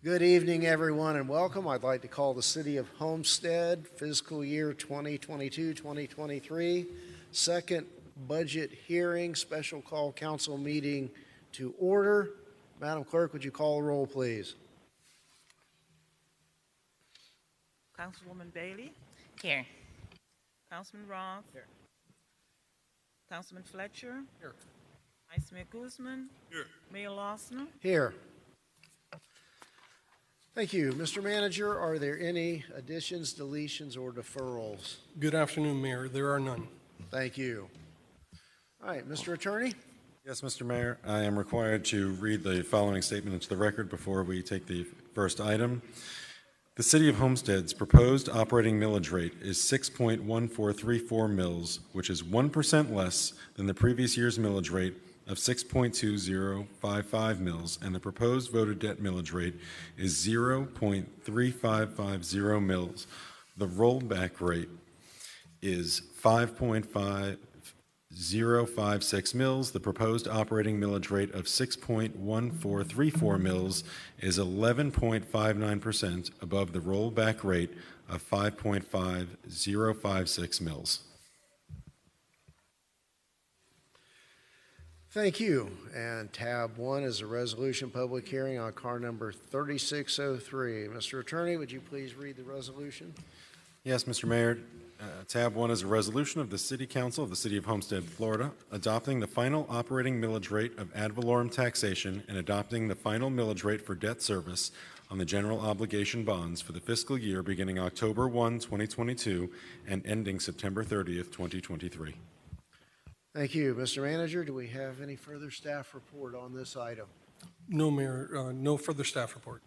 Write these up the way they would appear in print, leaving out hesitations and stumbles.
Good evening, everyone, and welcome. I'd like to call the City of Homestead fiscal year 2022-2023 second budget hearing, special call council meeting to order. Madam Clerk, would you call the roll, please? Councilwoman Bailey. Here. Councilman Roth. Here. Councilman Fletcher. Here. Vice Mayor Guzman. Here. Mayor Losner. Here. Thank you. Mr. Manager, are there any additions, deletions, or deferrals? Good afternoon, Mayor. There are none. Thank you. All right, Mr. Attorney? Yes, Mr. Mayor, I am required to read the following statement into the record before we take the first item. The City of Homestead's proposed operating millage rate is 6.1434 mils, which is 1% less than the previous year's millage rate of 6.2055 mils, and the proposed voted debt millage rate is 0.3550 mils. The rollback rate is 5.5056 mils. The proposed operating millage rate of 6.1434 mils is 11.59% above the rollback rate of 5.5056 mils. Thank you. And tab 1 is a resolution public hearing on car number 3603. Mr. Attorney, would you please read the resolution? Yes, Mr. Mayor. Tab 1 is a resolution of the City Council of the City of Homestead, Florida, adopting the final operating millage rate of ad valorem taxation and adopting the final millage rate for debt service on the general obligation bonds for the fiscal year beginning October 1, 2022 and ending September 30th, 2023. Thank you. Mr. Manager, do we have any further staff report on this item? No, Mayor. No further staff report.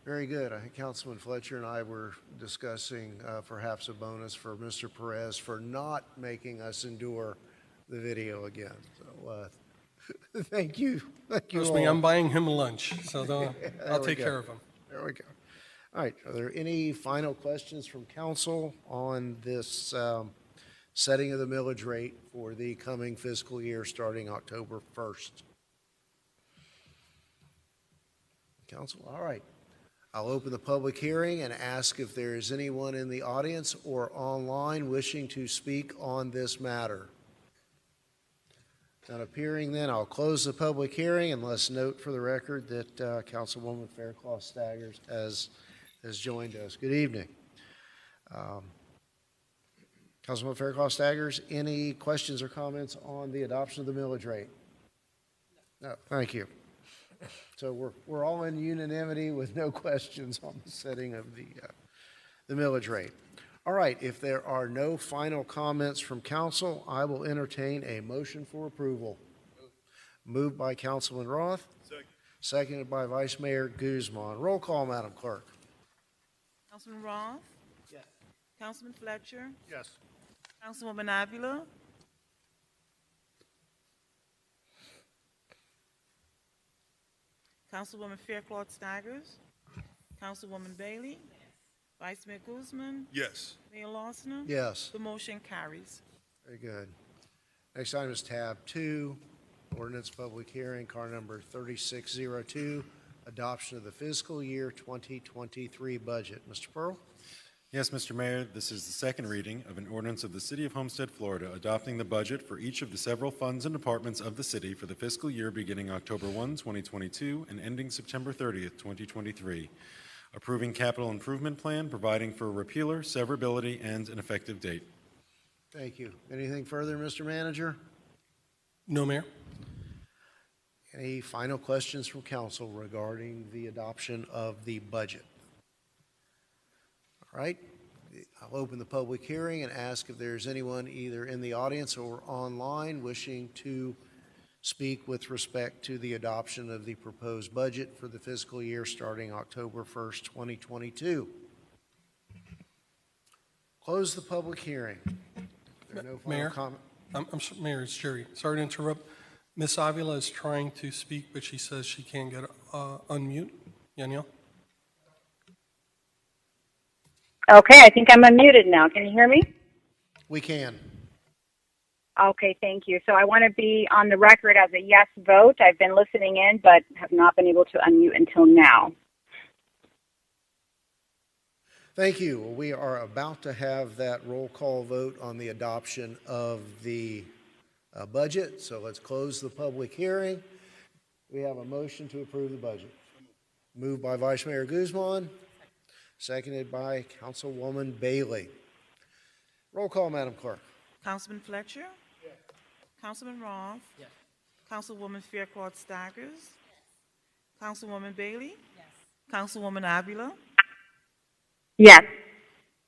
Very good. I think Councilman Fletcher and I were discussing perhaps a bonus for Mr. Perez for not making us endure the video again. So thank you. Thank you Trust all. me, I'm buying him lunch, so I'll take care of him. There we go. All right. Are there any final questions from council on this setting of the millage rate for the coming fiscal year starting October 1st? Council, all right. I'll open the public hearing and ask if there is anyone in the audience or online wishing to speak on this matter. Not appearing then, I'll close the public hearing and let's note for the record that Councilwoman Faircloth Staggers has joined us. Good evening. Councilwoman Faircloth Staggers, any questions or comments on the adoption of the millage rate? No, thank you. So we're all in unanimity with no questions on the setting of the millage rate. All right, if there are no final comments from council, I will entertain a motion for approval. Moved by Councilman Roth. Second. Seconded by Vice Mayor Guzman. Roll call, Madam Clerk. Councilman Roth. Yes. Councilman Fletcher. Yes. Councilwoman Avila. Councilwoman Faircloth Staggers. Councilwoman Bailey. Vice Mayor Guzman. Yes. Mayor Losner. Yes. The motion carries. Very good. Next item is tab 2, ordinance public hearing, car number 3602, adoption of the fiscal year 2023 budget. Mr. Pearl? Yes, Mr. Mayor, this is the second reading of an ordinance of the City of Homestead, Florida, adopting the budget for each of the several funds and departments of the city for the fiscal year beginning October 1, 2022 and ending September 30th, 2023. Approving capital improvement plan, providing for repealer, severability, and an effective date. Thank you. Anything further, Mr. Manager? No, Mayor. Any final questions from council regarding the adoption of the budget? All right. I'll open the public hearing and ask if there's anyone either in the audience or online wishing to speak with respect to the adoption of the proposed budget for the fiscal year starting October 1st, 2022. Close the public hearing. There are no final Mayor? comment. Mayor, it's Jerry. Sorry to interrupt. Miss Avila is trying to speak, but she says she can't get unmute. Danielle? Okay, I think I'm unmuted now. Can you hear me? We can. Okay, thank you. So I want to be on the record as a yes vote. I've been listening in, but have not been able to unmute until now. Thank you. Well, we are about to have that roll call vote on the adoption of the budget, so let's close the public hearing. We have a motion to approve the budget. Moved by Vice Mayor Guzman, seconded by Councilwoman Bailey. Roll call, Madam Clerk. Councilman Fletcher? Yes. Councilman Roth? Yes. Councilwoman Fairclough Staggers? Yes. Councilwoman Bailey? Yes. Councilwoman Avila? Yes.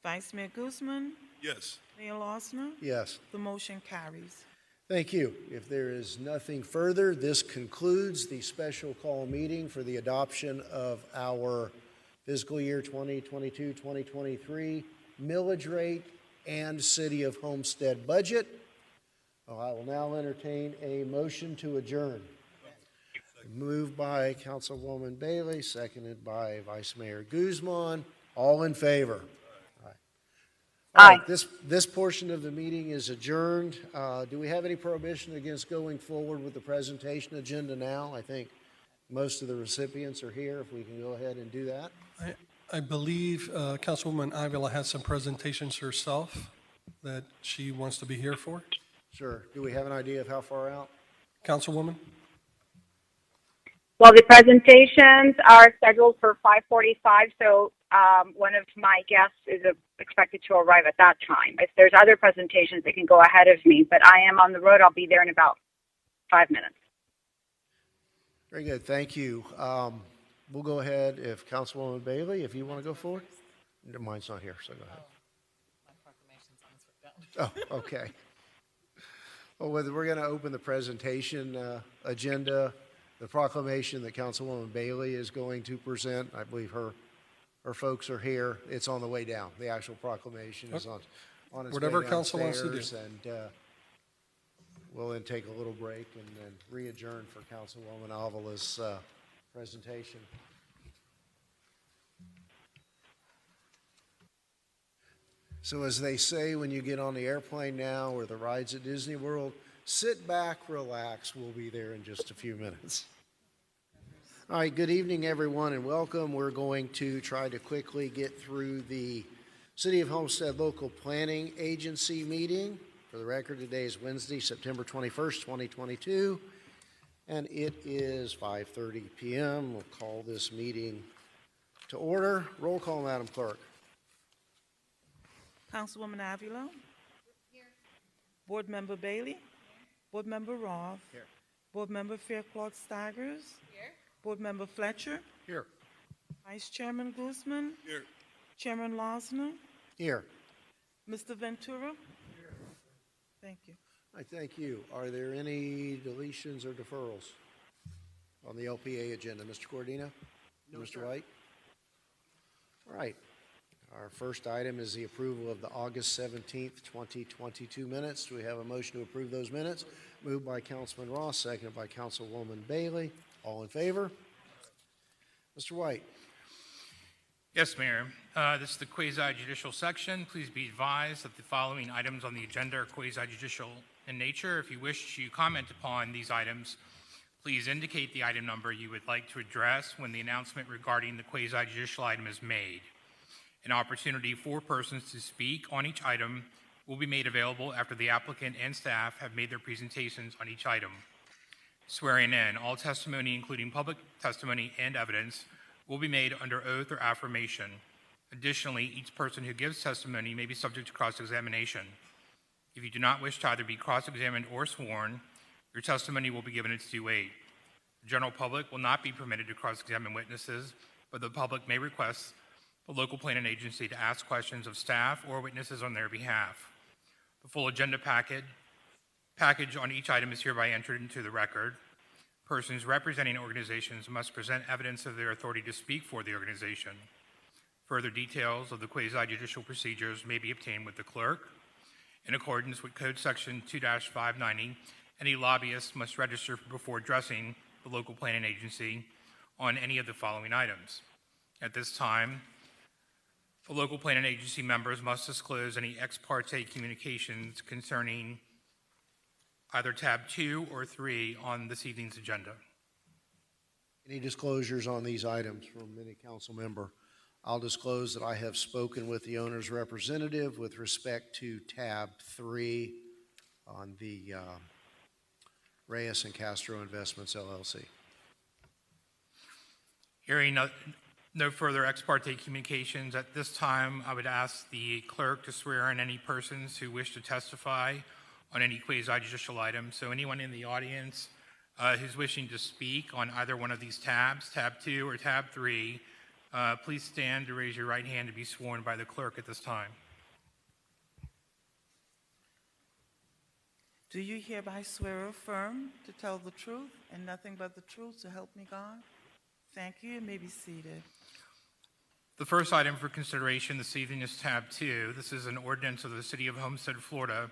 Vice Mayor Guzman? Yes. Mayor Losner? Yes. The motion carries. Thank you. If there is nothing further, this concludes the special call meeting for the adoption of our fiscal year 2022-2023 millage rate and City of Homestead budget. I will now entertain a motion to adjourn. Moved by Councilwoman Bailey, seconded by Vice Mayor Guzman. All in favor? All right, this portion of the meeting is adjourned. Do we have any prohibition against going forward with the presentation agenda now? I think most of the recipients are here. If we can go ahead and do that. I believe Councilwoman Avila has some presentations herself that she wants to be here for. Sure. Do we have an idea of how far out? Councilwoman? Well, the presentations are scheduled for 5:45, so one of my guests is expected to arrive at that time. If there's other presentations, they can go ahead of me, but I am on the road. I'll be there in about 5 minutes. Very good. Thank you. We'll go ahead if Councilwoman Bailey, if you want to go forward. Mine's not here, so go ahead. Oh, okay. Well, we're going to open the presentation agenda. The proclamation that Councilwoman Bailey is going to present, I believe her folks are here. It's on the way down. The actual proclamation is on its Whatever way council wants to do. downstairs, and we'll then take a little break and then re-adjourn for Councilwoman Avila's presentation. So as they say when you get on the airplane now or the rides at Disney World, sit back, relax. We'll be there in just a few minutes. All right, good evening, everyone, and welcome. We're going to try to quickly get through the City of Homestead Local Planning Agency meeting. For the record, today is Wednesday, September 21st, 2022, and it is 5:30 p.m. We'll call this meeting to order. Roll call, Madam Clerk. Councilwoman Avila? Here. Board Member Bailey? Here. Board Member Roth? Here. Board Member Fairclough Staggers? Here. Board Member Fletcher? Here. Vice Chairman Guzman? Here. Chairman Losner? Here. Mr. Ventura? Here. Thank you. I thank you. Are there any deletions or deferrals on the LPA agenda? Mr. Cordino? No, Mr. White? All right. Our first item is the approval of the August 17th, 2022 minutes. Do we have a motion to approve those minutes? Moved by Councilman Ross, seconded by Councilwoman Bailey. All in favor? Mr. White. Yes, Mayor. This is the quasi-judicial section. Please be advised that the following items on the agenda are quasi-judicial in nature. If you wish to comment upon these items, please indicate the item number you would like to address when the announcement regarding the quasi-judicial item is made. An opportunity for persons to speak on each item will be made available after the applicant and staff have made their presentations on each item. Swearing in, all testimony, including public testimony and evidence, will be made under oath or affirmation. Additionally, each person who gives testimony may be subject to cross-examination. If you do not wish to either be cross-examined or sworn, your testimony will be given its due weight. The general public will not be permitted to cross-examine witnesses, but the public may request the local planning agency to ask questions of staff or witnesses on their behalf. The full agenda package on each item is hereby entered into the record. Persons representing organizations must present evidence of their authority to speak for the organization. Further details of the quasi-judicial procedures may be obtained with the clerk. In accordance with Code Section 2-590, any lobbyist must register before addressing the local planning agency on any of the following items. At this time, the local planning agency members must disclose any ex parte communications concerning either tab 2 or 3 on this evening's agenda. Any disclosures on these items from any council member? I'll disclose that I have spoken with the owner's representative with respect to tab 3 on the Reyes and CASTRO Investments LLC. Hearing no further ex parte communications at this time, I would ask the clerk to swear in any persons who wish to testify on any quasi-judicial item. So anyone in the audience who's wishing to speak on either one of these tabs, tab 2 or tab 3, please stand to raise your right hand to be sworn by the clerk at this time. Do you hereby swear or affirm to tell the truth and nothing but the truth, so help me God? Thank you, and may be seated. The first item for consideration this evening is tab 2. This is an ordinance of the City of Homestead, Florida,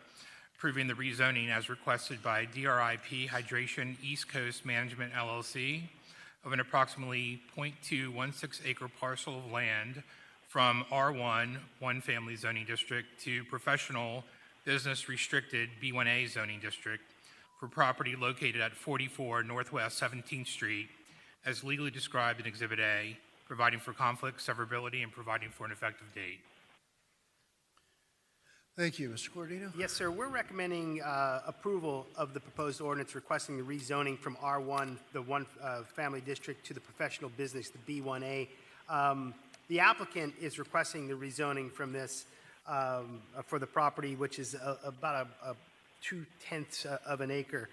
approving the rezoning as requested by DRIP Hydration East Coast Management LLC of an approximately 0.216 acre parcel of land from R1, one family zoning district, to professional business restricted B1A zoning district for property located at 44 Northwest 17th Street as legally described in Exhibit A, providing for conflict, severability, and providing for an effective date. Thank you. Mr. Cordino? Yes, sir. We're recommending approval of the proposed ordinance requesting the rezoning from R1, the one family district, to the professional business, the B1A. The applicant is requesting the rezoning from this for the property, which is about a 2/10 of an acre.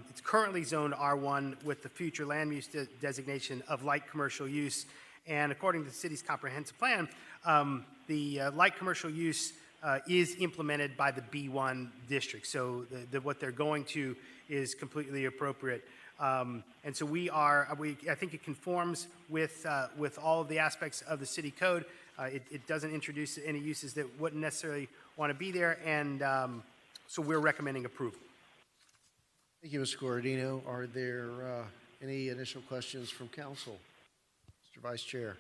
It's currently zoned R1 with the future land use designation of light commercial use. And according to the city's comprehensive plan, the light commercial use is implemented by the B1 district. So what they're going to is completely appropriate. And so I think it conforms with all of the aspects of the city code. It doesn't introduce any uses that wouldn't necessarily want to be there. And so we're recommending approval. Thank you, Mr. Cordino. Are there any initial questions from council? Mr. Vice Chair.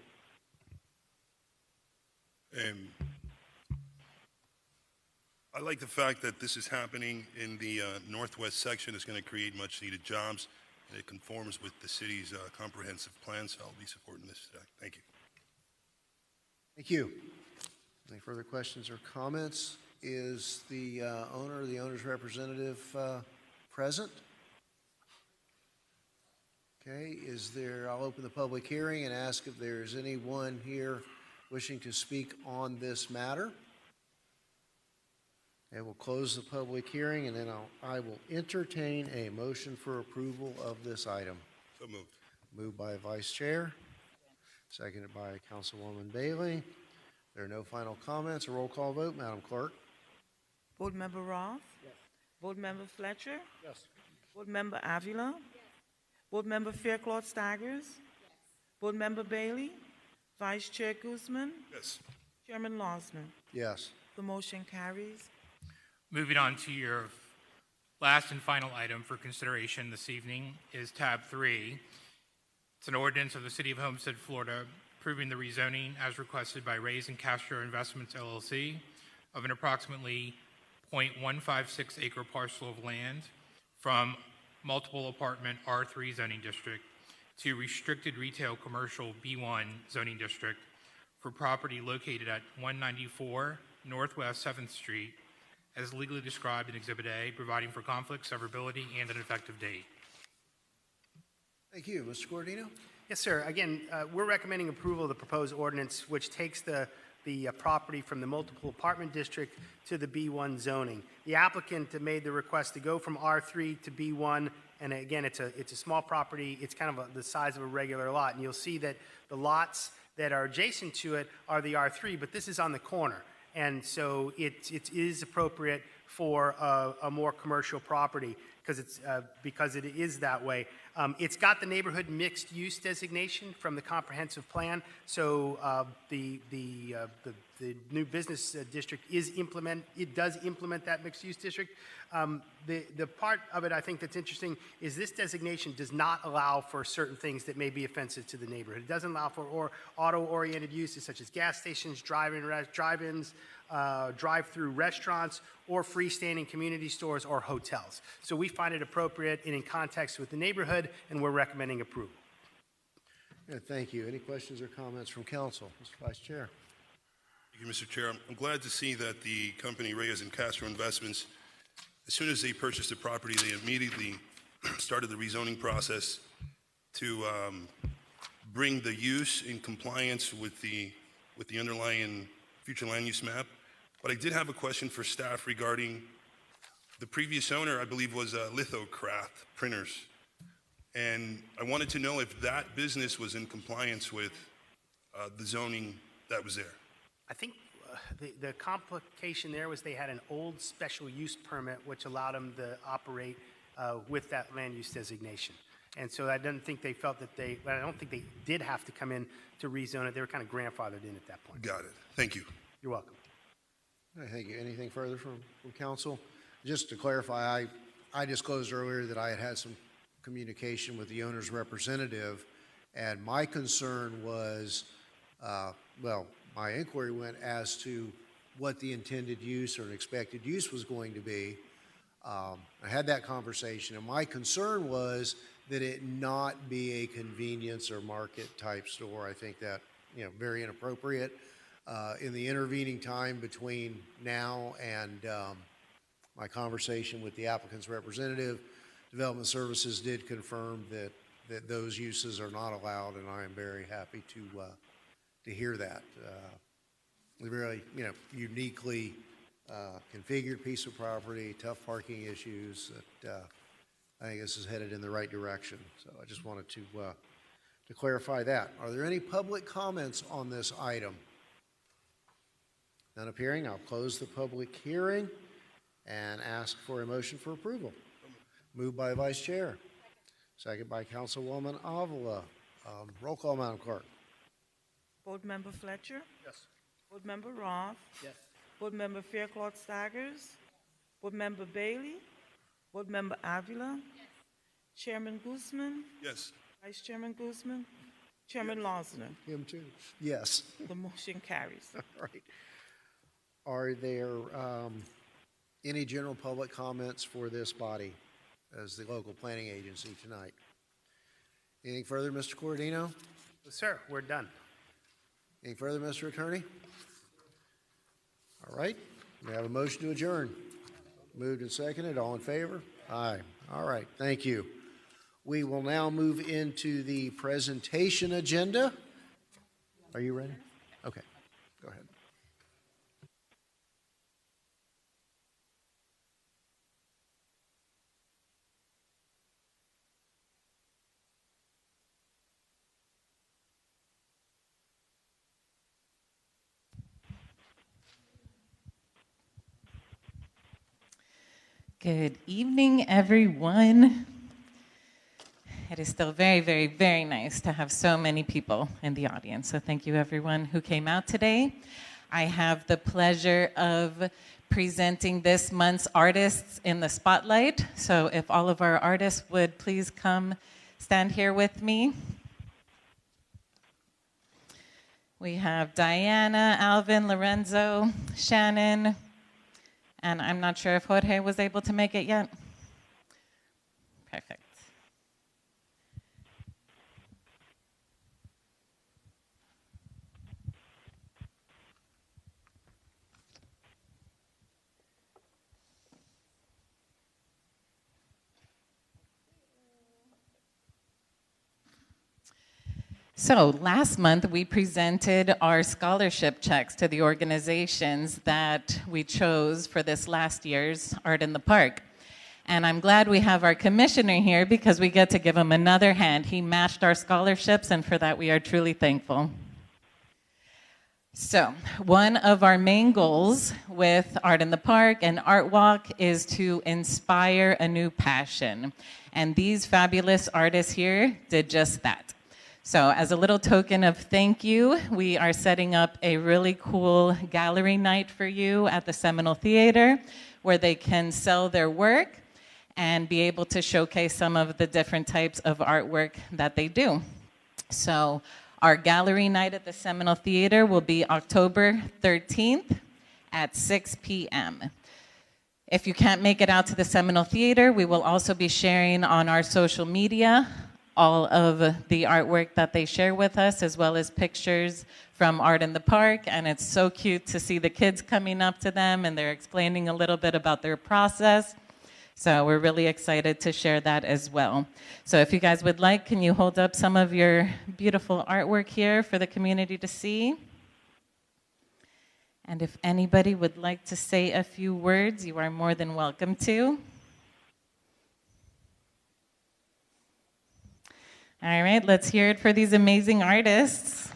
I like the fact that this is happening in the northwest section. It's going to create much needed jobs, and it conforms with the city's comprehensive plan, so I'll be supporting this today. Thank you. Thank you. Any further questions or comments? Is the owner or the owner's representative present? Okay, I'll open the public hearing and ask if there's anyone here wishing to speak on this matter. And we'll close the public hearing, and then I will entertain a motion for approval of this item. So moved. Moved by Vice Chair, seconded by Councilwoman Bailey. There are no final comments. A roll call vote, Madam Clerk. Board Member Roth? Yes. Board Member Fletcher? Yes. Board Member Avila? Yes. Board Member Faircloth Staggers? Yes. Board Member Bailey? Vice Chair Guzman? Yes. Chairman Losman? Yes. The motion carries. Moving on to your last and final item for consideration this evening is tab 3. It's an ordinance of the City of Homestead, Florida, approving the rezoning as requested by REYES and CASTRO Investments LLC of an approximately 0.156 acre parcel of land from multiple apartment R3 zoning district to restricted retail commercial B1 zoning district for property located at 194 Northwest 7th Street as legally described in Exhibit A, providing for conflict, severability, and an effective date. Thank you. Mr. Cordino? Yes, sir. Again, we're recommending approval of the proposed ordinance, which takes the property from the multiple apartment district to the B1 zoning. The applicant made the request to go from R3 to B1, and again, it's a small property. It's kind of the size of a regular lot, and you'll see that the lots that are adjacent to it are the R3, but this is on the corner, and so it is appropriate for a more commercial property because it is that way. It's got the neighborhood mixed use designation from the comprehensive plan, so the new business district does implement that mixed-use district. The part of it I think that's interesting is this designation does not allow for certain things that may be offensive to the neighborhood. It doesn't allow for auto-oriented uses such as gas stations, drive-ins, drive-through restaurants, or freestanding community stores or hotels. So we find it appropriate and in context with the neighborhood, and we're recommending approval. Yeah, thank you. Any questions or comments from council? Mr. Vice Chair. Thank you, Mr. Chair. I'm glad to see that the company REYES and CASTRO Investments, as soon as they purchased the property, they immediately started the rezoning process to bring the use in compliance with the underlying future land use map. But I did have a question for staff regarding the previous owner, I believe, was Lithocraft Printers. And I wanted to know if that business was in compliance with the zoning that was there. I think the complication there was they had an old special use permit which allowed them to operate with that land use designation. And so I don't think they felt that I don't think they did have to come in to rezone it. They were kind of grandfathered in at that point. Got it. Thank you. You're welcome. All right, thank you. Anything further from council? Just to clarify, I disclosed earlier that I had had some communication with the owner's representative, and my concern was, my inquiry went as to what the intended use or an expected use was going to be. I had that conversation, and my concern was that it not be a convenience or market type store. I think that, very inappropriate. In the intervening time between now and my conversation with the applicant's representative, Development Services did confirm that those uses are not allowed, and I am very happy to hear that. A really, uniquely configured piece of property, tough parking issues. That I think this is headed in the right direction. So I just wanted to clarify that. Are there any public comments on this item? None appearing. I'll close the public hearing and ask for a motion for approval. Moved by Vice Chair. Second by Councilwoman Avila. Roll call, Madam Clerk. Board Member Fletcher? Yes. Board Member Roth? Yes. Board Member Fairclough Staggers? Board Member Bailey? Board Member Avila? Yes. Chairman Guzman? Yes. Vice Chairman Guzman? Chairman Losner? Him too. Yes. The motion carries. All right. Are there any general public comments for this body as the local planning agency tonight? Anything further, Mr. Cordino? Sir, we're done. Anything further, Mr. Attorney? All right. We have a motion to adjourn. Moved and seconded. All in favor? Aye. All right. Thank you. We will now move into the presentation agenda. Are you ready? Okay. Go ahead. Good evening, everyone. It is still very, very, very nice to have so many people in the audience. So thank you, everyone who came out today. I have the pleasure of presenting this month's artists in the spotlight. So if all of our artists would please come stand here with me. We have Diana, Alvin, Lorenzo, Shannon, and I'm not sure if Jorge was able to make it yet. Perfect. So last month, we presented our scholarship checks to the organizations that we chose for this last year's Art in the Park. And I'm glad we have our commissioner here because we get to give him another hand. He matched our scholarships, and for that, we are truly thankful. So one of our main goals with Art in the Park and Art Walk is to inspire a new passion. And these fabulous artists here did just that. So as a little token of thank you, we are setting up a really cool gallery night for you at the Seminole Theater where they can sell their work and be able to showcase some of the different types of artwork that they do. So our gallery night at the Seminole Theater will be October 13th at 6 p.m. If you can't make it out to the Seminole Theater, we will also be sharing on our social media all of the artwork that they share with us, as well as pictures from Art in the Park. And it's so cute to see the kids coming up to them and they're explaining a little bit about their process. So we're really excited to share that as well. So if you guys would like, can you hold up some of your beautiful artwork here for the community to see? And if anybody would like to say a few words, you are more than welcome to. All right, let's hear it for these amazing artists.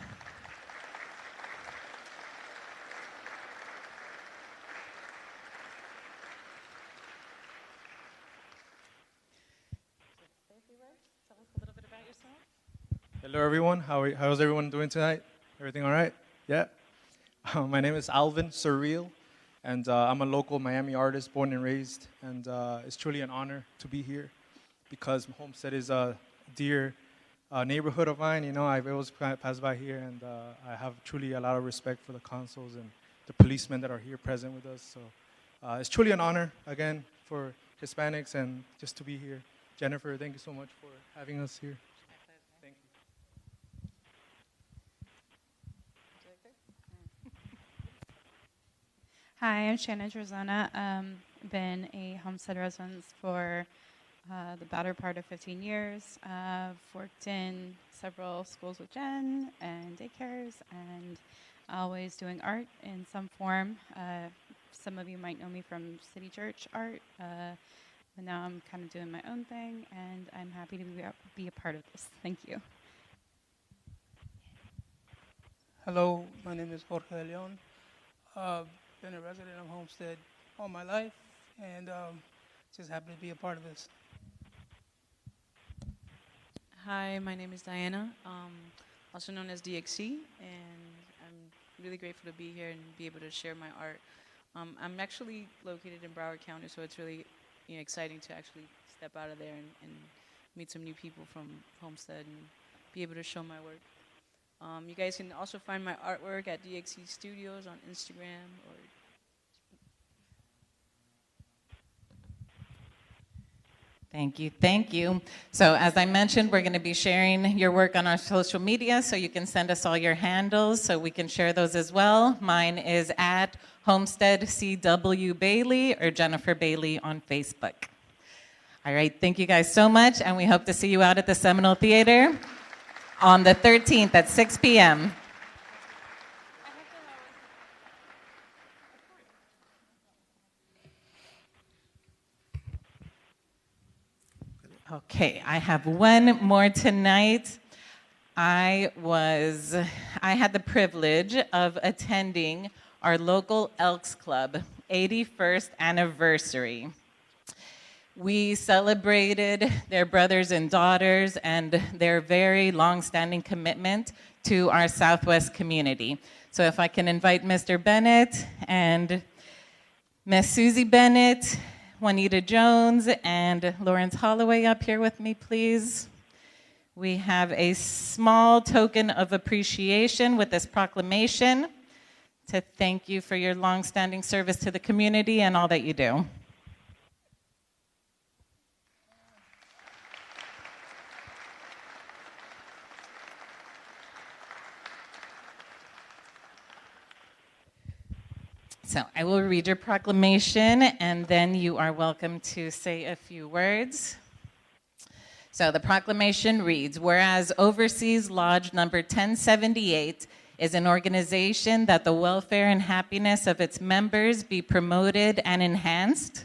Hello, everyone. How's everyone doing tonight? Everything all right? Yeah? My name is Alvin Surreal, and I'm a local Miami artist, born and raised, and it's truly an honor to be here because Homestead is a dear neighborhood of mine. You know, I've always passed by here, and I have truly a lot of respect for the consuls and the policemen that are here present with us. So it's truly an honor, again, for Hispanics and just to be here. Jennifer, thank you so much for having us here. Thank you. Hi, I'm Shannon Drazona. Been a Homestead resident for the better part of 15 years. Worked in several schools with Jen and daycares, and always doing art in some form. Some of you might know me from City Church art, but now I'm kind of doing my own thing, and I'm happy to be a part of this. Thank you. Hello, my name is Jorge De Leon. Been a resident of Homestead all my life, and just happy to be a part of this. Hi, my name is Diana, also known as DXC, and I'm really grateful to be here and be able to share my art. I'm actually located in Broward County, so it's really exciting to actually step out of there and meet some new people from Homestead and be able to show my work. You guys can also find my artwork at DXC Studios on Instagram or Thank you, thank you. So as I mentioned, we're going to be sharing your work on our social media, so you can send us all your handles so we can share those as well. Mine is at Homestead CW Bailey or Jennifer Bailey on Facebook. All right, thank you guys so much, and we hope to see you out at the Seminole Theater on the 13th at 6 p.m. Okay, I have one more tonight. I had the privilege of attending our local Elks Club 81st anniversary. We celebrated their brothers and daughters and their very long-standing commitment to our Southwest community. So if I can invite Mr. Bennett and Miss Susie Bennett, Juanita Jones, and Lawrence Holloway up here with me, please. We have a small token of appreciation with this proclamation to thank you for your long-standing service to the community and all that you do. So I will read your proclamation, and then you are welcome to say a few words. So the proclamation reads, whereas Overseas Lodge number 1078 is an organization that the welfare and happiness of its members be promoted and enhanced,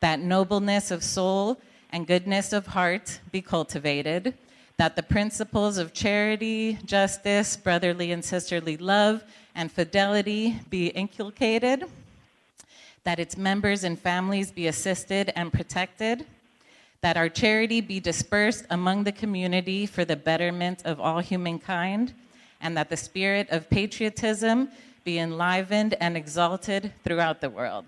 that nobleness of soul and goodness of heart be cultivated, that the principles of charity, justice, brotherly and sisterly love, and fidelity be inculcated, that its members and families be assisted and protected, that our charity be dispersed among the community for the betterment of all humankind, and that the spirit of patriotism be enlivened and exalted throughout the world.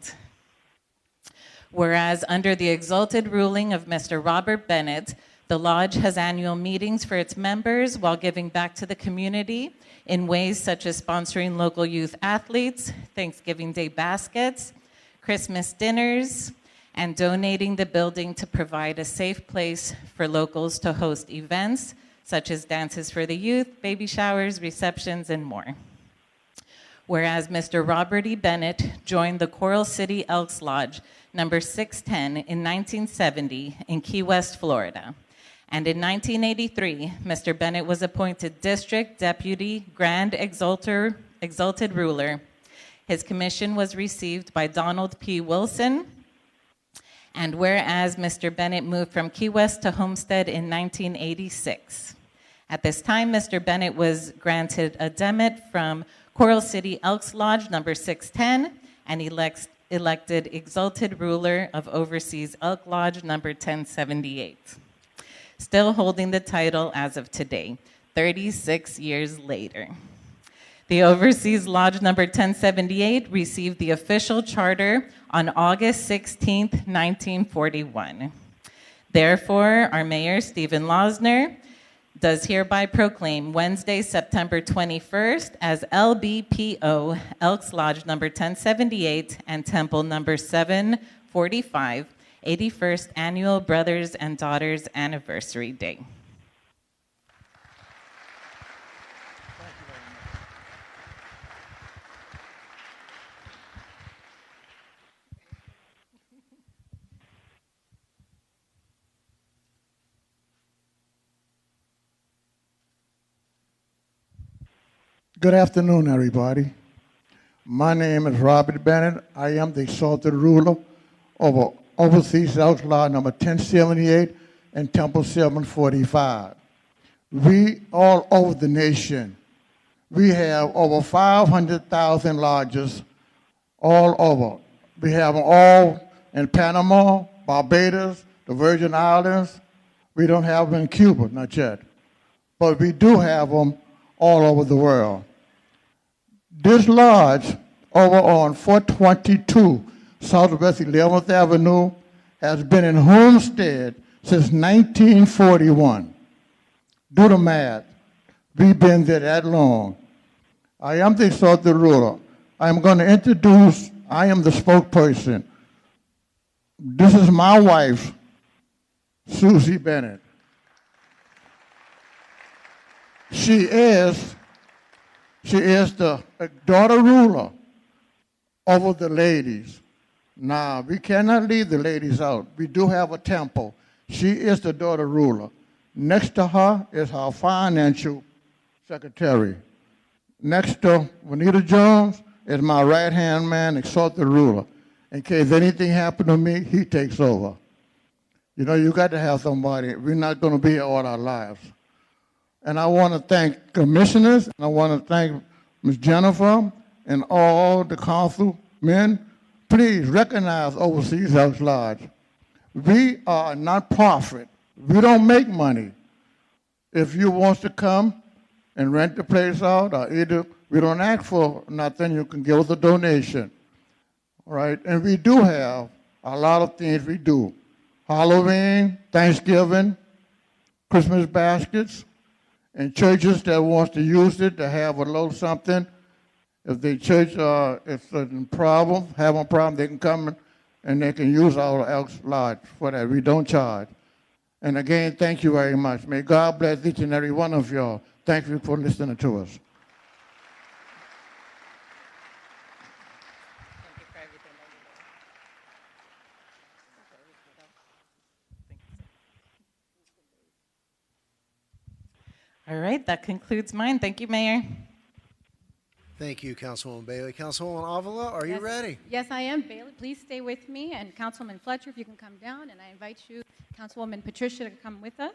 Whereas under the exalted ruling of Mr. Robert Bennett, the Lodge has annual meetings for its members while giving back to the community in ways such as sponsoring local youth athletes, Thanksgiving Day baskets, Christmas dinners, and donating the building to provide a safe place for locals to host events such as dances for the youth, baby showers, receptions, and more. Whereas Mr. Robert E. Bennett joined the Coral City Elks Lodge number 610 in 1970 in Key West, Florida. And in 1983, Mr. Bennett was appointed District Deputy Grand Exalted Ruler. His commission was received by Donald P. Wilson. And whereas Mr. Bennett moved from Key West to Homestead in 1986. At this time, Mr. Bennett was granted a demit from Coral City Elks Lodge number 610 and elected Exalted Ruler of Overseas Elk Lodge number 1078. Still holding the title as of today, 36 years later. The Overseas Lodge number 1078 received the official charter on August 16, 1941. Therefore, our Mayor, Stephen Losner, does hereby proclaim Wednesday, September 21st as LBPO, Elks Lodge number 1078 and Temple number 745, 81st Annual Brothers and Daughters Anniversary Day. Good afternoon, everybody. My name is Robert Bennett. I am the Exalted Ruler of Overseas Elks Lodge number 1078 and Temple 745. We all over the nation, we have over 500,000 lodges all over. We have them all in Panama, Barbados, the Virgin Islands. We don't have them in Cuba, not yet. But we do have them all over the world. This lodge over on 422 Southwest 11th Avenue has been in Homestead since 1941. Do the math. We've been there that long. I am the Exalted Ruler. I'm going to introduce, I am the spokesperson. This is my wife, Susie Bennett. She is the daughter ruler over the ladies. Now, we cannot leave the ladies out. We do have a temple. She is the daughter ruler. Next to her is her financial secretary. Next to Juanita Jones is my right-hand man, Exalted Ruler. In case anything happened to me, he takes over. You know, you got to have somebody. We're not going to be here all our lives. And I want to thank commissioners, and I want to thank Ms. Jennifer and all the councilmen. Please recognize Overseas Elks Lodge. We are a non-profit. We don't make money. If you want to come and rent the place out, or either we don't ask for nothing, you can give us a donation. All right? And we do have a lot of things we do. Halloween, Thanksgiving, Christmas baskets, and churches that wants to use it to have a little something. If the church is having a problem, they can come and they can use our Elks Lodge for that. We don't charge. And again, thank you very much. May God bless each and every one of y'all. Thank you for listening to us. All right, that concludes mine. Thank you, Mayor. Thank you, Councilwoman Bailey. Councilwoman Avila, are you ready? Yes, I am. Bailey, please stay with me. And Councilman Fletcher, if you can come down. And I invite you, Councilwoman Patricia, to come with us.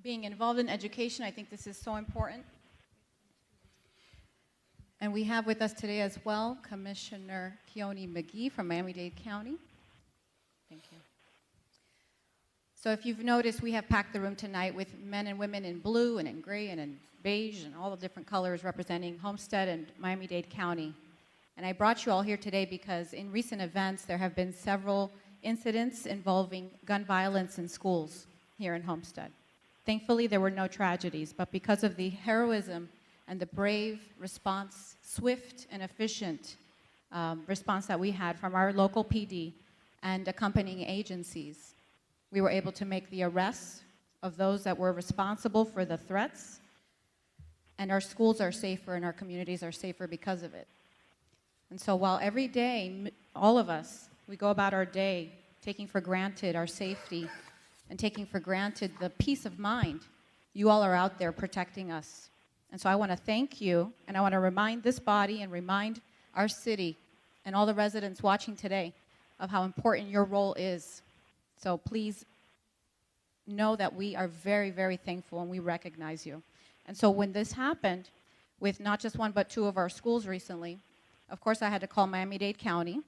Being involved in education, I think this is so important. And we have with us today as well Commissioner Keone McGee from Miami-Dade County. Thank you. So if you've noticed, we have packed the room tonight with men and women in blue and in gray and in beige and all the different colors representing Homestead and Miami-Dade County. And I brought you all here today because in recent events, there have been several incidents involving gun violence in schools here in Homestead. Thankfully, there were no tragedies, but because of the heroism and the brave response, swift and efficient response that we had from our local PD and accompanying agencies, we were able to make the arrests of those that were responsible for the threats, and our schools are safer and our communities are safer because of it. And so while every day, all of us, we go about our day taking for granted our safety and taking for granted the peace of mind, you all are out there protecting us. And so I want to thank you, and I want to remind this body and remind our city and all the residents watching today of how important your role is. So please know that we are very, very thankful and we recognize you. And so when this happened with not just one but two of our schools recently, of course I had to call Miami-Dade County,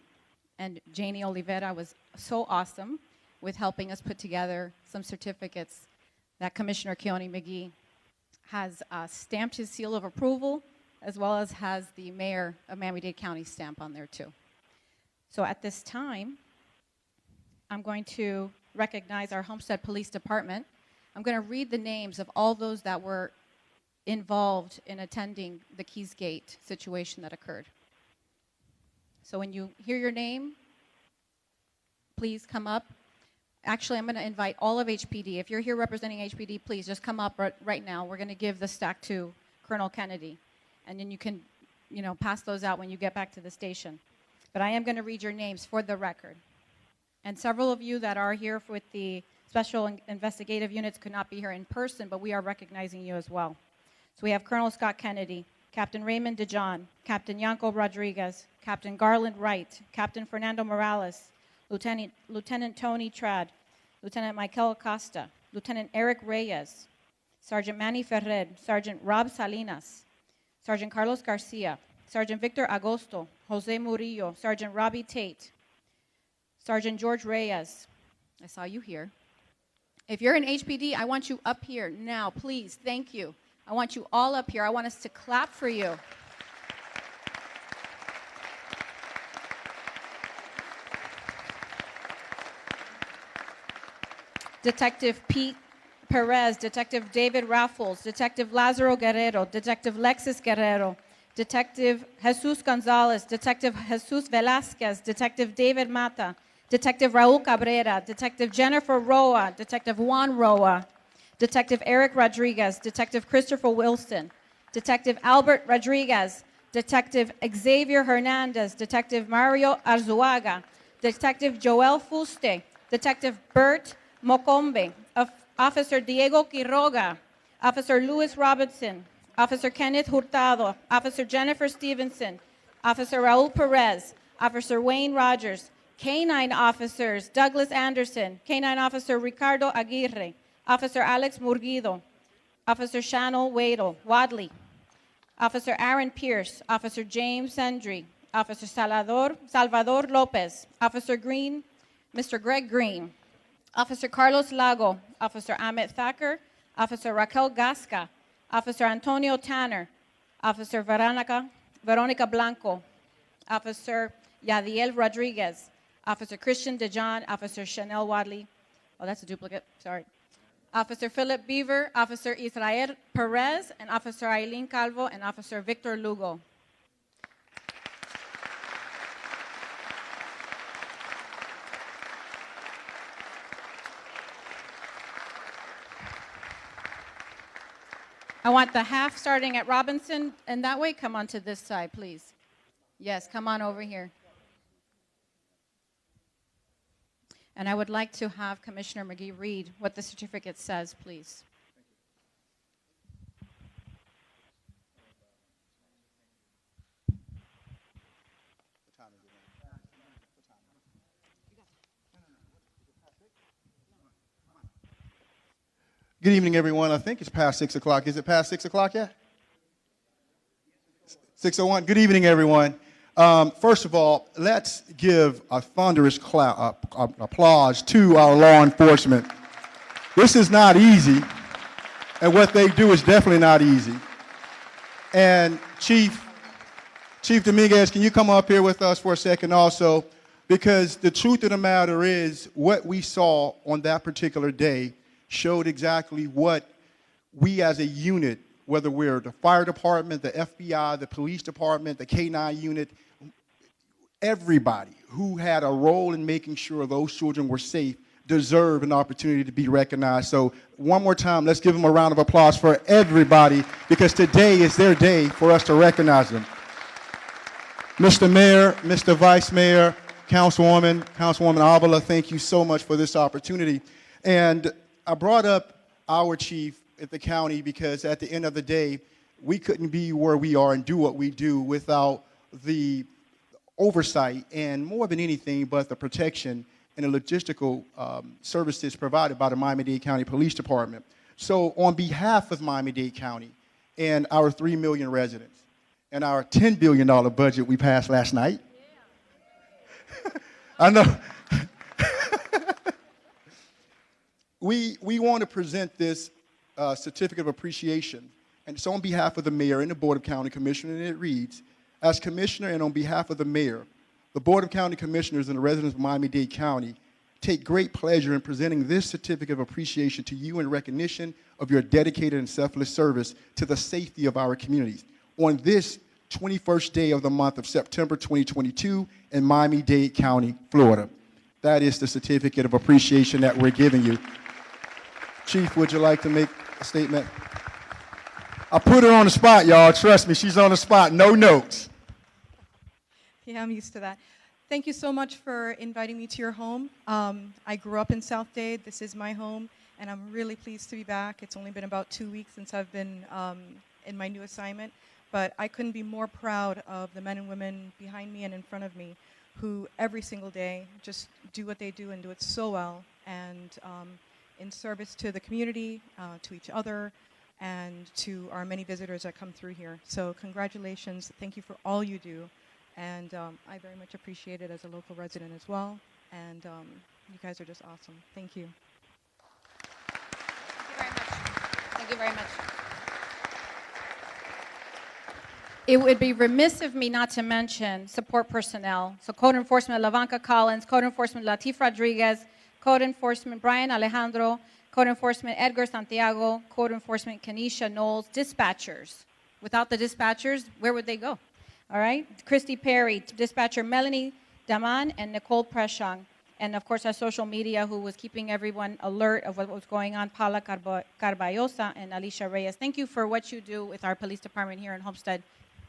and Janie Oliveira was so awesome with helping us put together some certificates that Commissioner Keone McGee has stamped his seal of approval, as well as has the mayor of Miami-Dade County stamp on there too. So at this time, I'm going to recognize our Homestead Police Department. I'm going to read the names of all those that were involved in attending the Keys Gate situation that occurred. So when you hear your name, please come up. Actually, I'm going to invite all of HPD. If you're here representing HPD, please just come up right now. We're going to give the stack to Colonel Kennedy, and then you can, pass those out when you get back to the station. But I am going to read your names for the record. And several of you that are here with the special investigative units could not be here in person, but we are recognizing you as well. So we have Colonel Scott Kennedy, Captain Raymond DeJohn, Captain Yanko Rodriguez, Captain Garland Wright, Captain Fernando Morales, Lieutenant Tony Trad, Lieutenant Michael Acosta, Lieutenant Eric Reyes, Sergeant Manny Ferrer, Sergeant Rob Salinas, Sergeant Carlos Garcia, Sergeant Victor Agosto, Jose Murillo, Sergeant Robbie Tate, Sergeant George Reyes. I saw you here. If you're in HPD, I want you up here now, please. Thank you. I want you all up here. I want us to clap for you. Detective Pete Perez, Detective David Raffles, Detective Lazaro Guerrero, Detective Lexis Guerrero, Detective Jesus Gonzalez, Detective Jesus Velasquez, Detective David Mata, Detective Raul Cabrera, Detective Jennifer Roa, Detective Juan Roa, Detective Eric Rodriguez, Detective Christopher Wilson, Detective Albert Rodriguez, Detective Xavier Hernandez, Detective Mario Arzuaga, Detective Joel Fuste, Detective Bert Mocombe, Officer Diego Quiroga, Officer Louis Robinson, Officer Kenneth Hurtado, Officer Jennifer Stevenson, Officer Raul Perez, Officer Wayne Rogers, K-9 officers Douglas Anderson, K-9 officer Ricardo Aguirre, Officer Alex Murguido, Officer Shannon Wadley, Officer Aaron Pierce, Officer James Sendry, Officer Salvador Lopez, Officer Green, Mr. Greg Green, Officer Carlos Lago, Officer Ahmed Thacker, Officer Raquel Gasca, Officer Antonio Tanner, Officer Veronica Blanco, Officer Yadiel Rodriguez, Officer Christian DeJohn, Officer Chanel Wadley. Oh, that's a duplicate, sorry. Officer Philip Beaver, Officer Israel Perez, and Officer Eileen Calvo, and Officer Victor Lugo. I want the half starting at Robinson, and that way, come on to this side, please. Yes, come on over here. And I would like to have Commissioner McGee read what the certificate says, please. Good evening, everyone. I think it's past 6 o'clock. Is it past 6 o'clock yet? 6:01. Good evening, everyone. First of all, let's give a thunderous applause to our law enforcement This is not easy, and what they do is definitely not easy. And Chief Dominguez, can you come up here with us for a second also? Because the truth of the matter is, what we saw on that particular day showed exactly what we as a unit, whether we're the fire department, the FBI, the police department, the K-9 unit, everybody who had a role in making sure those children were safe deserve an opportunity to be recognized. So one more time, let's give them a round of applause for everybody, because today is their day for us to recognize them. Mr. Mayor, Mr. Vice Mayor, Councilwoman Avila, thank you so much for this opportunity. And I brought up our chief at the county because at the end of the day, we couldn't be where we are and do what we do without the oversight and, more than anything, but the protection and the logistical services provided by the Miami-Dade County Police Department. So on behalf of Miami-Dade County and our 3 million residents and our $10 billion budget we passed last night, I know, we want to present this certificate of appreciation. And it's on behalf of the mayor and the Board of County Commissioners, and it reads, as Commissioner and on behalf of the mayor, the Board of County Commissioners and the residents of Miami-Dade County take great pleasure in presenting this certificate of appreciation to you in recognition of your dedicated and selfless service to the safety of our communities on this 21st day of the month of September 2022 in Miami-Dade County, Florida. That is the certificate of appreciation that we're giving you. Chief, would you like to make a statement? I put her on the spot, y'all. Trust me, she's on the spot. No notes. Yeah, I'm used to that. Thank you so much for inviting me to your home. I grew up in South Dade. This is my home, and I'm really pleased to be back. It's only been about 2 weeks since I've been in my new assignment, but I couldn't be more proud of the men and women behind me and in front of me who every single day just do what they do and do it so well, and in service to the community, to each other, and to our many visitors that come through here. So congratulations. Thank you for all you do. And I very much appreciate it as a local resident as well. And you guys are just awesome. Thank you. Thank you very much. It would be remiss of me not to mention support personnel. So Code Enforcement Lavanca Collins, Code Enforcement Latif Rodriguez, Code Enforcement Brian Alejandro, Code Enforcement Edgar Santiago, Code Enforcement Kenesha Knowles, dispatchers. Without the dispatchers, where would they go? All right, Christy Perry, dispatcher Melanie Daman, and Nicole Preshang. And of course, our social media, who was keeping everyone alert of what was going on, Paula Carballosa and Alicia Reyes. Thank you for what you do with our police department here in Homestead.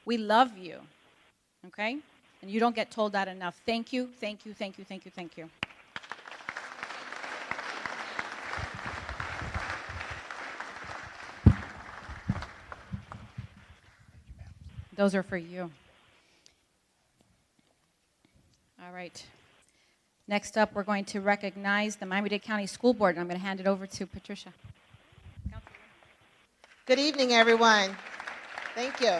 We love you, okay? And you don't get told that enough. Thank you, thank you, thank you, thank you, thank you. Those are for you. All right. Next up, we're going to recognize the Miami-Dade County School Board, and I'm going to hand it over to Patricia. Good evening, everyone. Thank you.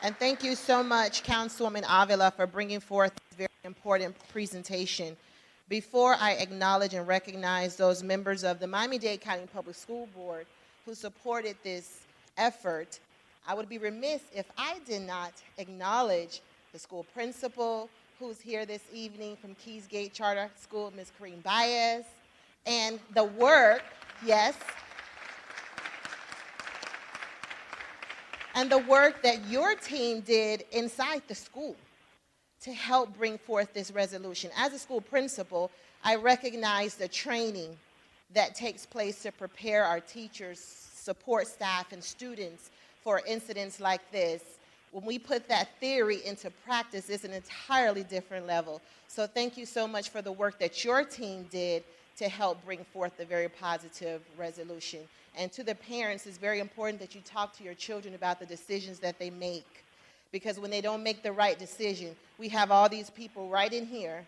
And thank you so much, Councilwoman Avila, for bringing forth this very important presentation. Before I acknowledge and recognize those members of the Miami-Dade County Public School Board who supported this effort, I would be remiss if I did not acknowledge the school principal who's here this evening from Keys Gate Charter School, Ms. Kareem Baez, and the work, yes, and the work that your team did inside the school to help bring forth this resolution. As a school principal, I recognize the training that takes place to prepare our teachers, support staff, and students for incidents like this. When we put that theory into practice, it's an entirely different level. So thank you so much for the work that your team did to help bring forth a very positive resolution. And to the parents, it's very important that you talk to your children about the decisions that they make. Because when they don't make the right decision, we have all these people right in here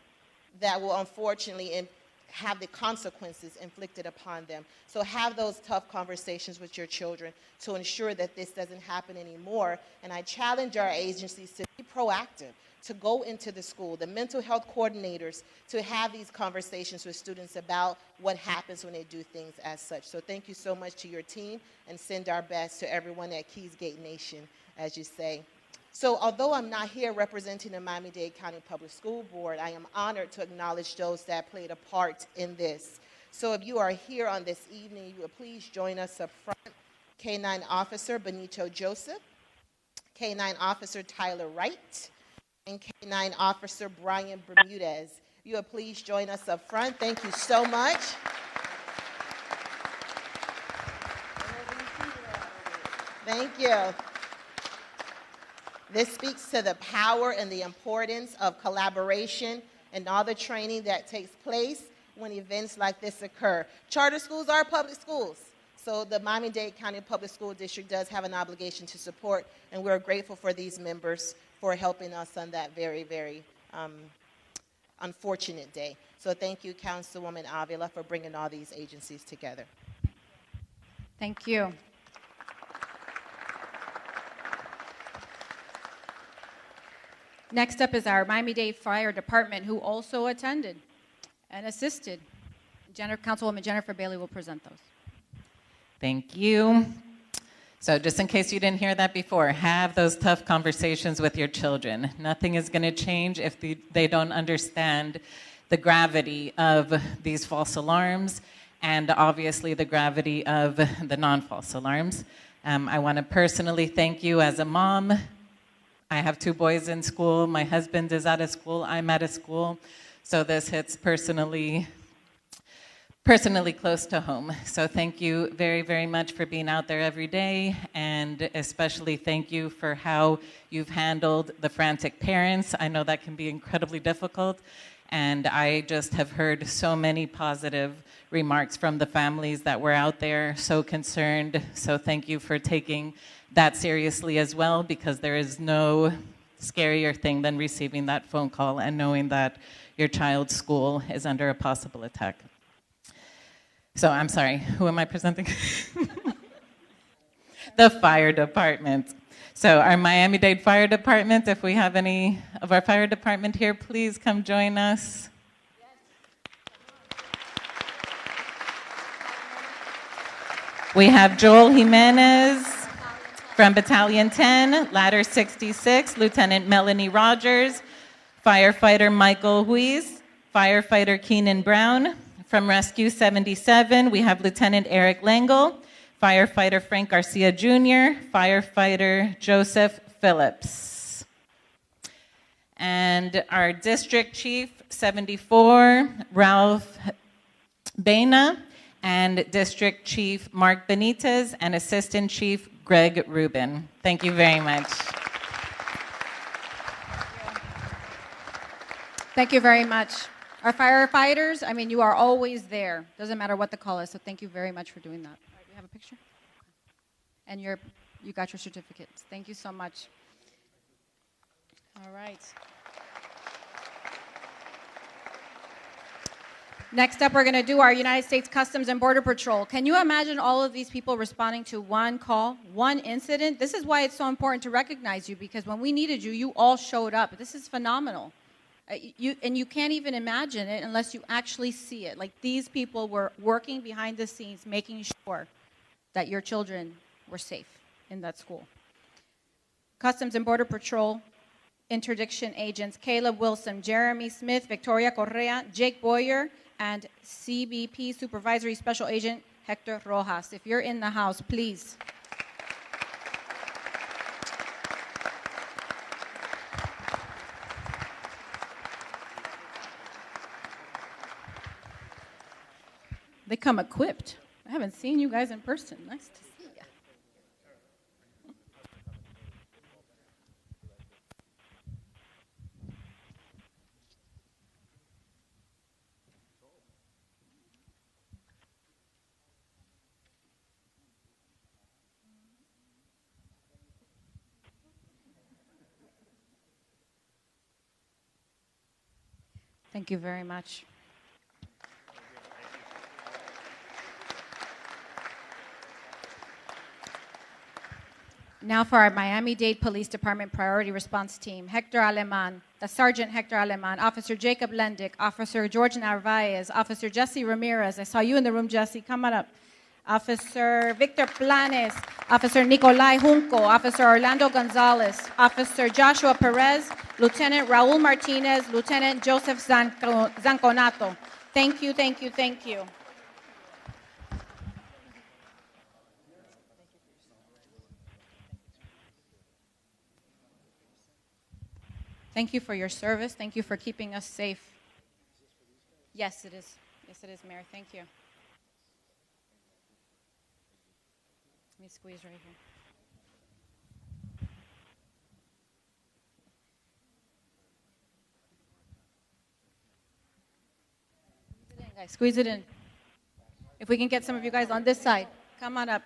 that will unfortunately have the consequences inflicted upon them. So have those tough conversations with your children to ensure that this doesn't happen anymore. And I challenge our agencies to be proactive, to go into the school, the mental health coordinators, to have these conversations with students about what happens when they do things as such. So thank you so much to your team, and send our best to everyone at Keys Gate Nation, as you say. So although I'm not here representing the Miami-Dade County Public School Board, I am honored to acknowledge those that played a part in this. So if you are here on this evening, you will please join us up front. K-9 Officer Benito Joseph, K-9 Officer Tyler Wright, and K-9 Officer Brian Bermudez. You will please join us up front. Thank you so much. Thank you. This speaks to the power and the importance of collaboration and all the training that takes place when events like this occur. Charter schools are public schools, so the Miami-Dade County Public School District does have an obligation to support, and we're grateful for these members for helping us on that very, very unfortunate day. So thank you, Councilwoman Avila, for bringing all these agencies together. Thank you. Next up is our Miami-Dade Fire Department, who also attended and assisted. Councilwoman Jennifer Bailey will present those. Thank you. So just in case you didn't hear that before, have those tough conversations with your children. Nothing is going to change if they don't understand the gravity of these false alarms and obviously the gravity of the non-false alarms. I want to personally thank you as a mom. I have 2 boys in school. My husband is out of school. I'm out of school. So this hits personally close to home. So thank you very, very much for being out there every day, and especially thank you for how you've handled the frantic parents. I know that can be incredibly difficult, and I just have heard so many positive remarks from the families that were out there, so concerned. So thank you for taking that seriously as well, because there is no scarier thing than receiving that phone call and knowing that your child's school is under a possible attack. So I'm sorry, who am I presenting? The fire department. So our Miami-Dade Fire Department, if we have any of our fire department here, please come join us. We have Joel Jimenez from Battalion 10, Ladder 66, Lieutenant Melanie Rogers, Firefighter Michael Huiz, Firefighter Keenan Brown. From Rescue 77, we have Lieutenant Eric Langle, Firefighter Frank Garcia Jr., Firefighter Joseph Phillips. And our District Chief 74, Ralph Baina, and District Chief Mark Benitez, and Assistant Chief Greg Rubin. Thank you very much. Thank you very much. Our firefighters, I mean, you are always there. Doesn't matter what the call is, so thank you very much for doing that. All right, we have a picture? And you got your certificates. Thank you so much. All right. Next up, we're going to do our United States Customs and Border Patrol. Can you imagine all of these people responding to one call, one incident? This is why it's so important to recognize you, because when we needed you, you all showed up. This is phenomenal. You can't even imagine it unless you actually see it. Like, these people were working behind the scenes, making sure that your children were safe in that school. Customs and Border Patrol interdiction agents Caleb Wilson, Jeremy Smith, Victoria Correa, Jake Boyer, and CBP Supervisory Special Agent Hector Rojas. If you're in the house, please. They come equipped. I haven't seen you guys in person. Nice to see you. Thank you very much. Now for our Miami-Dade Police Department Priority Response Team, Hector Aleman, the Sergeant Hector Aleman, Officer Jacob Lendick, Officer George Narvaez, Officer Jesse Ramirez. I saw you in the room, Jesse. Come on up. Officer Victor Planes, Officer Nicolai Junco, Officer Orlando Gonzalez, Officer Joshua Perez, Lieutenant Raul Martinez, Lieutenant Joseph Zanconato. Thank you, thank you, thank you. Thank you for your service. Thank you for keeping us safe. Yes, it is. Yes, it is, Mayor. Thank you. Let me squeeze right here. Guys, squeeze it in. If we can get some of you guys on this side, come on up.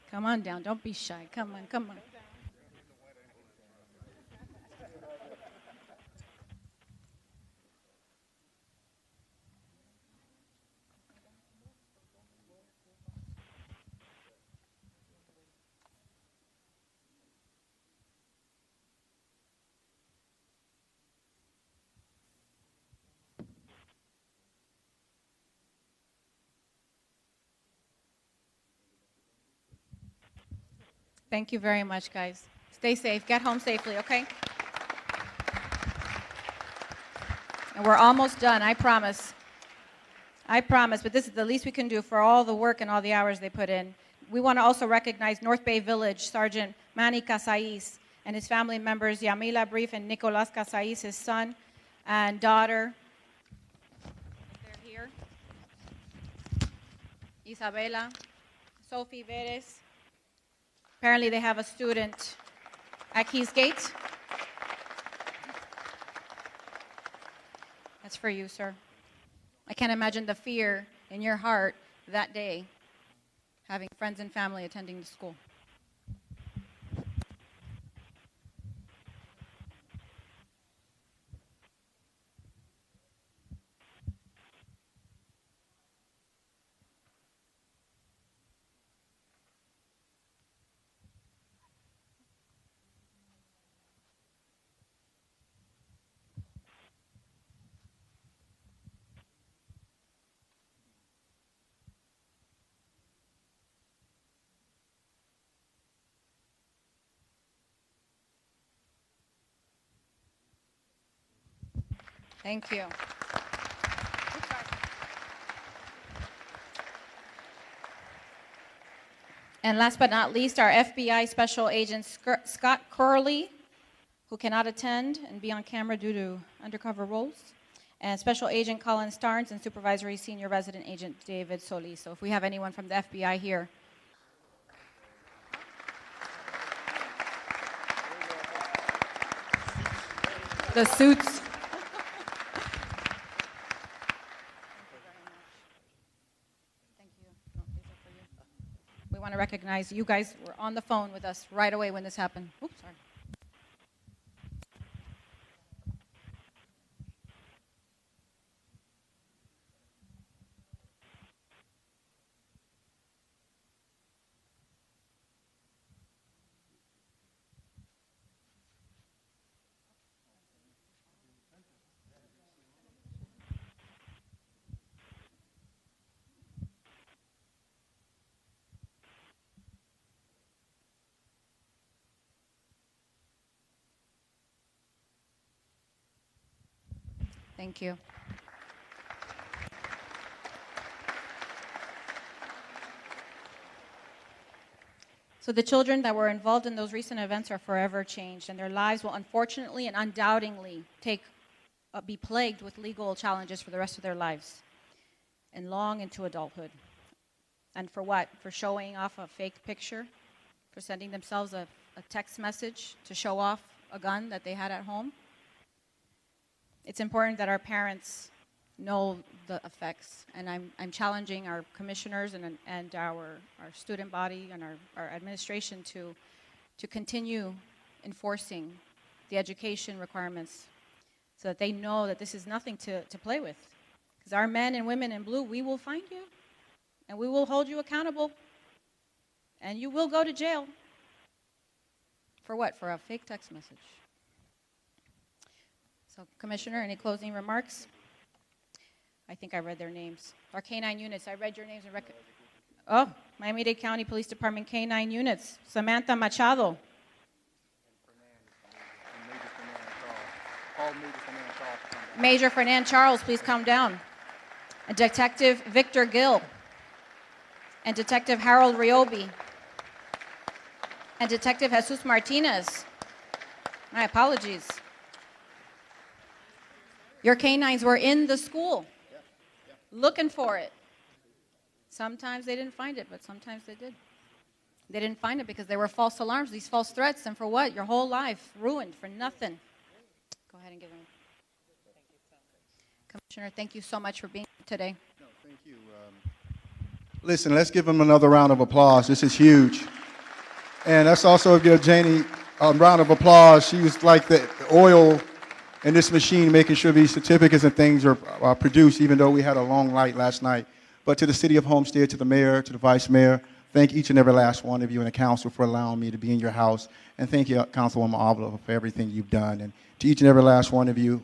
Come on down. Don't be shy. Come on, come on. Thank you very much, guys. Stay safe. Get home safely, okay? And we're almost done, I promise. I promise, but this is the least we can do for all the work and all the hours they put in. We want to also recognize North Bay Village Sergeant Manny Casais and his family members, Yamila Brief and Nicolas Casais, his son and daughter. They're here. Isabela, Sophie Veres. Apparently they have a student at Keys Gate. That's for you, sir. I can't imagine the fear in your heart that day, having friends and family attending the school. Thank you. And last but not least, our FBI Special Agent Scott Curley, who cannot attend and be on camera due to undercover roles, and Special Agent Colin Starnes and Supervisory Senior Resident Agent David Solis. So if we have anyone from the FBI here. The suits. We want to recognize you guys were on the phone with us right away when this happened. Oops, sorry. Thank you. So the children that were involved in those recent events are forever changed, and their lives will unfortunately and undoubtedly be plagued with legal challenges for the rest of their lives and long into adulthood. And for what? For showing off a fake picture, for sending themselves a text message to show off a gun that they had at home. It's important that our parents know the effects, and I'm challenging our commissioners and our student body and our administration to continue enforcing the education requirements so that they know that this is nothing to play with. Because our men and women in blue, we will find you. and we will hold you accountable, and you will go to jail. For what? For a fake text message. So, Commissioner, any closing remarks? I think I read their names. Our K-9 units, I read your names and oh, Miami-Dade County Police Department K-9 units. Samantha Machado. Major Fernan Charles, please come down. And Detective Victor Gill. And Detective Harold Riobi. And Detective Jesus Martinez. My apologies. Your canines were in the school looking for it. Sometimes they didn't find it, but sometimes they did. They didn't find it because they were false alarms, these false threats, and for what? Your whole life ruined for nothing. Go ahead and give them. Commissioner, thank you so much for being here today. No, thank you. Listen, let's give them another round of applause. This is huge. And let's also give Janie a round of applause. She was like the oil in this machine, making sure these certificates and things are produced, even though we had a long night last night. But to the City of Homestead, to the mayor, to the vice mayor, thank each and every last one of you in the council for allowing me to be in your house. And thank you, Councilwoman Avila, for everything you've done. And to each and every last one of you,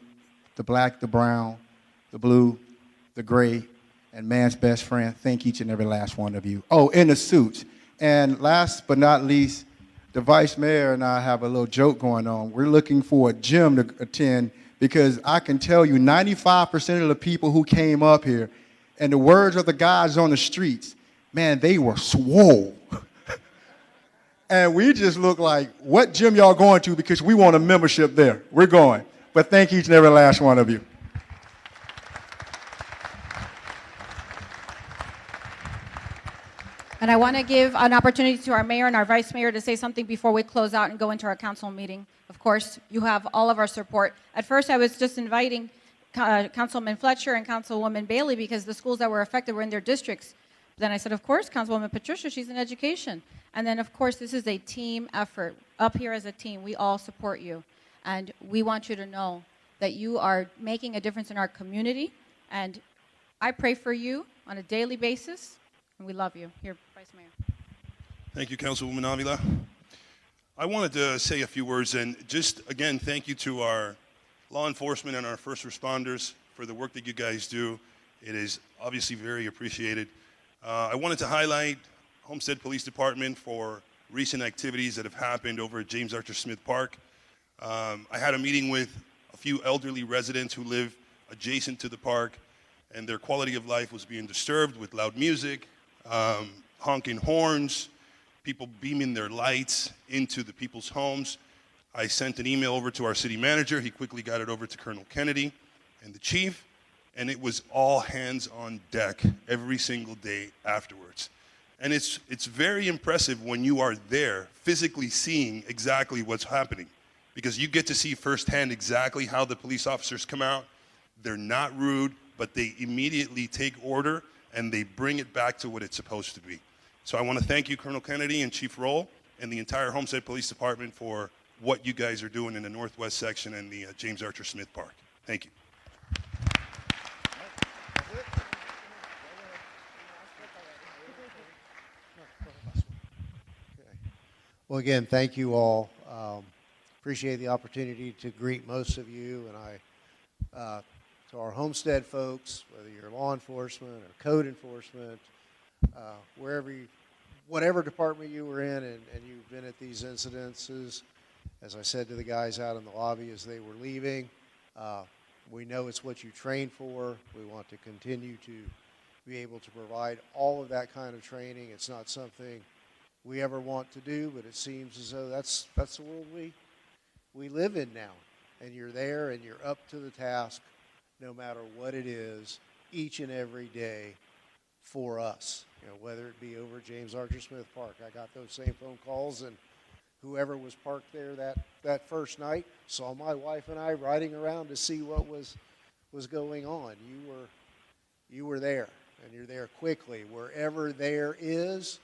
the black, the brown, the blue, the gray, and man's best friend, thank each and every last one of you. Oh, in the suits. And last but not least, the vice mayor and I have a little joke going on. We're looking for a gym to attend because I can tell you 95% of the people who came up here, and the words of the guys on the streets, man, they were swole. And we just look like, what gym y'all going to? Because we want a membership there. We're going. But thank each and every last one of you. And I want to give an opportunity to our mayor and our vice mayor to say something before we close out and go into our council meeting. Of course, you have all of our support. At first, I was just inviting Councilman Fletcher and Councilwoman Bailey because the schools that were affected were in their districts. But then I said, of course, Councilwoman Patricia, she's in education. And then, of course, this is a team effort. Up here as a team, we all support you. And we want you to know that you are making a difference in our community. And I pray for you on a daily basis. And we love you. Here, Vice Mayor. Thank you, Councilwoman Avila. I wanted to say a few words and just, again, thank you to our law enforcement and our first responders for the work that you guys do. It is obviously very appreciated. I wanted to highlight Homestead Police Department for recent activities that have happened over at James Archer Smith Park. I had a meeting with a few elderly residents who live adjacent to the park, and their quality of life was being disturbed with loud music, honking horns, people beaming their lights into the people's homes. I sent an email over to our city manager. He quickly got it over to Colonel Kennedy and the chief, and it was all hands on deck every single day afterwards. And it's very impressive when you are there physically seeing exactly what's happening, because you get to see firsthand exactly how the police officers come out. They're not rude, but they immediately take order and they bring it back to what it's supposed to be. So I want to thank you, Colonel Kennedy and Chief Roll, and the entire Homestead Police Department for what you guys are doing in the Northwest section and the James Archer Smith Park. Thank you. Well, again, thank you all. Appreciate the opportunity to greet most of you, and to our Homestead folks, whether you're law enforcement or code enforcement, whatever department you were in and you've been at these incidences, as I said to the guys out in the lobby as they were leaving, we know it's what you trained for. We want to continue to be able to provide all of that kind of training. It's not something we ever want to do, but it seems as though that's the world we live in now. And you're there and you're up to the task no matter what it is, each and every day for us. You know, whether it be over James Archer Smith Park. I got those same phone calls, and whoever was parked there that first night saw my wife and I riding around to see what was going on. You were there, and you're there quickly. Wherever there is,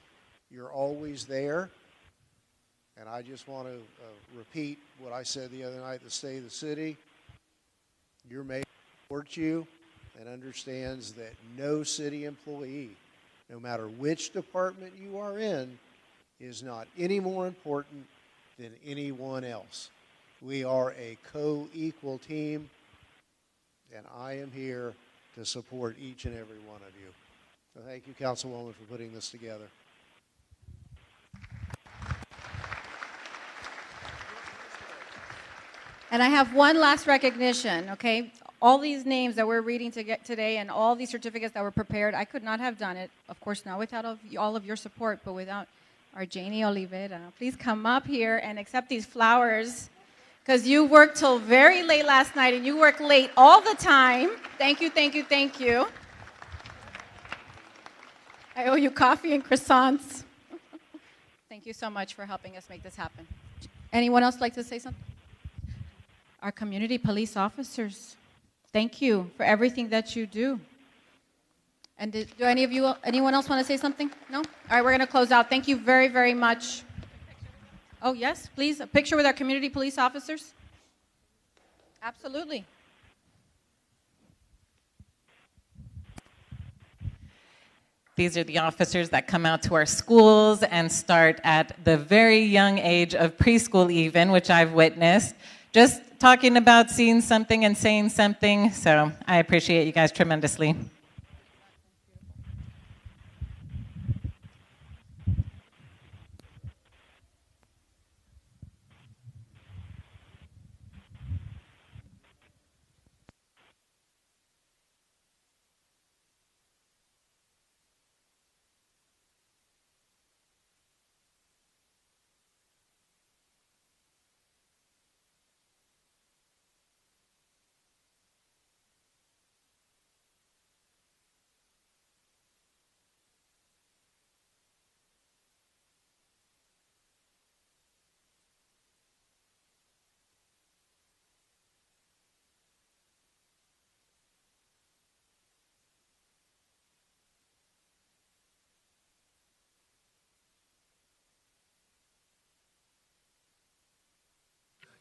you're always there. And I just want to repeat what I said the other night at the State of the City. Your mayor supports you and understands that no city employee no matter which department you are in, is not any more important than anyone else. We are a co-equal team, and I am here to support each and every one of you. So thank you, Councilwoman, for putting this together. And I have one last recognition, okay? All these names that we're reading today and all these certificates that were prepared, I could not have done it, of course, not without all of your support, but without our Janie Oliveira. Please come up here and accept these flowers, because you worked till very late last night, and you work late all the time. Thank you, thank you, thank you. I owe you coffee and croissants. Thank you so much for helping us make this happen. Anyone else like to say something? Our community police officers, thank you for everything that you do. And do anyone else want to say something? No? All right, we're going to close out. Thank you very, very much. Oh, yes, please, a picture with our community police officers. Absolutely. These are the officers that come out to our schools and start at the very young age of preschool even, which I've witnessed. Just talking about seeing something and saying something, so I appreciate you guys tremendously.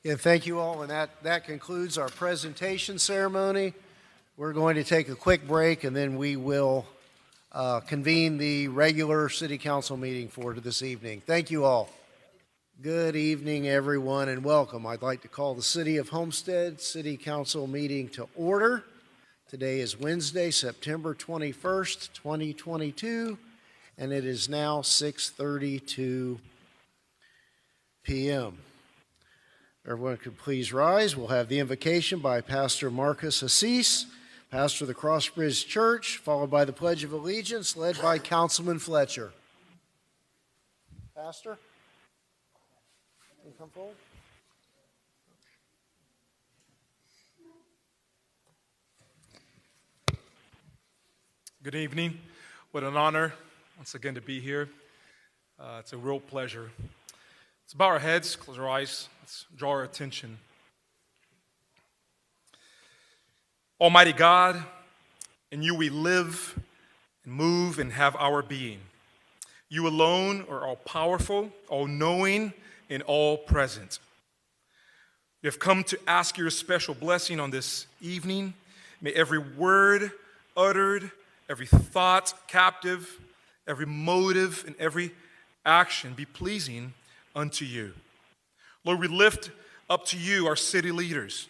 Yeah, thank you all, and that concludes our presentation ceremony. We're going to take a quick break, and then we will convene the regular City Council meeting for this evening. Thank you all. Good evening, everyone, and welcome. I'd like to call the City of Homestead City Council meeting to order. Today is Wednesday, September 21st, 2022, and it is now 6:32 p.m. Everyone could please rise. We'll have the invocation by Pastor Marcus Assis, pastor of the Crossbridge Church, followed by the Pledge of Allegiance, led by Councilman Fletcher. Pastor, can you come forward? Good evening. What an honor once again to be here. It's a real pleasure. Let's bow our heads, close our eyes, let's draw our attention. Almighty God, in you we live and move and have our being. You alone are all powerful, all knowing, and all present. We have come to ask your special blessing on this evening. May every word uttered, every thought captive, every motive, and every action be pleasing unto you. Lord, we lift up to you our city leaders,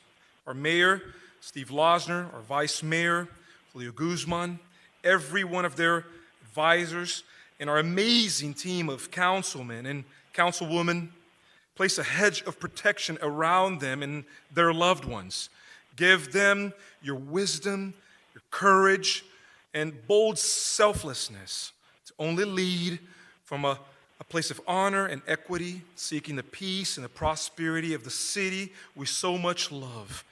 our mayor, Steve Losner, our vice mayor, Julio Guzman, every one of their advisors, and our amazing team of councilmen and councilwomen. Place a hedge of protection around them and their loved ones. Give them your wisdom, your courage, and bold selflessness to only lead from a place of honor and equity, seeking the peace and the prosperity of the city we so much love,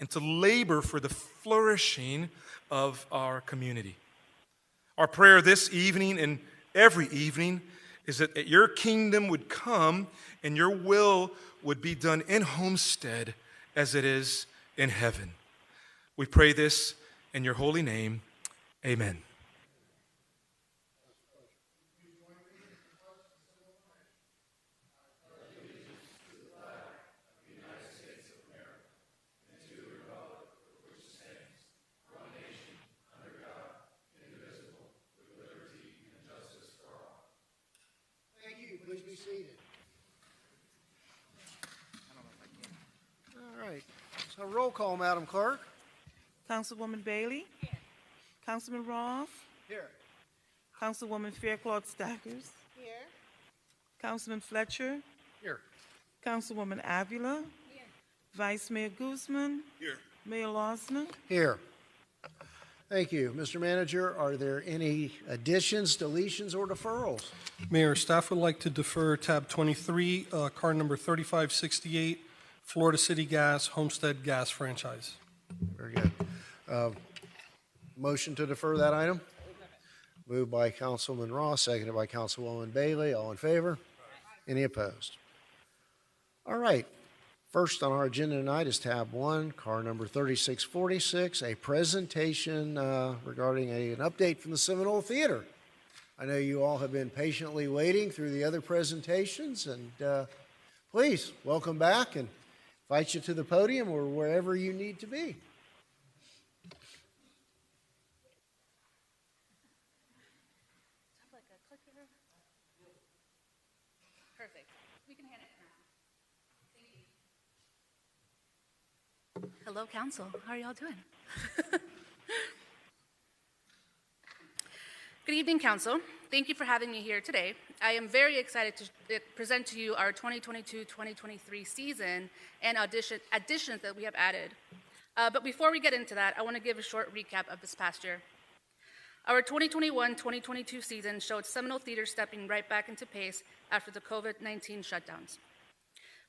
and to labor for the flourishing of our community. Our prayer this evening and every evening is that your kingdom would come and your will would be done in Homestead as it is in heaven. We pray this in your holy name. Amen. be seated. All right. So roll call, Madam Clerk. Councilwoman Bailey? Here. Councilman Roth? Here. Councilwoman Faircloth Stackers? Here. Councilman Fletcher? Here. Councilwoman Avila? Here. Vice Mayor Guzman? Here. Mayor Losner? Here. Thank you. Mr. Manager, are there any additions, deletions, or deferrals? Mayor, staff would like to defer tab 23, card number 3568, Florida City Gas Homestead Gas Franchise. Very good. Motion to defer that item? Moved by Councilman Ross, seconded by Councilwoman Bailey. All in favor? Any opposed? All right. First on our agenda tonight is tab 1, car number 3646, a presentation regarding an update from the Seminole Theater. I know you all have been patiently waiting through the other presentations, and please, welcome back and invite you to the podium or wherever you need to be. Perfect. We can hand it now. Thank you. Hello, Council. How are y'all doing? Good evening, Council. Thank you for having me here today. I am very excited to present to you our 2022-2023 season and additions that we have added. But before we get into that, I want to give a short recap of this past year. Our 2021-2022 season showed Seminole Theater stepping right back into pace after the COVID-19 shutdowns.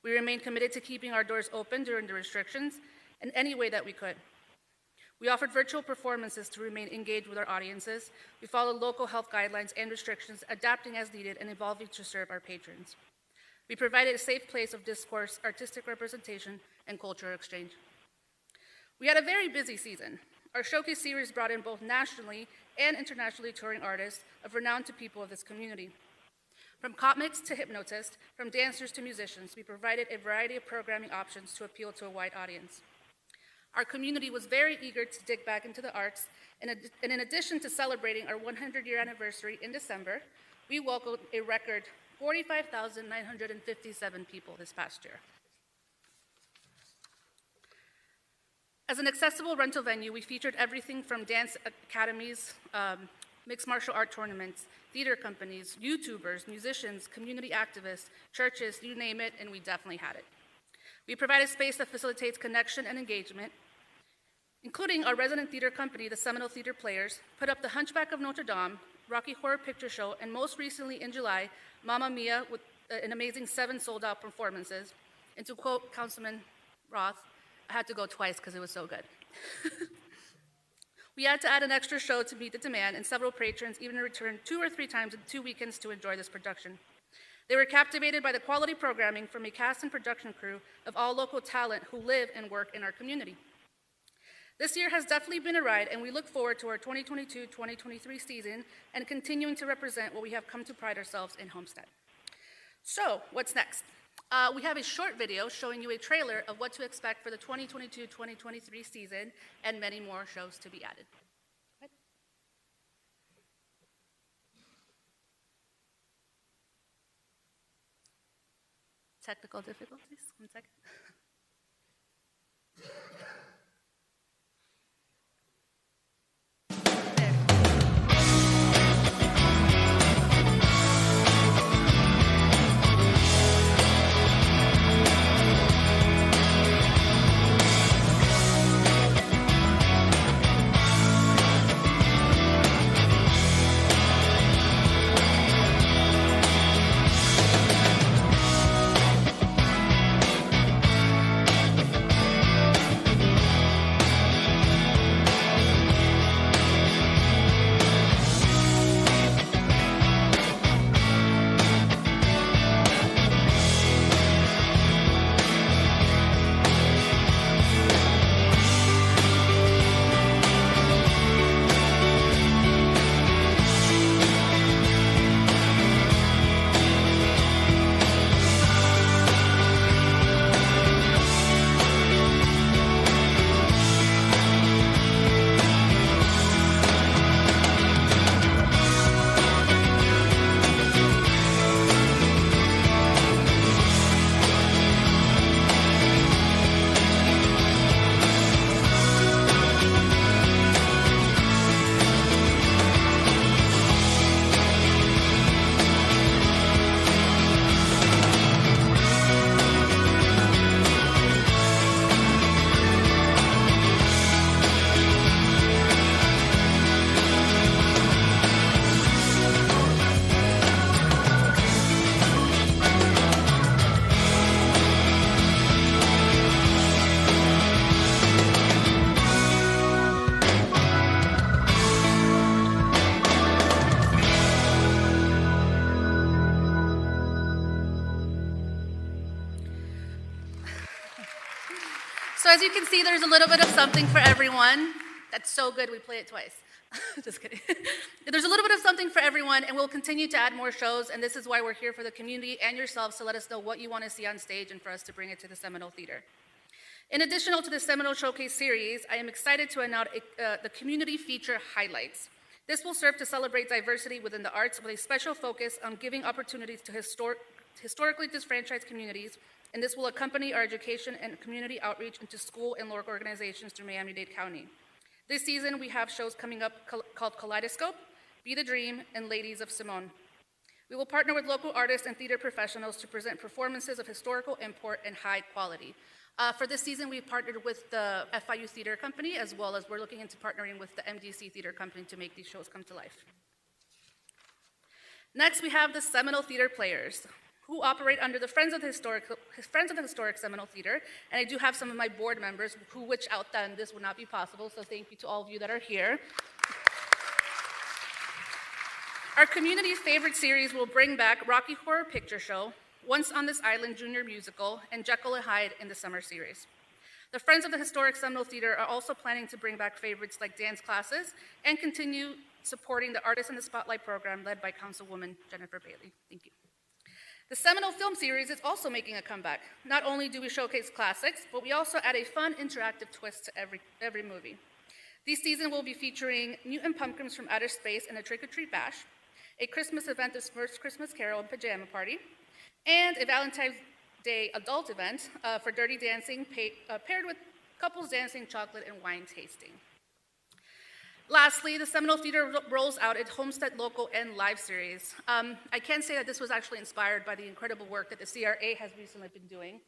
We remained committed to keeping our doors open during the restrictions in any way that we could. We offered virtual performances to remain engaged with our audiences. We followed local health guidelines and restrictions, adapting as needed and evolving to serve our patrons. We provided a safe place of discourse, artistic representation, and cultural exchange. We had a very busy season. Our showcase series brought in both nationally and internationally touring artists of renown to people of this community. From comics to hypnotists, from dancers to musicians, we provided a variety of programming options to appeal to a wide audience. Our community was very eager to dig back into the arts, and in addition to celebrating our 100-year anniversary in December, we welcomed a record 45,957 people this past year. As an accessible rental venue, we featured everything from dance academies, mixed martial art tournaments, theater companies, YouTubers, musicians, community activists, churches, you name it, and we definitely had it. We provided space that facilitates connection and engagement, including our resident theater company, the Seminole Theater Players, put up The Hunchback of Notre Dame, Rocky Horror Picture Show, and most recently in July, Mamma Mia with an amazing 7 sold-out performances. And to quote Councilman Roth, I had to go twice because it was so good. We had to add an extra show to meet the demand, and several patrons even returned 2 or 3 times in 2 weekends to enjoy this production. They were captivated by the quality programming from a cast and production crew of all local talent who live and work in our community. This year has definitely been a ride, and we look forward to our 2022-2023 season and continuing to represent what we have come to pride ourselves in Homestead. So, what's next? We have a short video showing you a trailer of what to expect for the 2022-2023 season and many more shows to be added. Technical difficulties, 1 second. So as you can see, there's a little bit of something for everyone. That's so good, we play it twice. Just kidding. There's a little bit of something for everyone, and we'll continue to add more shows, and this is why we're here for the community and yourselves to let us know what you want to see on stage and for us to bring it to the Seminole Theater. In addition to the Seminole Showcase series, I am excited to announce the Community Feature Highlights. This will serve to celebrate diversity within the arts with a special focus on giving opportunities to historically disfranchised communities, and this will accompany our education and community outreach into school and local organizations through Miami-Dade County. This season, we have shows coming up called Kaleidoscope, Be the Dream, and Ladies of Simone. We will partner with local artists and theater professionals to present performances of historical import and high quality. For this season, we partnered with the FIU Theater Company, as well as we're looking into partnering with the MDC Theater Company to make these shows come to life. Next, we have the Seminole Theater Players, who operate under the Friends of the Historic Seminole Theater, and I do have some of my board members who, without them, this would not be possible, so thank you to all of you that are here. Our community's favorite series will bring back Rocky Horror Picture Show, Once on This Island Junior Musical, and Jekyll and Hyde in the summer series. The Friends of the Historic Seminole Theater are also planning to bring back favorites like dance classes and continue supporting the Artist in the Spotlight program led by Councilwoman Jennifer Bailey. Thank you. The Seminole Film Series is also making a comeback. Not only do we showcase classics, but we also add a fun, interactive twist to every movie. This season will be featuring mutant pumpkins from outer space and a trick-or-treat bash, a Christmas event, this first Christmas Carol and Pajama Party, and a Valentine's Day adult event for dirty dancing paired with couples dancing, chocolate, and wine tasting. Lastly, the Seminole Theater rolls out its Homestead Local and Live series. I can say that this was actually inspired by the incredible work that the CRA has recently been doing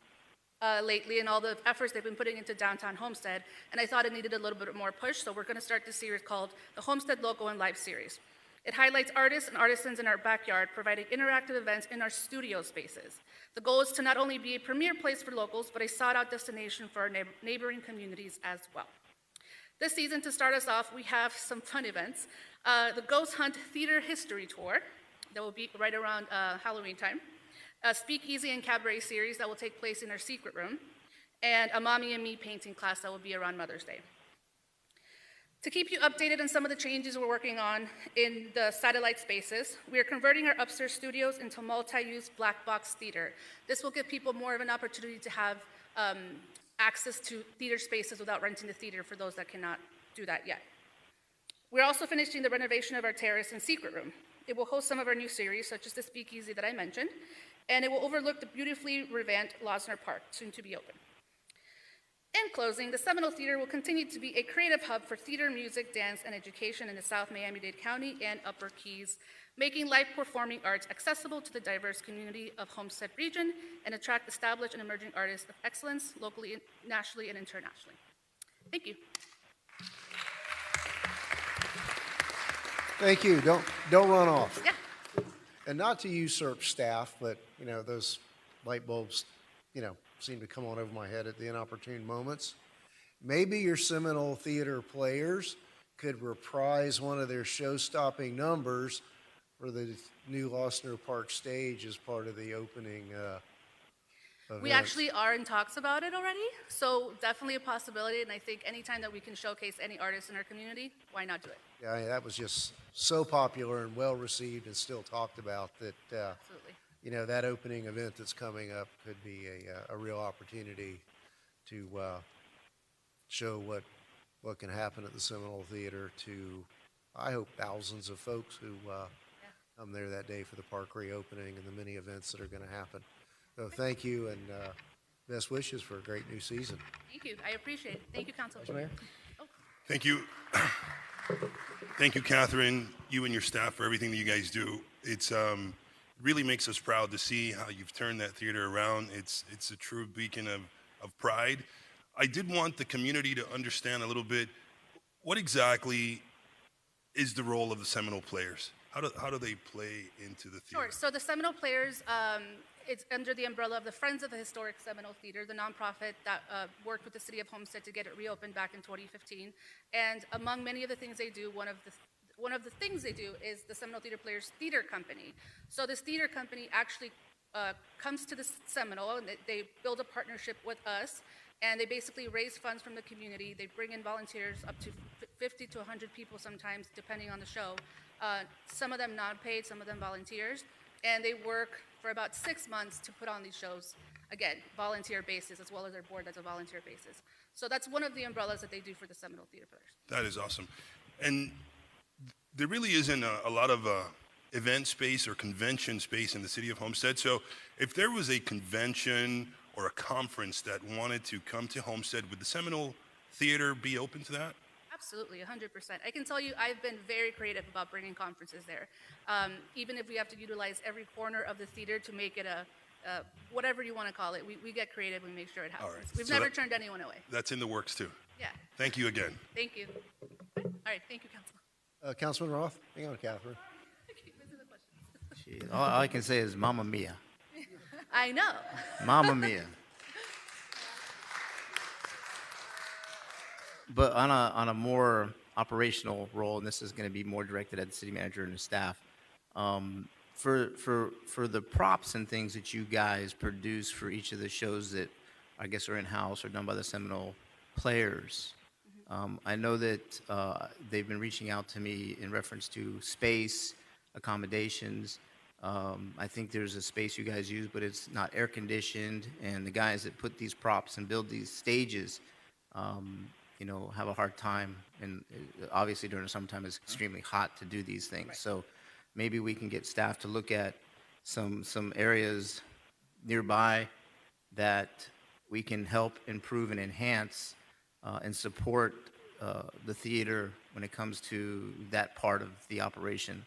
lately and all the efforts they've been putting into downtown Homestead, and I thought it needed a little bit more push, so we're going to start this series called the Homestead Local and Live series. It highlights artists and artisans in our backyard, providing interactive events in our studio spaces. The goal is to not only be a premier place for locals, but a sought-out destination for our neighboring communities as well. This season, to start us off, we have some fun events. The Ghost Hunt Theater History Tour, that will be right around Halloween time. A Speakeasy and Cabaret series that will take place in our secret room. And a Mommy and Me painting class that will be around Mother's Day. To keep you updated on some of the changes we're working on in the satellite spaces, we are converting our upstairs studios into multi-use black box theater. This will give people more of an opportunity to have access to theater spaces without renting the theater for those that cannot do that yet. We're also finishing the renovation of our terrace and secret room. It will host some of our new series, such as the Speakeasy that I mentioned, and it will overlook the beautifully revamped Losner Park, soon to be open. In closing, the Seminole Theater will continue to be a creative hub for theater, music, dance, and education in the South Miami-Dade County and Upper Keys, making live performing arts accessible to the diverse community of Homestead region and attract established and emerging artists of excellence locally, nationally, and internationally. Thank you. Thank you. Don't run off. Yeah. And not to usurp staff, but those light bulbs, seem to come on over my head at the inopportune moments. Maybe your Seminole Theater Players could reprise one of their show-stopping numbers for the new Losner Park stage as part of the opening event. We actually are in talks about it already, so definitely a possibility, and I think anytime that we can showcase any artists in our community, why not do it? Yeah, that was just so popular and well-received and still talked about that, Absolutely. That opening event that's coming up could be a real opportunity to show what can happen at the Seminole Theater to, I hope, thousands of folks who come there that day for the park reopening and the many events that are going to happen. So thank you, and best wishes for a great new season. Thank you. I appreciate it. Thank you, Council. Mayor. Thank you. Thank you, Catherine, you and your staff for everything that you guys do. It's really makes us proud to see how you've turned that theater around. It's a true beacon of pride. I did want the community to understand a little bit, what exactly is the role of the Seminole Players? How do they play into the theater? Sure. So the Seminole Players, it's under the umbrella of the Friends of the Historic Seminole Theater, the nonprofit that worked with the city of Homestead to get it reopened back in 2015. And among many of the things they do, one of the things they do is the Seminole Theater Players Theater Company. So this theater company actually comes to the Seminole, and they build a partnership with us, And they basically raise funds from the community. They bring in volunteers, up to 50 to 100 people sometimes, depending on the show. Some of them non-paid, some of them volunteers. And they work for about 6 months to put on these shows. Again, volunteer basis, as well as their board that's a volunteer basis. So that's one of the umbrellas that they do for the Seminole Theater Players. That is awesome. And there really isn't a lot of event space or convention space in the city of Homestead. So if there was a convention or a conference that wanted to come to Homestead, would the Seminole Theater be open to that? Absolutely, 100%. I can tell you I've been very creative about bringing conferences there. Even if we have to utilize every corner of the theater to make it a whatever you want to call it, we get creative and make sure it happens. All right. We've So never turned anyone away. That's in the works too. Yeah. Thank you again. Thank you. All right, thank you, Councilman. Councilman Roth? Hang on, Catherine. All I can say is Mamma Mia. I know. Mamma Mia. But on a more operational role, and this is going to be more directed at the city manager and the staff, for the props and things that you guys produce for each of the shows that I guess are in-house or done by the Seminole Players, I know that they've been reaching out to me in reference to space, accommodations. I think there's a space you guys use, but it's not air conditioned, and the guys that put these props and build these stages, you know, have a hard time. And obviously during the summertime it's extremely hot to do these things. Right. So maybe we can get staff to look at some areas nearby that we can help improve and enhance and support the theater when it comes to that part of the operation.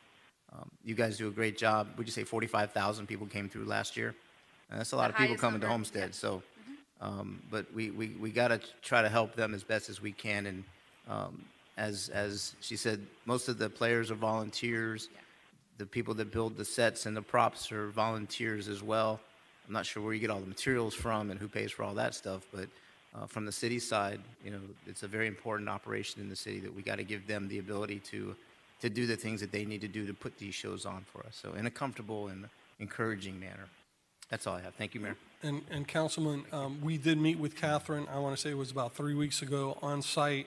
You guys do a great job. Would you say 45,000 people came through last year? That's a lot of people coming to Homestead. Yeah. So, but we got to try to help them as best as we can. And as she said, most of the players are volunteers. Yeah. The people that build the sets and the props are volunteers as well. I'm not sure where you get all the materials from and who pays for all that stuff, but from the city side, you know, it's a very important operation in the city that we got to give them the ability to do the things that they need to do to put these shows on for us. So in a comfortable and encouraging manner. That's all I have. Thank you, Mayor. And Councilman, we did meet with Catherine, I want to say it was about 3 weeks ago, on site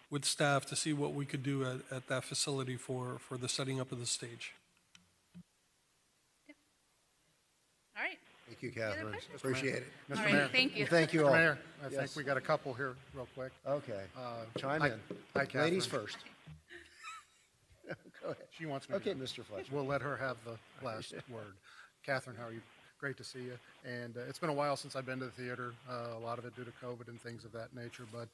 with staff to see what we could do at that facility for the setting up of the stage. Yeah. All right. Thank you, Catherine. Appreciate it. Mr. All right, Mayor. Thank you. Thank you all. Mr. Mayor, I Yes. think we got a couple here real quick. Okay. Chime in. Hi, Catherine. Ladies first. Go ahead. She wants me Okay, to. Mr. Fletcher. We'll let her have the last word. Catherine, how are you? Great to see you. And it's been a while since I've been to the theater, a lot of it due to COVID and things of that nature. But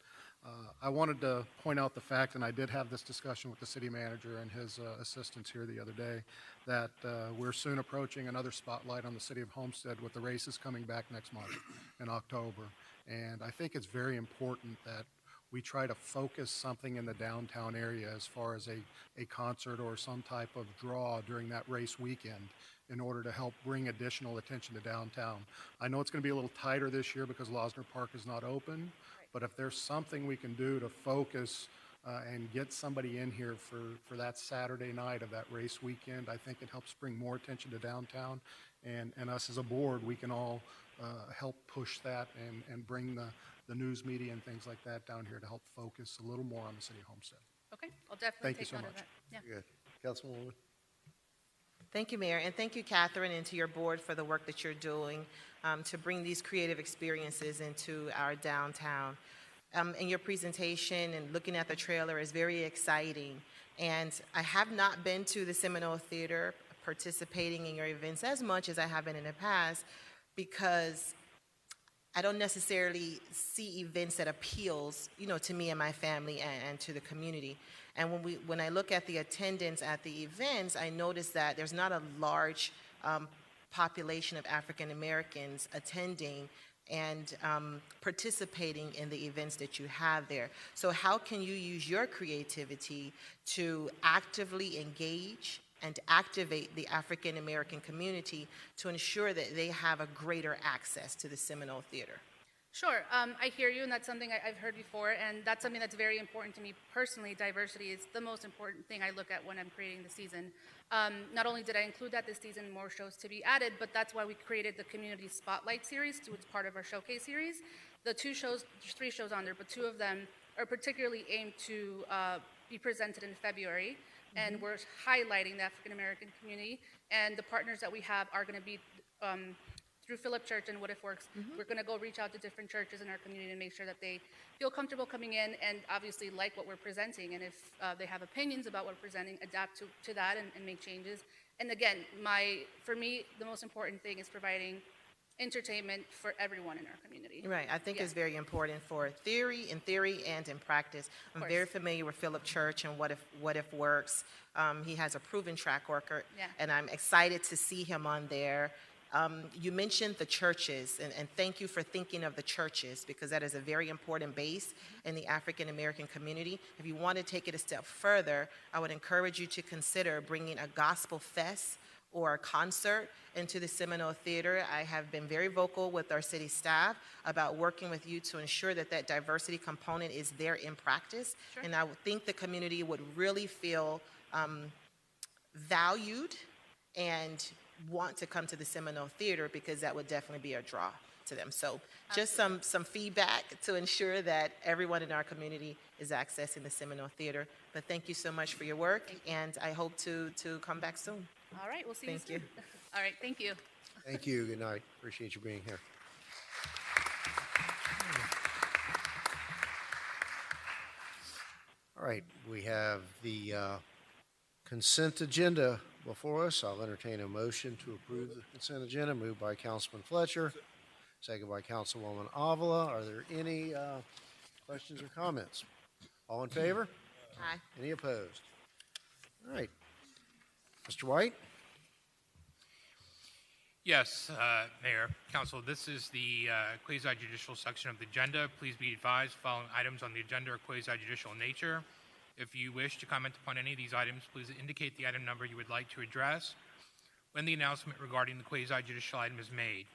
I wanted to point out the fact, and I did have this discussion with the city manager and his assistants here the other day, that we're soon approaching another spotlight on the city of Homestead with the races coming back next month in October. And I think it's very important that we try to focus something in the downtown area as far as a concert or some type of draw during that race weekend in order to help bring additional attention to downtown. I know it's going to be a little tighter this year because Losner Park is not open, but if there's something we can do to focus and get somebody in here for that Saturday night of that race weekend, I think it helps bring more attention to downtown. And us as a board, we can all help push that and bring the news media and things like that down here to help focus a little more on the city of Homestead. Okay, I'll definitely Thank you take so note much. of that. Yeah. Good. Councilwoman. Thank you, Mayor, and thank you, Catherine, and to your board for the work that you're doing to bring these creative experiences into our downtown. And your presentation and looking at the trailer is very exciting. And I have not been to the Seminole Theater participating in your events as much as I have been in the past because I don't necessarily see events that appeals, you know, to me and my family and to the community. And when I look at the attendance at the events, I notice that there's not a large population of African Americans attending and participating in the events that you have there. So how can you use your creativity to actively engage and activate the African American community to ensure that they have a greater access to the Seminole Theater? Sure, I hear you, and that's something I've heard before, and that's something that's very important to me personally. Diversity is the most important thing I look at when I'm creating the season. Not only did I include that this season, more shows to be added, but that's why we created the Community Spotlight Series, so it's part of our showcase series. the two shows, there's 3 shows on there, but 2 of them are particularly aimed to be presented in February, and we're highlighting the African American community. And the partners that we have are going to be through Philip Church and What If Works. We're going to go reach out to different churches in our community and make sure that they feel comfortable coming in and obviously like what we're presenting. And if they have opinions about what we're presenting, adapt to that and make changes. And again, for me, the most important thing is providing entertainment for everyone in our community. Right. I think Yeah. it's very important for theory and in practice. I'm very familiar with Philip Church and What If Works. He has a proven track record, Yeah. and I'm excited to see him on there. You mentioned the churches, and thank you for thinking of the churches, because that is a very important base in the African American community. If you want to take it a step further, I would encourage you to consider bringing a gospel fest or a concert into the Seminole Theater. I have been very vocal with our city staff about working with you to ensure that that diversity component is there in practice. Sure. And I would think the community would really feel valued and want to come to the Seminole Theater, because that would definitely be a draw to them. So just some feedback to ensure that everyone in our community is accessing the Seminole Theater. But thank you so much for your work, and I hope to come back soon. All right, we'll see Thank you you. soon. All right, thank you. Thank you. Good night. Appreciate you being here. All right, we have the consent agenda before us. I'll entertain a motion to approve the consent agenda, moved by Councilman Fletcher, second by Councilwoman Avila. Are there any questions or comments? All in favor? Aye. Any opposed? All right. Mr. White? Yes, Mayor, Council, this is the quasi-judicial section of the agenda. Please be advised, following items on the agenda are quasi-judicial in nature. If you wish to comment upon any of these items, please indicate the item number you would like to address when the announcement regarding the quasi-judicial item is made.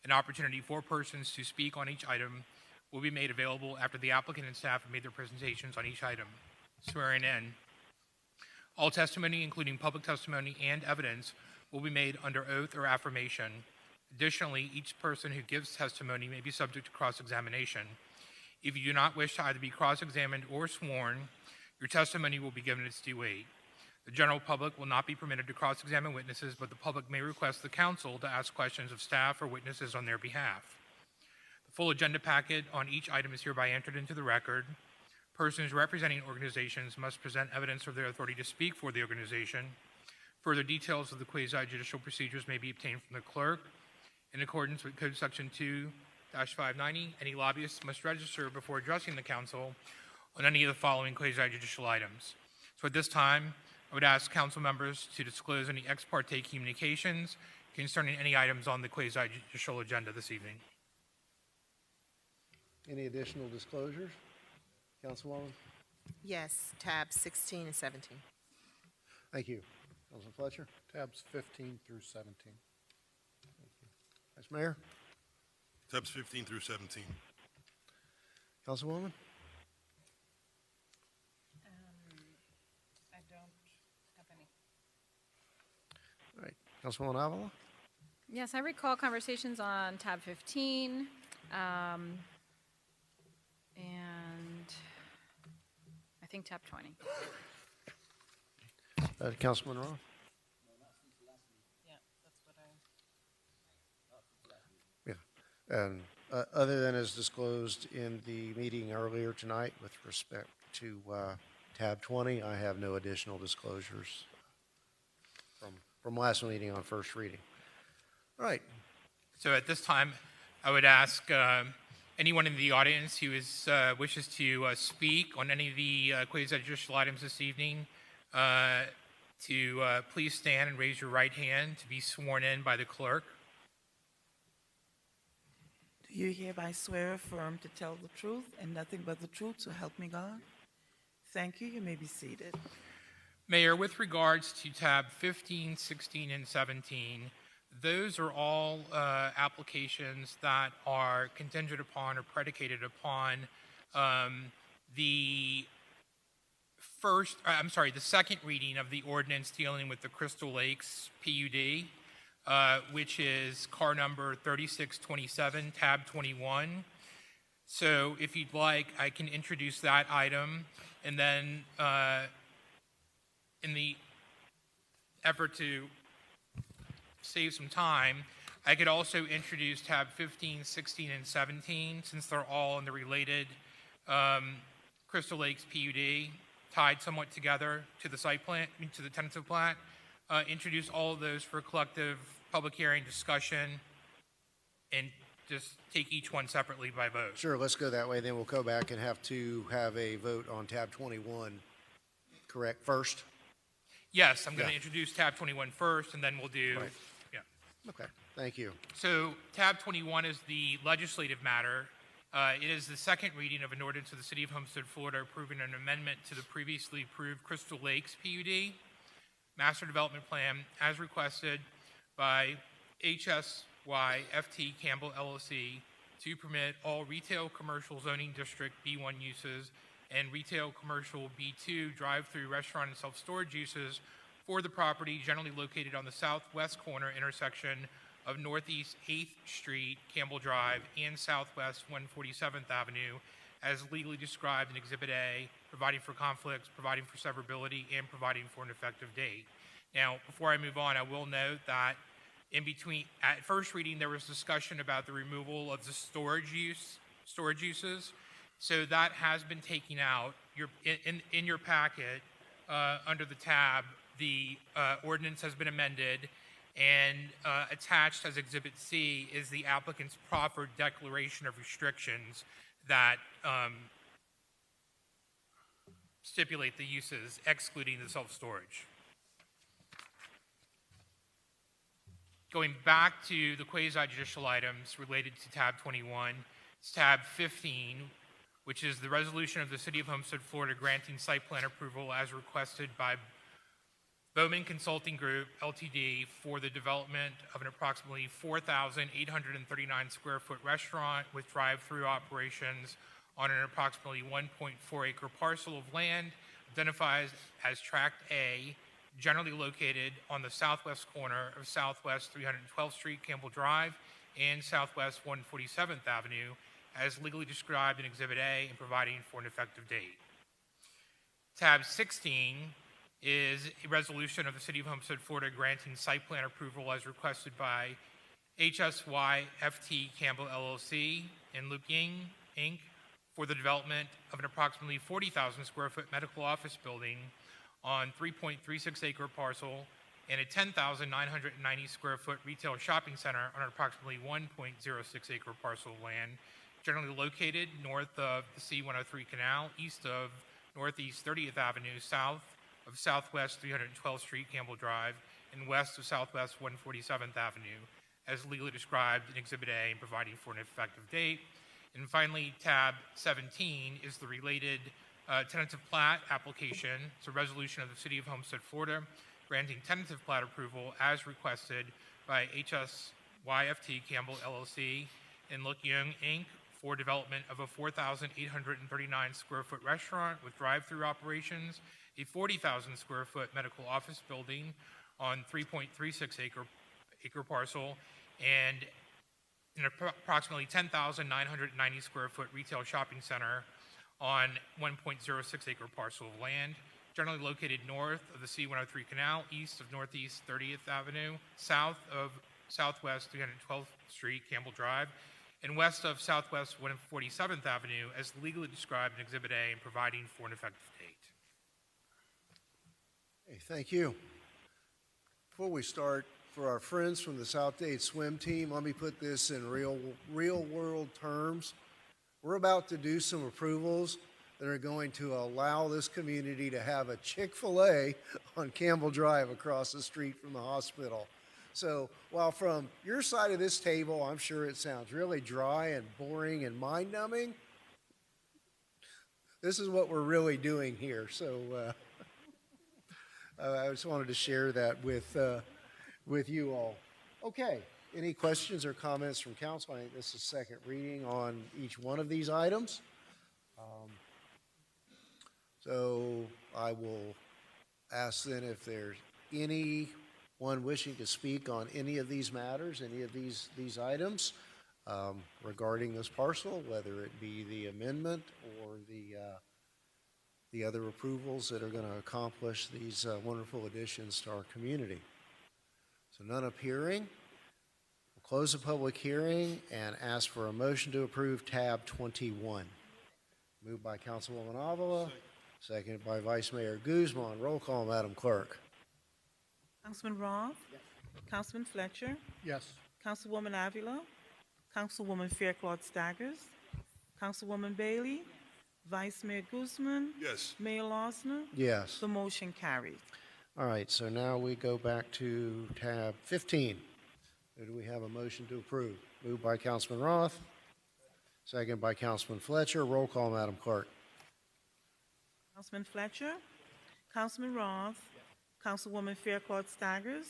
An opportunity for persons to speak on each item will be made available after the applicant and staff have made their presentations on each item. Swearing in. All testimony, including public testimony and evidence, will be made under oath or affirmation. Additionally, each person who gives testimony may be subject to cross-examination. If you do not wish to either be cross-examined or sworn, your testimony will be given its due weight. The general public will not be permitted to cross-examine witnesses, but the public may request the council to ask questions of staff or witnesses on their behalf. The full agenda packet on each item is hereby entered into the record. Persons representing organizations must present evidence of their authority to speak for the organization. Further details of the quasi-judicial procedures may be obtained from the clerk. In accordance with Code Section 2-590, any lobbyist must register before addressing the council on any of the following quasi-judicial items. So at this time, I would ask council members to disclose any ex parte communications concerning any items on the quasi-judicial agenda this evening. Any additional disclosures? Councilwoman? Yes, tabs 16 and 17. Thank you. Councilman Fletcher? Tabs 15 through 17. Vice Mayor? Tabs 15 through 17. Councilwoman? I don't have any. All right. Councilwoman Avila? Yes, I recall conversations on tab 15, and I think tab 20. Councilman Roth? Yeah, that's what Yeah. And other than as disclosed in the meeting earlier tonight with respect to tab 20, I have no additional disclosures from last meeting on first reading. All right. So at this time, I would ask anyone in the audience who wishes to speak on any of the quasi-judicial items this evening to please stand and raise your right hand to be sworn in by the clerk. Do you hereby swear or affirm to tell the truth and nothing but the truth, so help me God? Thank you. You may be seated. Mayor, with regards to tab 15, 16, and 17, those are all applications that are contingent upon or predicated upon the second reading of the ordinance dealing with the Crystal Lakes PUD, which is car number 3627, tab 21. So if you'd like, I can introduce that item, and then in the effort to save some time, I could also introduce tab 15, 16, and 17, since they're all in the related Crystal Lakes PUD, tied somewhat together to the site plan, to the tentative plat. Introduce all of those for collective public hearing discussion, and just take each one separately by vote. Sure, let's go that way, then we'll go back and have to have a vote on tab 21, correct, first? Yes, I'm going to Yeah. introduce tab 21 first, and then we'll do, Right. yeah. Okay, thank you. So tab 21 is the legislative matter. It is the second reading of an ordinance of the City of Homestead, Florida, approving an amendment to the previously approved Crystal Lakes PUD Master Development Plan as requested by HSYFT Campbell LLC to permit all retail commercial zoning district B1 uses and retail commercial B2 drive-through restaurant and self-storage uses for the property generally located on the southwest corner intersection of Northeast 8th Street, Campbell Drive, and Southwest 147th Avenue, as legally described in Exhibit A, providing for conflicts, providing for severability, and providing for an effective date. Now, before I move on, I will note that in between, at first reading, there was discussion about the removal of the storage uses. So that has been taken out. In your packet, under the tab, the ordinance has been amended, and attached as Exhibit C is the applicant's proffered declaration of restrictions that stipulate the uses, excluding the self-storage. Going back to the quasi-judicial items related to tab 21, it's tab 15, which is the resolution of the City of Homestead, Florida, granting site plan approval as requested by Bowman Consulting Group, Ltd., for the development of an approximately 4,839 square foot restaurant with drive-through operations on an approximately 1.4 acre parcel of land identified as Tract A, generally located on the southwest corner of Southwest 312th Street, Campbell Drive, and Southwest 147th Avenue, as legally described in Exhibit A, and providing for an effective date. Tab 16 is a resolution of the City of Homestead, Florida, granting site plan approval as requested by HSYFT Campbell LLC and YEUNG Inc. for the development of an approximately 40,000 square foot medical office building on 3.36 acre parcel and a 10,990 square foot retail shopping center on an approximately 1.06 acre parcel of land, generally located north of the C-103 Canal, east of Northeast 30th Avenue, south of Southwest 312th Street, Campbell Drive, and west of Southwest 147th Avenue, as legally described in Exhibit A, and providing for an effective date. And finally, tab 17 is the related tentative plat application. It's a resolution of the City of Homestead, Florida, granting tentative plat approval as requested by HSYFT Campbell LLC and YEUNG Inc. for development of a 4,839 square foot restaurant with drive-through operations, a 40,000 square foot medical office building on 3.36 acre parcel, and an approximately 10,990 square foot retail shopping center on 1.06 acre parcel of land, generally located north of the C-103 Canal, east of Northeast 30th Avenue, south of Southwest 312th Street, Campbell Drive, and west of Southwest 147th Avenue, as legally described in Exhibit A, and providing for an effective date. Hey, thank you. Before we start, for our friends from the South Dade swim team, let me put this in real world terms. We're about to do some approvals that are going to allow this community to have a Chick-fil-A on Campbell Drive across the street from the hospital. So while from your side of this table, I'm sure it sounds really dry and boring and mind-numbing, this is what we're really doing here. So I just wanted to share that with you all. Okay, any questions or comments from council? I think this is second reading on each one of these items. So I will ask then if there's anyone wishing to speak on any of these matters, any of these items. regarding this parcel, whether it be the amendment or the other approvals that are going to accomplish these wonderful additions to our community. So none appearing. We'll close the public hearing and ask for a motion to approve tab 21. Moved by Councilwoman Avila, seconded by Vice Mayor Guzman. Roll call, Madam Clerk. Councilman Roth? Yes. Councilman Fletcher? Yes. Councilwoman Avila? Councilwoman Fairclough Staggers? Councilwoman Bailey? Vice Mayor Guzman? Yes. Mayor Losner? Yes. The motion carries. All right, so now we go back to tab 15. Do we have a motion to approve? Moved by Councilman Roth, second by Councilman Fletcher. Roll call, Madam Clerk. Councilman Fletcher? Councilman Roth? Councilwoman Fairclough Staggers?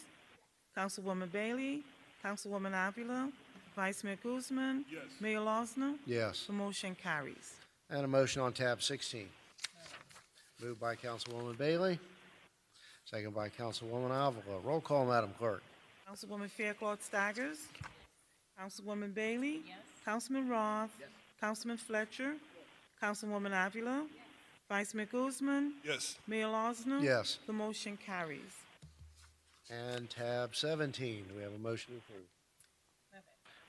Councilwoman Bailey? Councilwoman Avila? Vice Mayor Guzman? Yes. Mayor Losner? Yes. The motion carries. And a motion on tab 16. Moved by Councilwoman Bailey, second by Councilwoman Avila. Roll call, Madam Clerk. Councilwoman Fairclough Staggers? Councilwoman Bailey? Yes. Councilman Roth? Yes. Councilman Fletcher? Yes. Councilwoman Avila? Yes. Vice Mayor Guzman? Yes. Mayor Losner? Yes. The motion carries. And tab 17, do we have a motion to approve?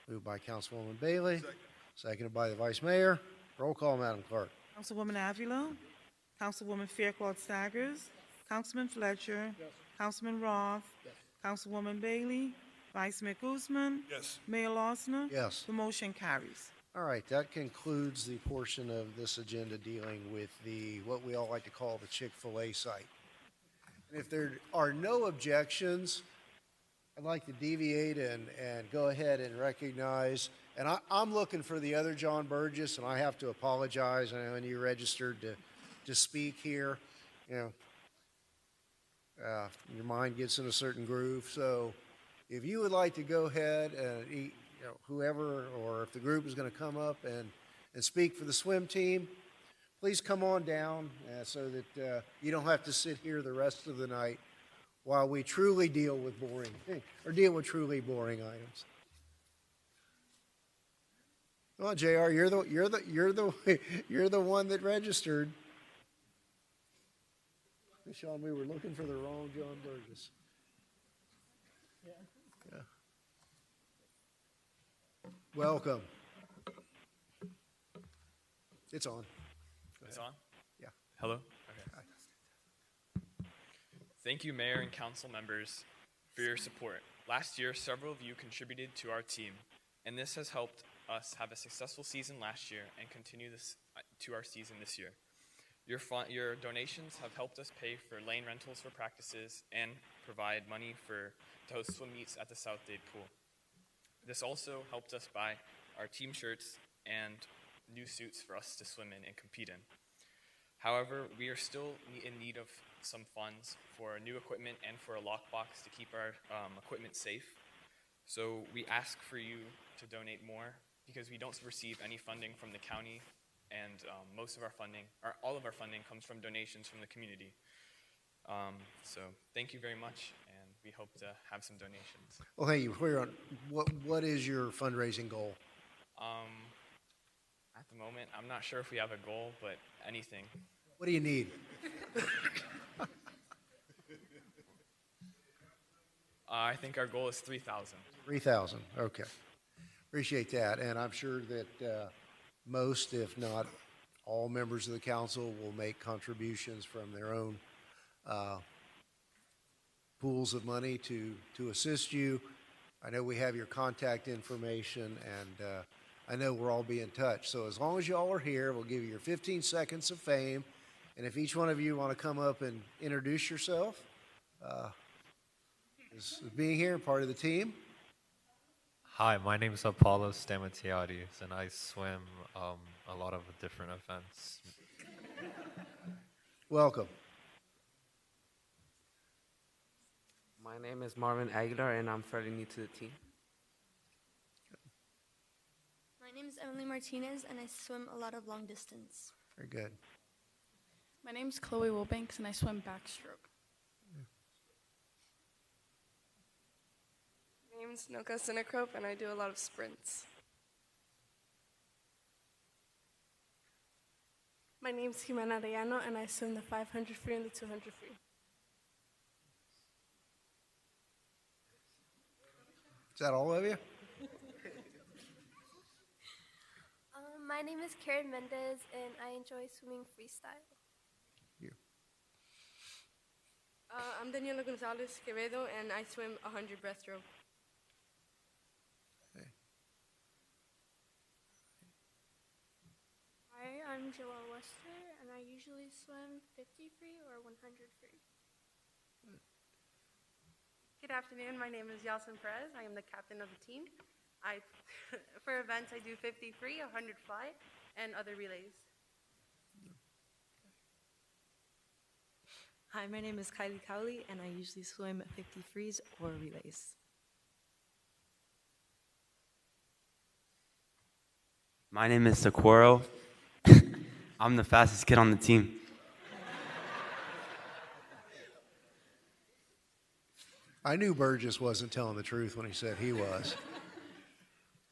Moved by Councilwoman Bailey, seconded by the Vice Mayor. Roll call, Madam Clerk. Councilwoman Avila? Councilwoman Fairclough Staggers? Yes. Councilman Fletcher? Yes. Councilman Roth? Yes. Councilwoman Bailey? Vice Mayor Guzman? Yes. Mayor Losner? Yes. The motion carries. All right, that concludes the portion of this agenda dealing with what we all like to call the Chick-fil-A site. And if there are no objections, I'd like to deviate and go ahead and recognize, and I'm looking for the other John Burgess, and I have to apologize. I know when you registered to speak here, your mind gets in a certain groove. So if you would like to go ahead and whoever, or if the group is going to come up and speak for the swim team, please come on down so that you don't have to sit here the rest of the night while we truly deal with truly boring items. Come on, JR, you're the one that registered. Sean, we were looking for the wrong John Burgess. Yeah. Welcome. It's on. It's on? Yeah. Hello? Okay. Hi. Thank you, Mayor and Council members, for your support. Last year, several of you contributed to our team, and this has helped us have a successful season last year and continue this to our season this year. Your donations have helped us pay for lane rentals for practices and provide money to host swim meets at the South Dade pool. This also helped us buy our team shirts and new suits for us to swim in and compete in. However, we are still in need of some funds for new equipment and for a lockbox to keep our equipment safe. So we ask for you to donate more because we don't receive any funding from the county, and most of our funding, all of our funding, comes from donations from the community. So thank you very much, and we hope to have some donations. Well, thank you. What is your fundraising goal? At the moment, I'm not sure if we have a goal, but anything. What do you need? I think our goal is 3,000. 3,000, okay. Appreciate that, and I'm sure that most, if not all, members of the council will make contributions from their own pools of money to assist you. I know we have your contact information, and I know we'll all be in touch. So as long as you all are here, we'll give you your 15 seconds of fame, and if each one of you want to come up and introduce yourself, as being here, part of the team. Hi, my name is Apollo Stamatiadis, and I swim a lot of different events. Welcome. My name is Marvin Aguilar, and I'm fairly new to the team. My name is Emily Martinez, and I swim a lot of long distance. Very good. My name is Chloe Wilbanks, and I swim backstroke. My name is Noka Sinekrope, and I do a lot of sprints. My name's Jimena Arellano, and I swim the 500 free and the 200 free. Is that all of you? My name is Karen Mendez, and I enjoy swimming freestyle. You. I'm Daniela Gonzalez Quevedo, and I swim 100 breaststroke. Okay. Hi, I'm Joelle Wester, and I usually swim 50 free or 100 free. Good afternoon. My name is Yasin Perez. I am the captain of the team. For events, I do 50 free, 100 fly, and other relays. Hi, my name is Kylie Cowley, and I usually swim 50 frees or relays. My name is Socorro. I'm the fastest kid on the team. I knew Burgess wasn't telling the truth when he said he was.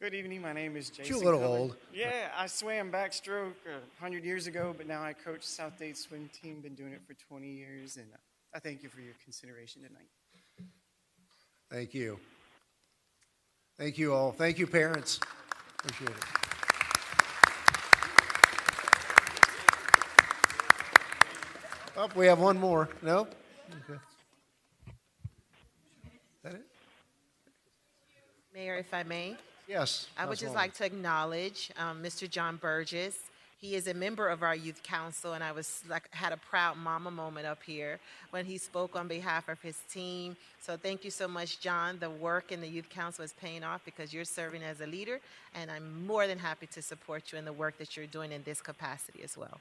Good evening. My name is Jason. You're a little Cohen. old. Yeah, I swam backstroke 100 years ago, but now I coach South Dade swim team. Been doing it for 20 years, and I thank you for your consideration tonight. Thank you. Thank you all. Thank you, parents. Appreciate it. Oh, we have one more. No? Okay. Is that it? Mayor, if I may? Yes. I would just Councilwoman. like to acknowledge Mr. John Burgess. He is a member of our youth council, and I had a proud mama moment up here when he spoke on behalf of his team. So thank you so much, John. The work in the youth council is paying off because you're serving as a leader, and I'm more than happy to support you in the work that you're doing in this capacity as well.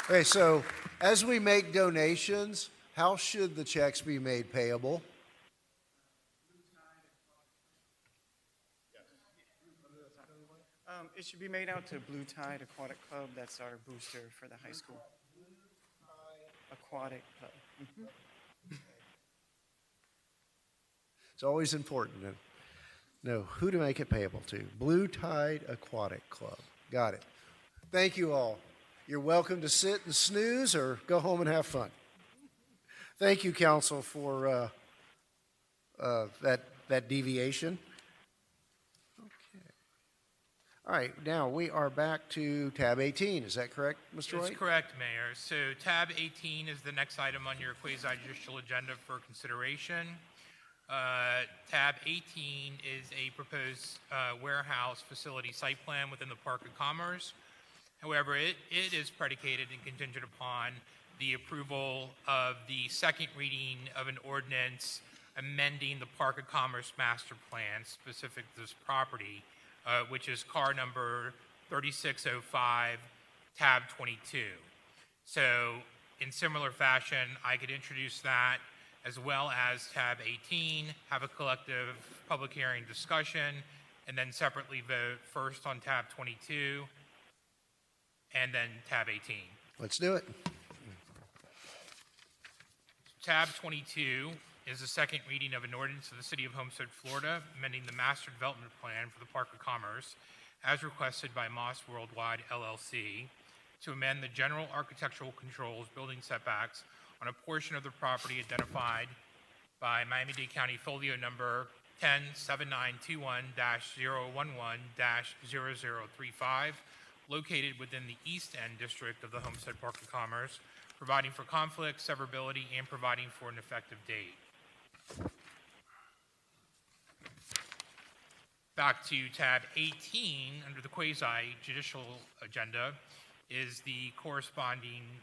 Okay, so as we make donations, how should the checks be made payable? It should be made out to Blue Tide Aquatic Club. That's our booster for the high school. Aquatic Club. It's always important to know who to make it payable to. Blue Tide Aquatic Club. Got it. Thank you all. You're welcome to sit and snooze or go home and have fun. Thank you, Council, for that deviation. All right, now we are back to tab 18. Is that correct, Mr. White? That's correct, Mayor. So tab 18 is the next item on your quasi-judicial agenda for consideration. Tab 18 is a proposed warehouse facility site plan within the Park of Commerce. However, it is predicated and contingent upon the approval of the second reading of an ordinance amending the Park of Commerce master plan specific to this property, which is car number 3605, tab 22. So in similar fashion, I could introduce that as well as tab 18, have a collective public hearing discussion, and then separately vote first on tab 22 and then tab 18. Let's do it. Tab 22 is the second reading of an ordinance of the City of Homestead, Florida, amending the Master Development Plan for the Park of Commerce, as requested by Moss Worldwide, LLC, to amend the general architectural controls, building setbacks on a portion of the property identified by Miami-Dade County Folio number 107921-011-0035, located within the East End District of the Homestead Park of Commerce, providing for conflict, severability, and providing for an effective date. Back to tab 18, under the quasi-judicial agenda, is the corresponding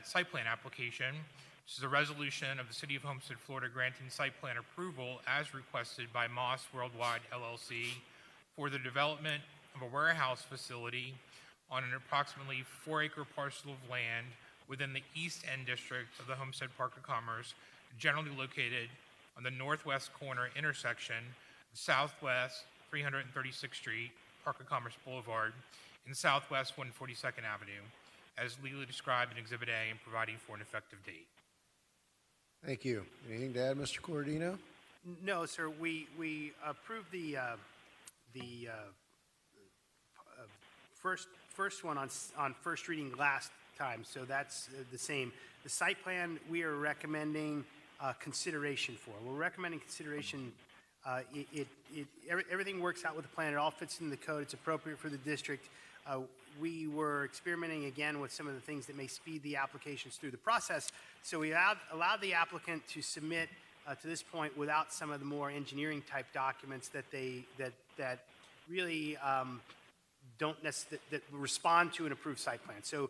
site plan application. This is a resolution of the City of Homestead, Florida, granting site plan approval as requested by Moss Worldwide, LLC, for the development of a warehouse facility on an approximately 4-acre parcel of land within the East End District of the Homestead Park of Commerce, generally located on the northwest corner intersection of Southwest 336th Street, Park of Commerce Boulevard, and Southwest 142nd Avenue, as legally described in Exhibit A, and providing for an effective date. Thank you. Anything to add, Mr. Cordino? No, sir. We approved the first one on first reading last time, so that's the same. The site plan, we are recommending consideration for. We're recommending consideration. Everything works out with the plan. It all fits in the code. It's appropriate for the district. We were experimenting again with some of the things that may speed the applications through the process. So we allowed the applicant to submit to this point without some of the more engineering type documents that that really that respond to an approved site plan. So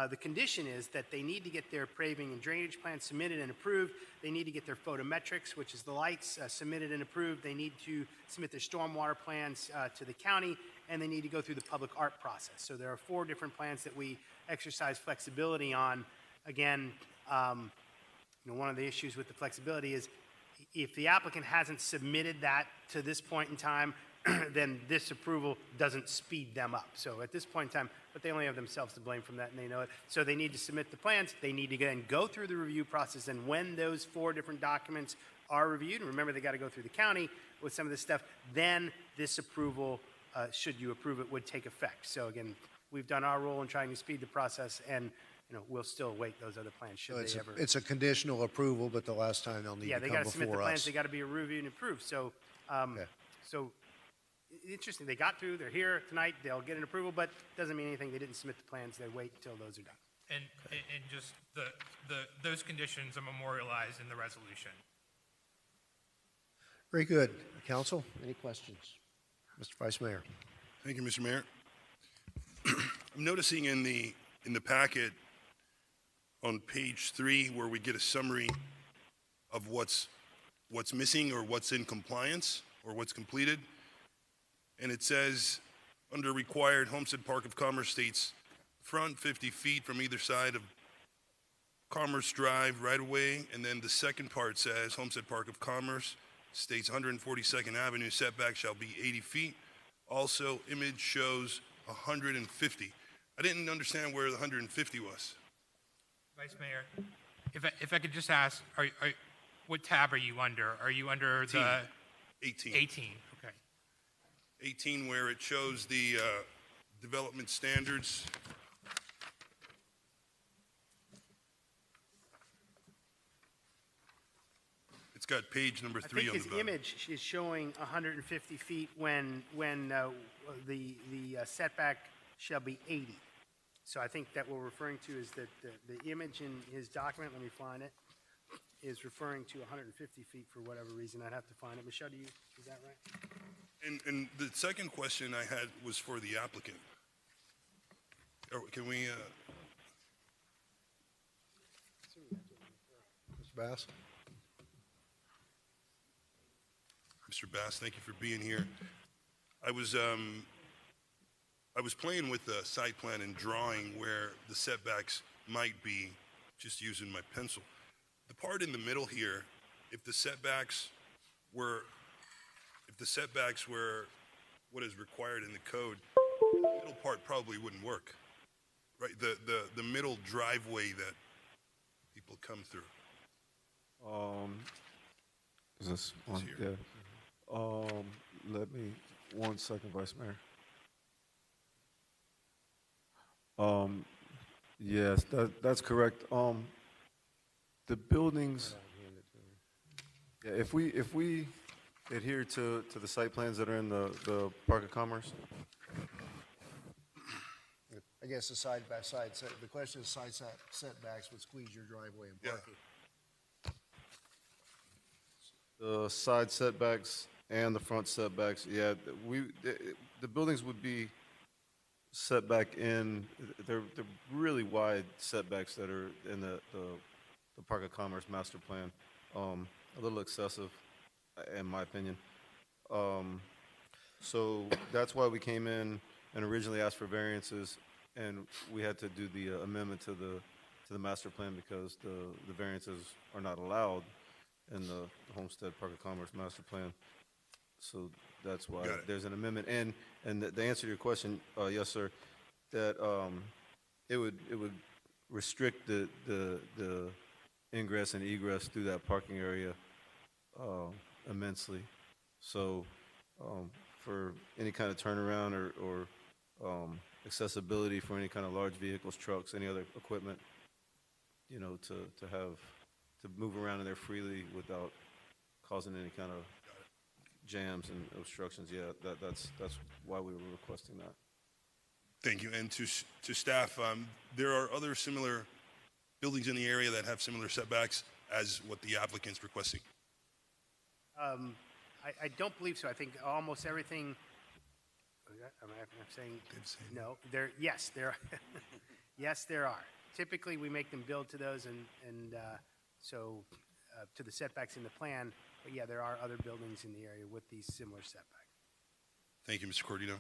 the condition is that they need to get their paving and drainage plan submitted and approved. They need to get their photometrics, which is the lights, submitted and approved. They need to submit their stormwater plans to the county, and they need to go through the public art process. So there are 4 different plans that we exercise flexibility on. Again, one of the issues with the flexibility is if the applicant hasn't submitted that to this point in time, then this approval doesn't speed them up. So at this point in time, but they only have themselves to blame from that, and they know it. So they need to submit the plans. They need to then go through the review process, and when those 4 different documents are reviewed, and remember they got to go through the county with some of this stuff, then this approval, should you approve it, would take effect. So again, we've done our role in trying to speed the process, and we'll still await those other plans should they ever. It's a conditional approval, but the last time they'll need to come before us. Yeah, they got to submit the plans. They got to be reviewed and approved. So, so interesting. They got through. They're here tonight. They'll get an approval, but doesn't mean anything. They didn't submit the plans. They wait until those are done. And just those conditions are memorialized in the resolution. Very good. Council, any questions? Mr. Vice Mayor. Thank you, Mr. Mayor. I'm noticing in the packet on page 3 where we get a summary of what's missing or what's in compliance or what's completed. And it says, under required, Homestead Park of Commerce states front 50 feet from either side of Commerce Drive right away. And then the second part says Homestead Park of Commerce states 142nd Avenue setback shall be 80 feet. Also, image shows 150. I didn't understand where the 150 was. Vice Mayor, if I could just ask, what tab are you under? Are you under 18. the 18? 18. Okay. 18, where it shows the development standards. It's got page number 3 on the I think bottom. his image is showing 150 feet when the setback shall be 80. So I think that what we're referring to is that the image in his document, let me find it, is referring to 150 feet for whatever reason. I'd have to find it. Michelle, is that right? And the second question I had was for the applicant. Can we? Mr. Bass? Mr. Bass, thank you for being here. I was playing with the site plan and drawing where the setbacks might be, just using my pencil. The part in the middle here, if the setbacks were what is required in the code, the middle part probably wouldn't work, right? The middle driveway that people come through. Is this one? Yeah. Let me, 1 second, Vice Mayor. Yes, that's correct. The buildings, yeah, if we adhere to the site plans that are in the Park of Commerce. I guess the side by side, the question is side setbacks would squeeze your driveway and parking. The side setbacks and the front setbacks, yeah, the buildings would be set back in, they're really wide setbacks that are in the Park of Commerce master plan, a little excessive, in my opinion. So that's why we came in and originally asked for variances, and we had to do the amendment to the master plan because the variances are not allowed in the Homestead Park of Commerce master plan. So that's why there's an amendment. And the answer to your question, yes, sir, that it would restrict the ingress and egress through that parking area immensely. So for any kind of turnaround or accessibility for any kind of large vehicles, trucks, any other equipment, you know, to move around in there freely without causing any kind of jams and obstructions. Yeah, that's why we were requesting that. Thank you. And to staff, there are other similar buildings in the area that have similar setbacks as what the applicant's requesting? I don't believe so. I think almost everything, I'm saying no. Yes, there are. Yes, there are. Typically, we make them build to those and to the setbacks in the plan. But yeah, there are other buildings in the area with these similar setbacks. Thank you, Mr. Cordino.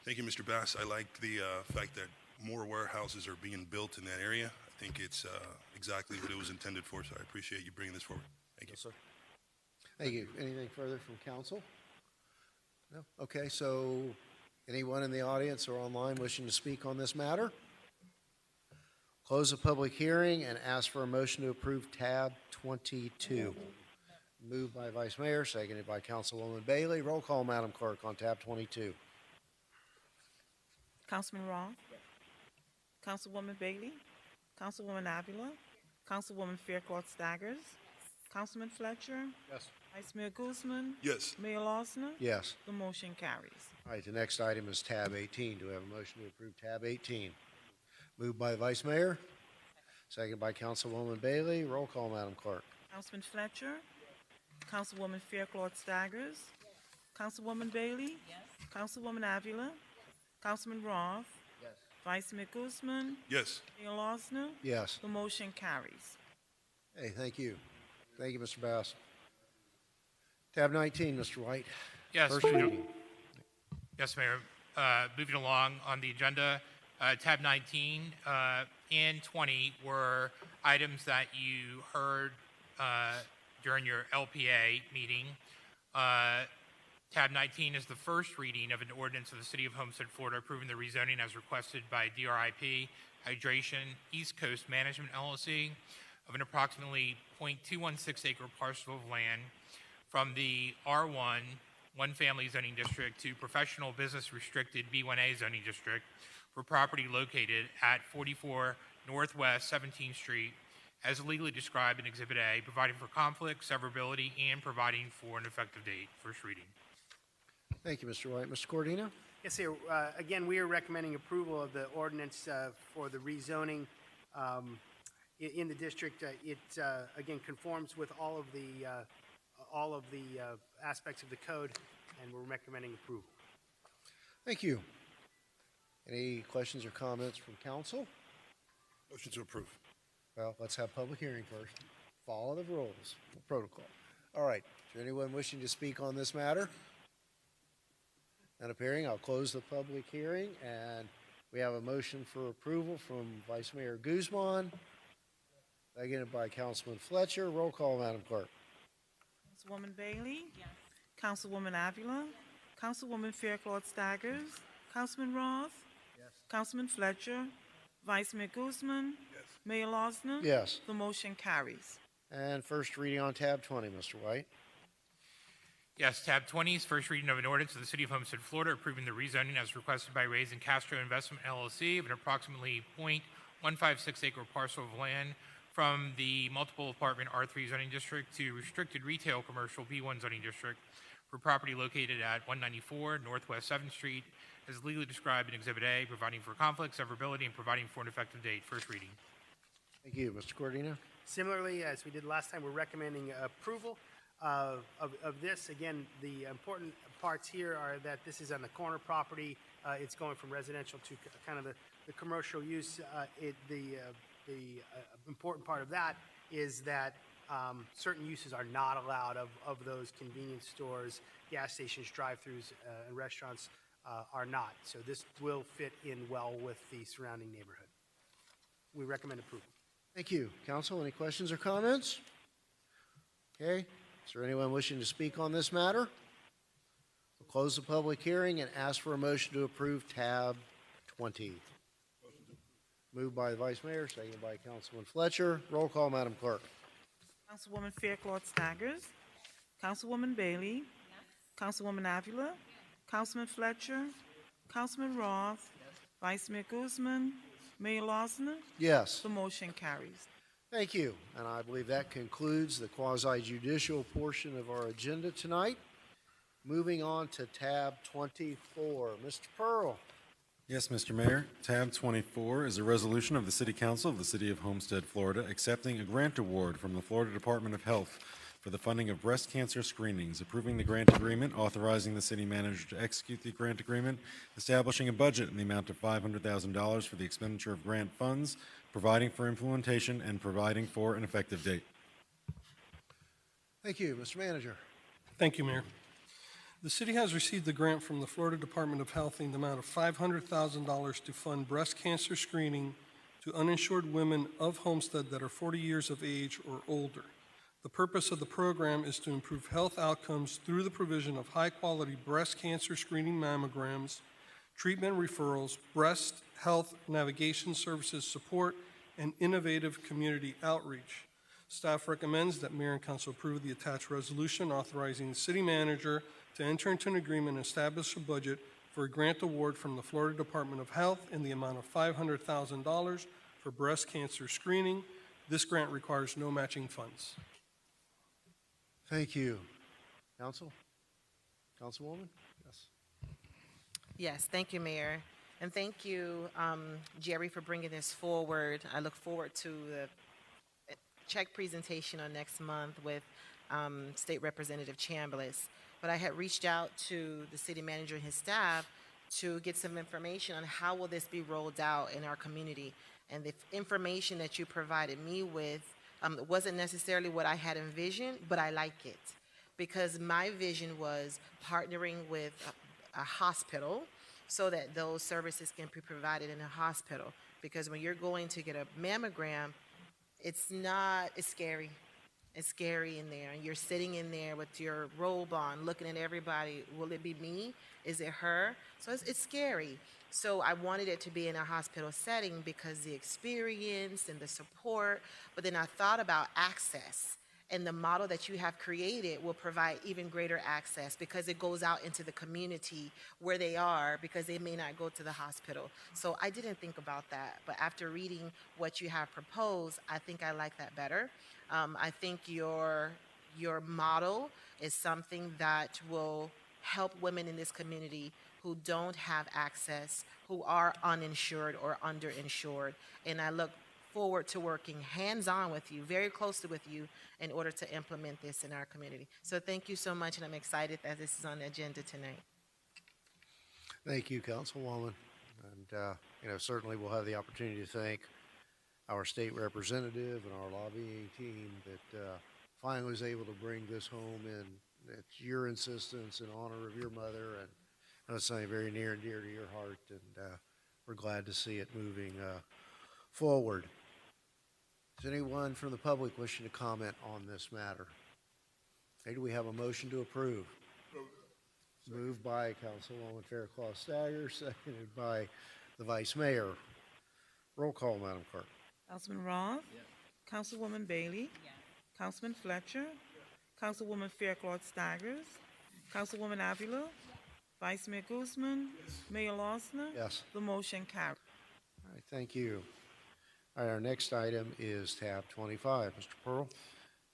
Thank you, Mr. Bass. I like the fact that more warehouses are being built in that area. I think it's exactly what it was intended for, so I appreciate you bringing this forward. Thank you. Yes, sir. Thank you. Anything further from council? No? Okay, so anyone in the audience or online wishing to speak on this matter? Close the public hearing and ask for a motion to approve tab 22. Moved by Vice Mayor, seconded by Councilwoman Bailey. Roll call, Madam Clerk, on tab 22. Councilman Roth? Councilwoman Bailey? Councilwoman Avila? Councilwoman Fairclough-Staggers? Councilman Fletcher? Yes. Vice Mayor Guzman? Yes. Mayor Losner? Yes. The motion carries. All right, the next item is tab 18. Do we have a motion to approve tab 18? Moved by Vice Mayor, seconded by Councilwoman Bailey. Roll call, Madam Clerk. Councilman Fletcher? Councilwoman Fairclough-Staggers? Councilwoman Bailey? Councilwoman Avila? Councilman Roth? Vice Mayor Guzman? Yes. Mayor Losner? Yes. The motion carries. Hey, thank you. Thank you, Mr. Bass. Tab 19, Mr. White. Yes, First Mayor. reading. Yes, Mayor. Moving along on the agenda, tab 19 and 20 were items that you heard during your LPA meeting. Tab 19 is the first reading of an ordinance of the City of Homestead, Florida, approving the rezoning as requested by DRIP Hydration East Coast Management LLC of an approximately 0.216 acre parcel of land from the R1 one-family zoning district to professional business restricted B1A zoning district for property located at 44 Northwest 17th Street as legally described in Exhibit A, providing for conflict, severability, and providing for an effective date. First reading. Thank you, Mr. White. Mr. Cordino? Yes, sir. Again, we are recommending approval of the ordinance for the rezoning in the district. It again conforms with all of the aspects of the code, and we're recommending approval. Thank you. Any questions or comments from council? Motion to approve. Well, let's have public hearing first. Follow the rules, the protocol. All right. Is there anyone wishing to speak on this matter? Not appearing. I'll close the public hearing, and we have a motion for approval from Vice Mayor Guzman, seconded by Councilman Fletcher. Roll call, Madam Clerk. Councilwoman Bailey? Yes. Councilwoman Avila? Councilwoman Fairclough-Staggers? Councilman Roth? Yes. Councilman Fletcher? Vice Mayor Guzman? Yes. Mayor Losner? Yes. The motion carries. And first reading on tab 20, Mr. White. Yes, tab 20 is first reading of an ordinance of the City of Homestead, Florida, approving the rezoning as requested by REYES and CASTRO Investment LLC of an approximately 0.156 acre parcel of land from the multiple apartment R3 zoning district to restricted retail commercial B1 zoning district for property located at 194 Northwest 7th Street as legally described in Exhibit A, providing for conflict, severability, and providing for an effective date. First reading. Thank you. Mr. Cordino? Similarly, as we did last time, we're recommending approval of this. Again, the important parts here are that this is on the corner property. It's going from residential to kind of the commercial use. The important part of that is that certain uses are not allowed of those convenience stores, gas stations, drive-thrus, and restaurants are not. So this will fit in well with the surrounding neighborhood. We recommend approval. Thank you. Council, any questions or comments? Okay. Is there anyone wishing to speak on this matter? We'll close the public hearing and ask for a motion to approve tab 20. Moved by the Vice Mayor, seconded by Councilman Fletcher. Roll call, Madam Clerk. Councilwoman Fairclough-Staggers? Councilwoman Bailey? Yes. Councilwoman Avila? Councilman Fletcher? Councilman Roth? Yes. Vice Mayor Guzman, Mayor Losner. Yes. The motion carries. Thank you. And I believe that concludes the quasi-judicial portion of our agenda tonight. Moving on to tab 24. Mr. Pearl. Yes, Mr. Mayor. Tab 24 is a resolution of the City Council of the City of Homestead, Florida, accepting a grant award from the Florida Department of Health for the funding of breast cancer screenings, approving the grant agreement, authorizing the city manager to execute the grant agreement, establishing a budget in the amount of $500,000 for the expenditure of grant funds, providing for implementation, and providing for an effective date. Thank you. Mr. Manager. Thank you, Mayor. The city has received a grant from the Florida Department of Health in the amount of $500,000 to fund breast cancer screening to uninsured women of Homestead that are 40 years of age or older. The purpose of the program is to improve health outcomes through the provision of high-quality breast cancer screening mammograms, treatment referrals, breast health navigation services support, and innovative community outreach. Staff recommends that Mayor and Council approve the attached resolution authorizing the city manager to enter into an agreement and establish a budget for a grant award from the Florida Department of Health in the amount of $500,000 for breast cancer screening. This grant requires no matching funds. Thank you. Council? Councilwoman? Yes. Yes, thank you, Mayor. And thank you, Jerry, for bringing this forward. I look forward to the check presentation on next month with State Representative Chambliss. But I had reached out to the city manager and his staff to get some information on how will this be rolled out in our community. And the information that you provided me with wasn't necessarily what I had envisioned, but I like it because my vision was partnering with a hospital so that those services can be provided in a hospital. Because when you're going to get a mammogram, it's scary. It's scary in there. And you're sitting in there with your robe on, looking at everybody. Will it be me? Is it her? So it's scary. So I wanted it to be in a hospital setting because the experience and the support, but then I thought about access. And the model that you have created will provide even greater access because it goes out into the community where they are because they may not go to the hospital. So I didn't think about that. But after reading what you have proposed, I think I like that better. I think your model is something that will help women in this community who don't have access, who are uninsured or underinsured. And I look forward to working hands-on with you, very closely with you, in order to implement this in our community. So thank you so much, and I'm excited that this is on the agenda tonight. Thank you, Councilwoman. And, certainly we'll have the opportunity to thank our state representative and our lobbying team that finally was able to bring this home in. It's your insistence in honor of your mother, and it's something very near and dear to your heart, and we're glad to see it moving forward. Is anyone from the public wishing to comment on this matter? Okay, do we have a motion to approve? Moved by Councilwoman Fairclough-Staggers, seconded by the Vice Mayor. Roll call, Madam Clerk. Councilman Roth? Yes. Councilwoman Bailey? Yes. Councilman Fletcher? Yes. Councilwoman Fairclough-Staggers? Councilwoman Avila? Yes. Vice Mayor Guzman? Yes. Mayor Losner? Yes. The motion carries. All right, thank you. All right, our next item is tab 25. Mr. Pearl?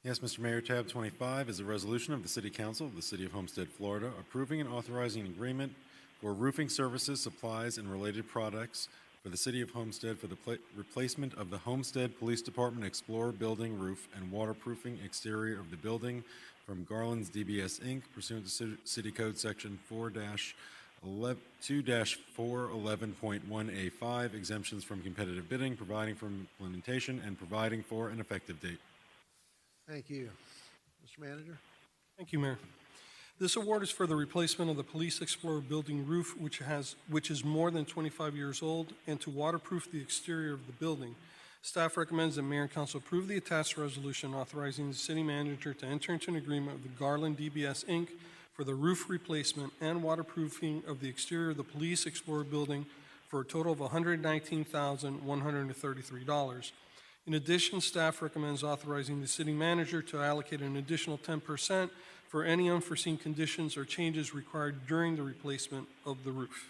Yes, Mr. Mayor, tab 25 is a resolution of the City Council of the City of Homestead, Florida, approving and authorizing an agreement for roofing services, supplies, and related products for the City of Homestead for the replacement of the Homestead Police Department Explorer building roof and waterproofing exterior of the building from Garland's DBS Inc. pursuant to City Code Section 2-411.1A5, exemptions from competitive bidding, providing for implementation, and providing for an effective date. Thank you. Mr. Manager? Thank you, Mayor. This award is for the replacement of the Police Explorer building roof, which is more than 25 years old, and to waterproof the exterior of the building. Staff recommends that Mayor and Council approve the attached resolution authorizing the city manager to enter into an agreement with the Garland DBS Inc. for the roof replacement and waterproofing of the exterior of the Police Explorer building for a total of $119,133. In addition, staff recommends authorizing the city manager to allocate an additional 10% for any unforeseen conditions or changes required during the replacement of the roof.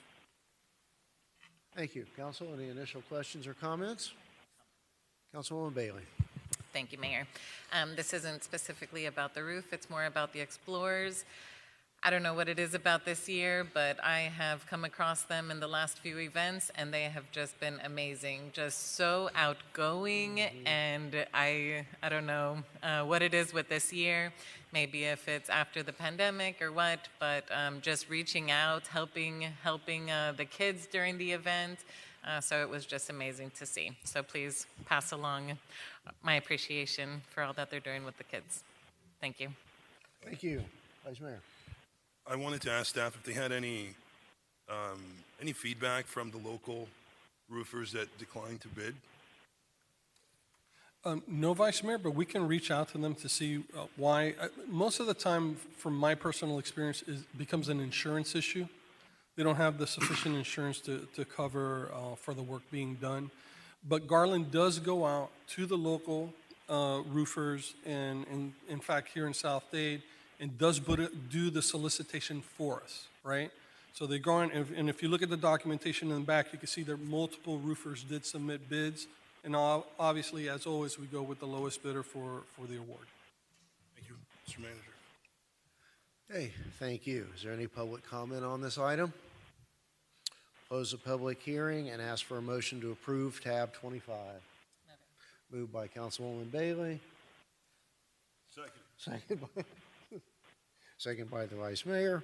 Thank you. Council, any initial questions or comments? Councilwoman Bailey. Thank you, Mayor. This isn't specifically about the roof, it's more about the Explorers. I don't know what it is about this year, but I have come across them in the last few events, and they have just been amazing, just so outgoing, and I don't know what it is with this year, maybe if it's after the pandemic or what, but just reaching out, helping the kids during the event, so it was just amazing to see. So please pass along my appreciation for all that they're doing with the kids. Thank you. Thank you. Vice Mayor. I wanted to ask staff if they had any feedback from the local roofers that declined to bid. No, Vice Mayor, but we can reach out to them to see why. Most of the time, from my personal experience, it becomes an insurance issue. They don't have the sufficient insurance to cover for the work being done. But Garland does go out to the local roofers, and in fact, here in South Dade, and does do the solicitation for us, right? So they go in, and if you look at the documentation in the back, you can see that multiple roofers did submit bids, and obviously, as always, we go with the lowest bidder for the award. Thank you, Mr. Manager. Hey, thank you. Is there any public comment on this item? Close the public hearing and ask for a motion to approve tab 25. Moved by Councilwoman Bailey. Second by the Vice Mayor.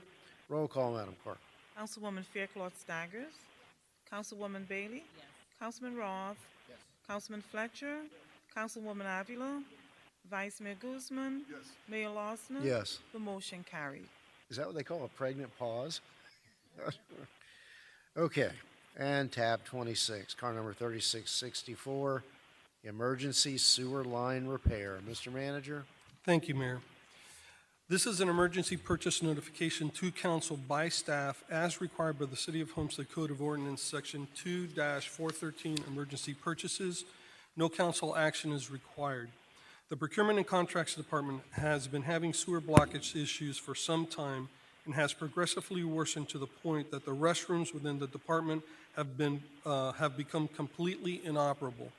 Roll call, Madam Clerk. Councilwoman Fairclough Staggers. Councilwoman Bailey. Yes. Councilman Roth. Yes. Councilman Fletcher. Councilwoman Avila. Vice Mayor Guzman. Yes. Mayor Losner. Yes. The motion carried. Is that what they call a pregnant pause? Okay, and tab 26, car number 3664, emergency sewer line repair. Mr. Manager? Thank you, Mayor. This is an emergency purchase notification to council by staff as required by the City of Homestead Code of Ordinance, Section 2-413, emergency purchases. No council action is required. The Procurement and Contracts Department has been having sewer blockage issues for some time and has progressively worsened to the point that the restrooms within the department have become completely inoperable.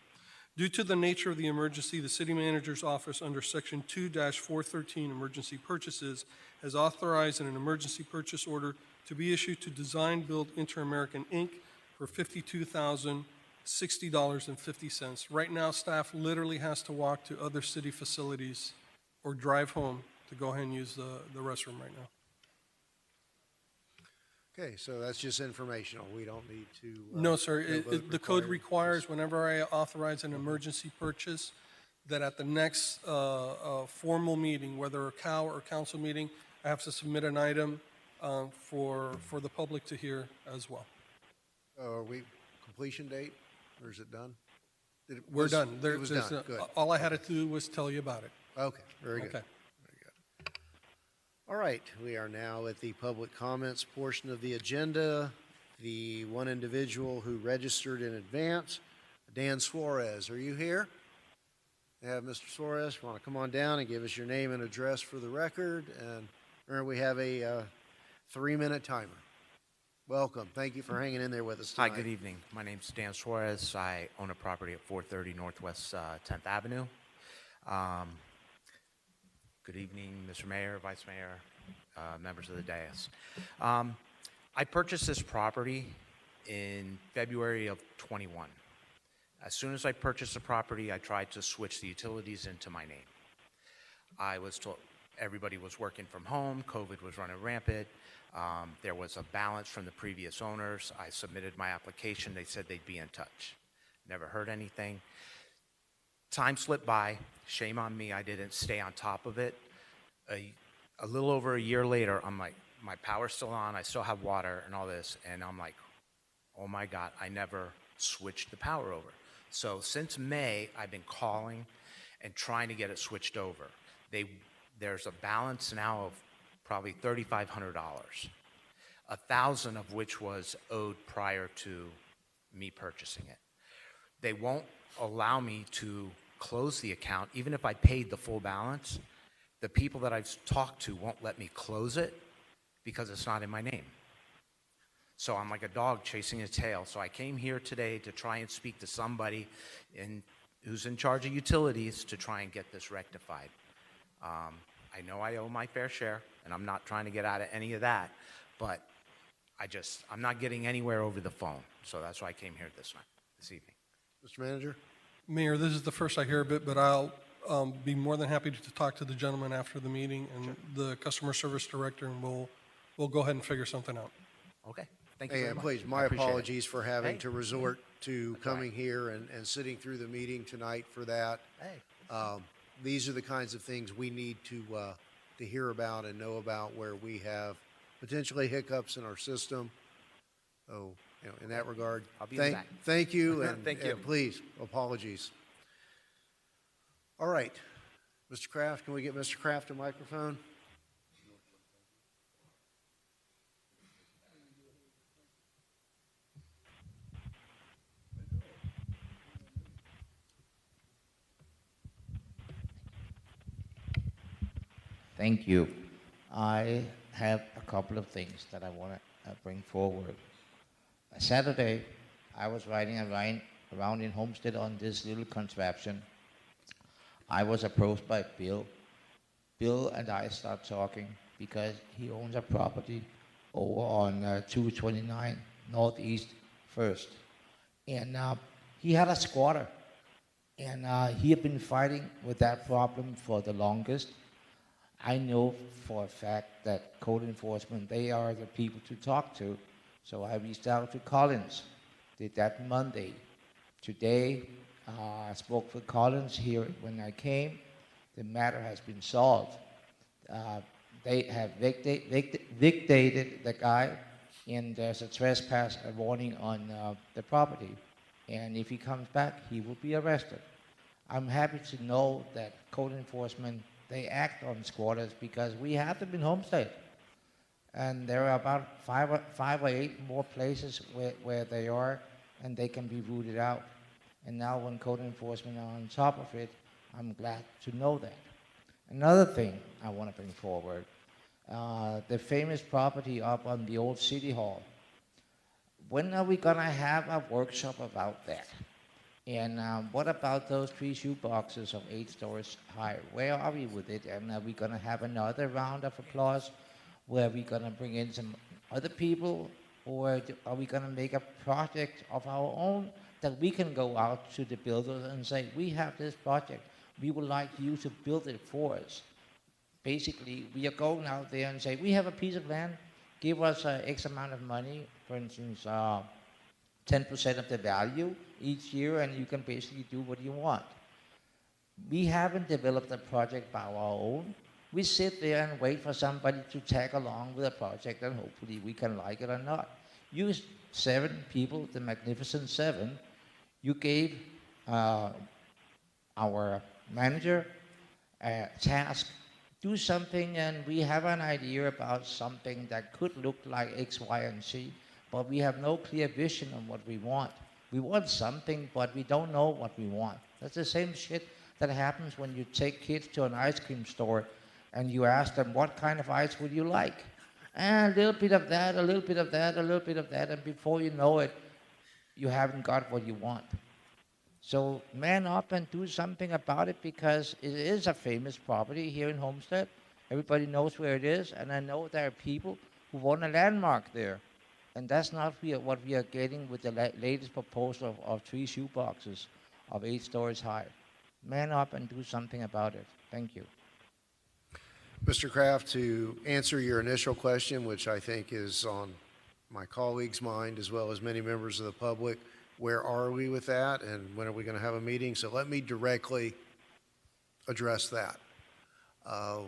Due to the nature of the emergency, the City Manager's Office under Section 2-413 Emergency Purchases has authorized an emergency purchase order to be issued to Design Build Inter-American, Inc. for $52,060.50. Right now, staff literally has to walk to other city facilities or drive home to go ahead and use the restroom right now. Okay, so that's just informational. We don't need to. No, sir. no vote The code required. requires whenever I authorize an emergency purchase, that at the next formal meeting, whether a COW or council meeting, I have to submit an item for the public to hear as well. Are we completion date, or is it done? We're done. It was done. Good. All I had to do was tell you about it. Okay, very good. Okay. All right, we are now at the public comments portion of the agenda. The one individual who registered in advance, Dan Suarez, are you here? We have Mr. Suarez, want to come on down and give us your name and address for the record? And remember, we have a 3-minute timer. Welcome. Thank you for hanging in there with us tonight. Hi, good evening. My name's Dan Suarez. I own a property at 430 Northwest 10th Avenue. Good evening, Mr. Mayor, Vice Mayor, members of the dais. I purchased this property in February of 21. As soon as I purchased the property, I tried to switch the utilities into my name. I was told everybody was working from home, COVID was running rampant, there was a balance from the previous owners. I submitted my application, they said they'd be in touch. Never heard anything. Time slipped by. Shame on me, I didn't stay on top of it. A little over a year later, I'm like, my power's still on, I still have water and all this, and I'm like, oh my God, I never switched the power over. So since May, I've been calling and trying to get it switched over. There's a balance now of probably $3,500, $1,000 of which was owed prior to me purchasing it. They won't allow me to close the account, even if I paid the full balance. The people that I've talked to won't let me close it because it's not in my name. So I'm like a dog chasing its tail. So I came here today to try and speak to somebody who's in charge of utilities to try and get this rectified. I know I owe my fair share, and I'm not trying to get out of any of that, but I'm not getting anywhere over the phone. So that's why I came here this evening. Mr. Manager? Mayor, this is the first I hear of it, but I'll be more than happy to talk to the gentleman after the meeting and the customer service director, and we'll go ahead and figure something out. Okay. Thank you very And much. please, I my appreciate it. apologies for having Hey. to resort to That's all coming right. here and sitting through the meeting tonight for that. Hey. These are the kinds of things we need to hear about and know about where we have potentially hiccups in our system. So, in that regard, I'll be in the back. thank you, and, Thank you. and please, apologies. All right, Mr. Kraft, can we get Mr. Kraft a microphone? Thank you. I have a couple of things that I want to bring forward. Saturday, I was riding around in Homestead on this little contraption. I was approached by Bill. Bill and I start talking because he owns a property over on 229 Northeast 1st. And he had a squatter. And he had been fighting with that problem for the longest. I know for a fact that code enforcement, they are the people to talk to. So I reached out to Collins, did that Monday. Today, I spoke with Collins here when I came. The matter has been solved. They have dictated the guy, and there's a trespass warning on the property. And if he comes back, he will be arrested. I'm happy to know that code enforcement, they act on squatters because we have them in Homestead. And there are about five or eight more places where they are, and they can be rooted out. And now when code enforcement are on top of it, I'm glad to know that. Another thing I want to bring forward, the famous property up on the old City Hall. When are we going to have a workshop about that? And what about those 3 shoeboxes of 8 stories high? Where are we with it? And are we going to have another round of applause where we're going to bring in some other people? Or are we going to make a project of our own that we can go out to the builders and say, we have this project. We would like you to build it for us. Basically, we are going out there and say, we have a piece of land. Give us X amount of money, for instance, 10% of the value each year, and you can basically do what you want. We haven't developed a project by our own. We sit there and wait for somebody to tag along with a project, and hopefully we can like it or not. You 7 people, the Magnificent 7, you gave our manager a task, do something, and we have an idea about something that could look like X, Y, and Z, but we have no clear vision on what we want. We want something, but we don't know what we want. That's the same shit that happens when you take kids to an ice cream store and you ask them, what kind of ice would you like? And a little bit of that, a little bit of that, a little bit of that, and before you know it, you haven't got what you want. So man up and do something about it, because it is a famous property here in Homestead. Everybody knows where it is, and I know there are people who want a landmark there. And that's not what we are getting with the latest proposal of 3 shoeboxes of 8 stories high. Man up and do something about it. Thank you. Mr. Kraft, to answer your initial question, which I think is on my colleague's mind as well as many members of the public, where are we with that and when are we going to have a meeting? So let me directly address that.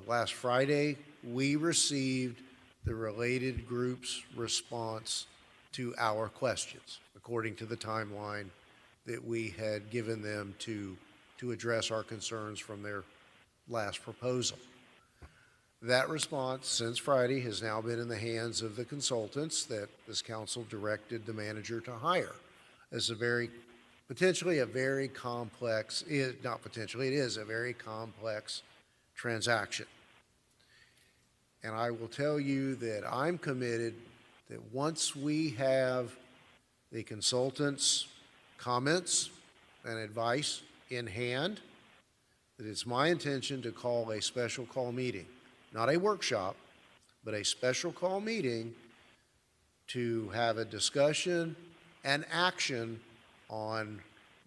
Last Friday, we received the related group's response to our questions, according to the timeline that we had given them to address our concerns from their last proposal. That response since Friday has now been in the hands of the consultants that this council directed the manager to hire. It's potentially a very complex, not potentially, it is a very complex transaction. And I will tell you that I'm committed that once we have the consultant's comments and advice in hand, that it's my intention to call a special call meeting, not a workshop, but a special call meeting to have a discussion and action on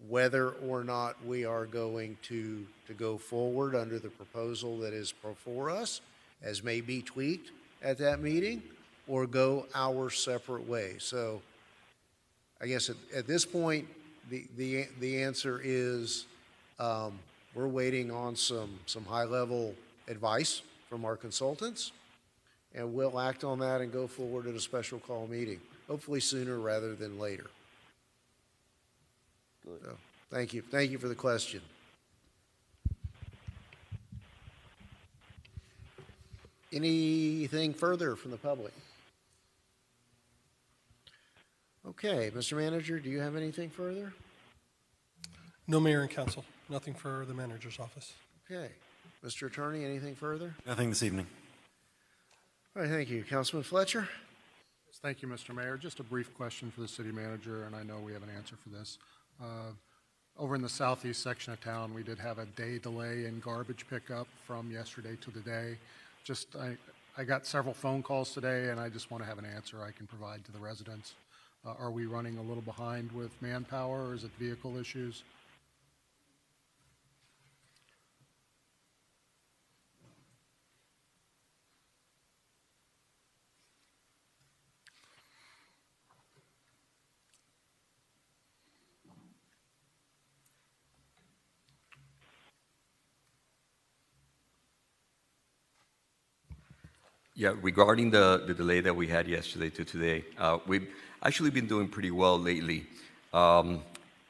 whether or not we are going to go forward under the proposal that is before us, as may be tweaked at that meeting, or go our separate ways. So I guess at this point, the answer is we're waiting on some high-level advice from our consultants, and we'll act on that and go forward at a special call meeting, hopefully sooner rather than later. Good. So, thank you. Thank you for the question. Anything further from the public? Okay, Mr. Manager, do you have anything further? No, Mayor and Council. Nothing for the manager's office. Okay. Mr. Attorney, anything further? Nothing this evening. All right, thank you. Councilman Fletcher? Yes, thank you, Mr. Mayor. Just a brief question for the city manager, and I know we have an answer for this. Over in the southeast section of town, we did have a day delay in garbage pickup from yesterday to today. I got several phone calls today, and I just want to have an answer I can provide to the residents. Are we running a little behind with manpower, or is it vehicle issues? Yeah, regarding the delay that we had yesterday to today, we've actually been doing pretty well lately.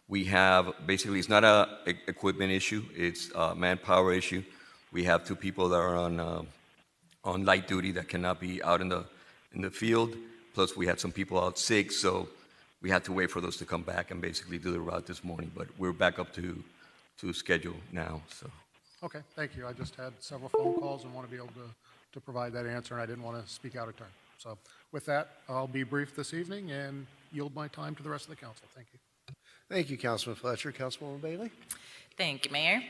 We have, basically, it's not a equipment issue, it's a manpower issue. We have 2 people that are on light duty that cannot be out in the field, plus we had some people out sick, so we had to wait for those to come back and basically do the route this morning, but we're back up to schedule now, so. Okay, thank you. I just had several phone calls and want to be able to provide that answer, and I didn't want to speak out of turn. So with that, I'll be brief this evening and yield my time to the rest of the council. Thank you. Thank you, Councilman Fletcher. Councilwoman Bailey? Thank you, Mayor.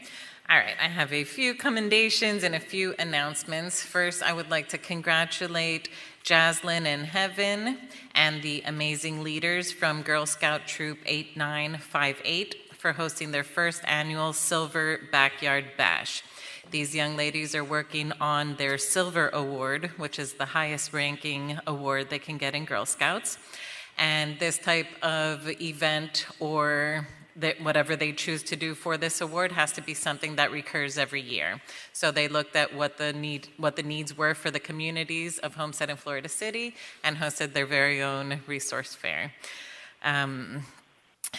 All right, I have a few commendations and a few announcements. First, I would like to congratulate Jaslyn and Heaven and the amazing leaders from Girl Scout Troop 8958 for hosting their first annual Silver Backyard Bash. These young ladies are working on their Silver Award, which is the highest ranking award they can get in Girl Scouts. And this type of event, or whatever they choose to do for this award, has to be something that recurs every year. So they looked at what the needs were for the communities of Homestead and Florida City and hosted their very own resource fair.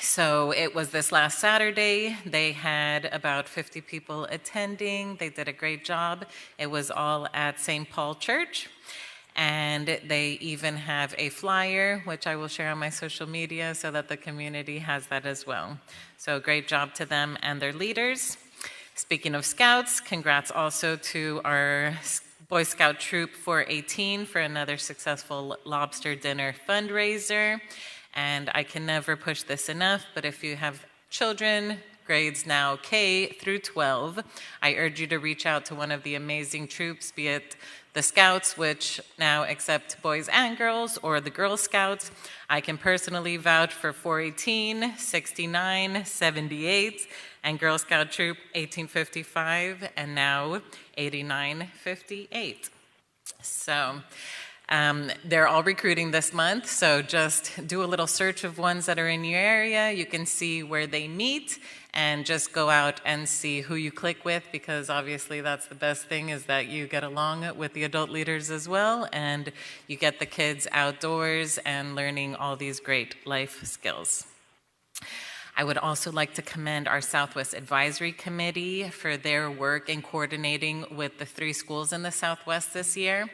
So it was this last Saturday. They had about 50 people attending. They did a great job. It was all at St. Paul Church. And they even have a flyer, which I will share on my social media so that the community has that as well. So great job to them and their leaders. Speaking of Scouts, congrats also to our Boy Scout Troop 418 for another successful lobster dinner fundraiser. And I can never push this enough, but if you have children, grades now K through 12, I urge you to reach out to one of the amazing troops, be it the Scouts, which now accept boys and girls, or the Girl Scouts. I can personally vouch for 418, 69, 78, and Girl Scout Troop 1855, and now 8958. So they're all recruiting this month, so just do a little search of ones that are in your area. You can see where they meet and just go out and see who you click with, because obviously that's the best thing, is that you get along with the adult leaders as well, and you get the kids outdoors and learning all these great life skills. I would also like to commend our Southwest Advisory Committee for their work in coordinating with the 3 schools in the Southwest this year.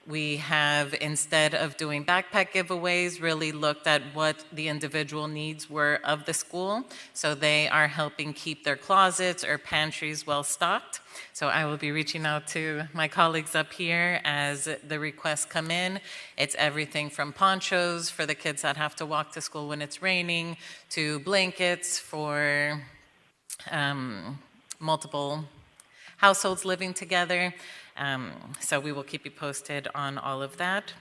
We have, instead of doing backpack giveaways, really looked at what the individual needs were of the school. So they are helping keep their closets or pantries well stocked. So I will be reaching out to my colleagues up here as the requests come in. It's everything from ponchos for the kids that have to walk to school when it's raining, to blankets for multiple households living together. So we will keep you posted on all of that.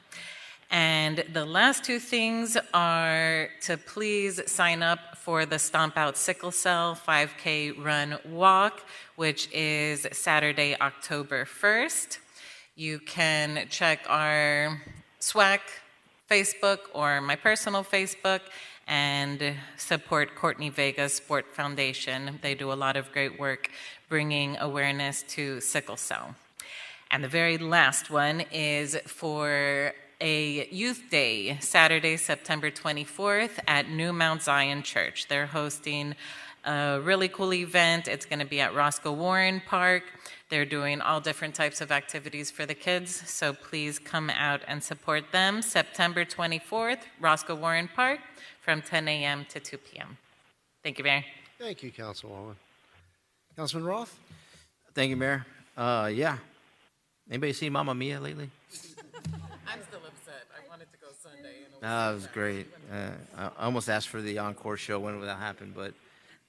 And the last two things are to please sign up for the Stomp Out Sickle Cell 5K Run Walk, which is Saturday, October 1st. You can check our SWAC Facebook or my personal Facebook and support Courtney Vega's Sport Foundation. They do a lot of great work bringing awareness to sickle cell. And the very last one is for a youth day, Saturday, September 24th at New Mount Zion Church. They're hosting a really cool event. It's going to be at Roscoe Warren Park. They're doing all different types of activities for the kids, so please come out and support them. September 24th, Roscoe Warren Park, from 10 a.m. to 2 p.m. Thank you, Mayor. Thank you, Councilwoman. Councilman Roth? Thank you, Mayor. Yeah. Anybody seen Mamma Mia lately? I'm still upset. I wanted to go Sunday. That was great. I almost asked for the encore show when that happened, but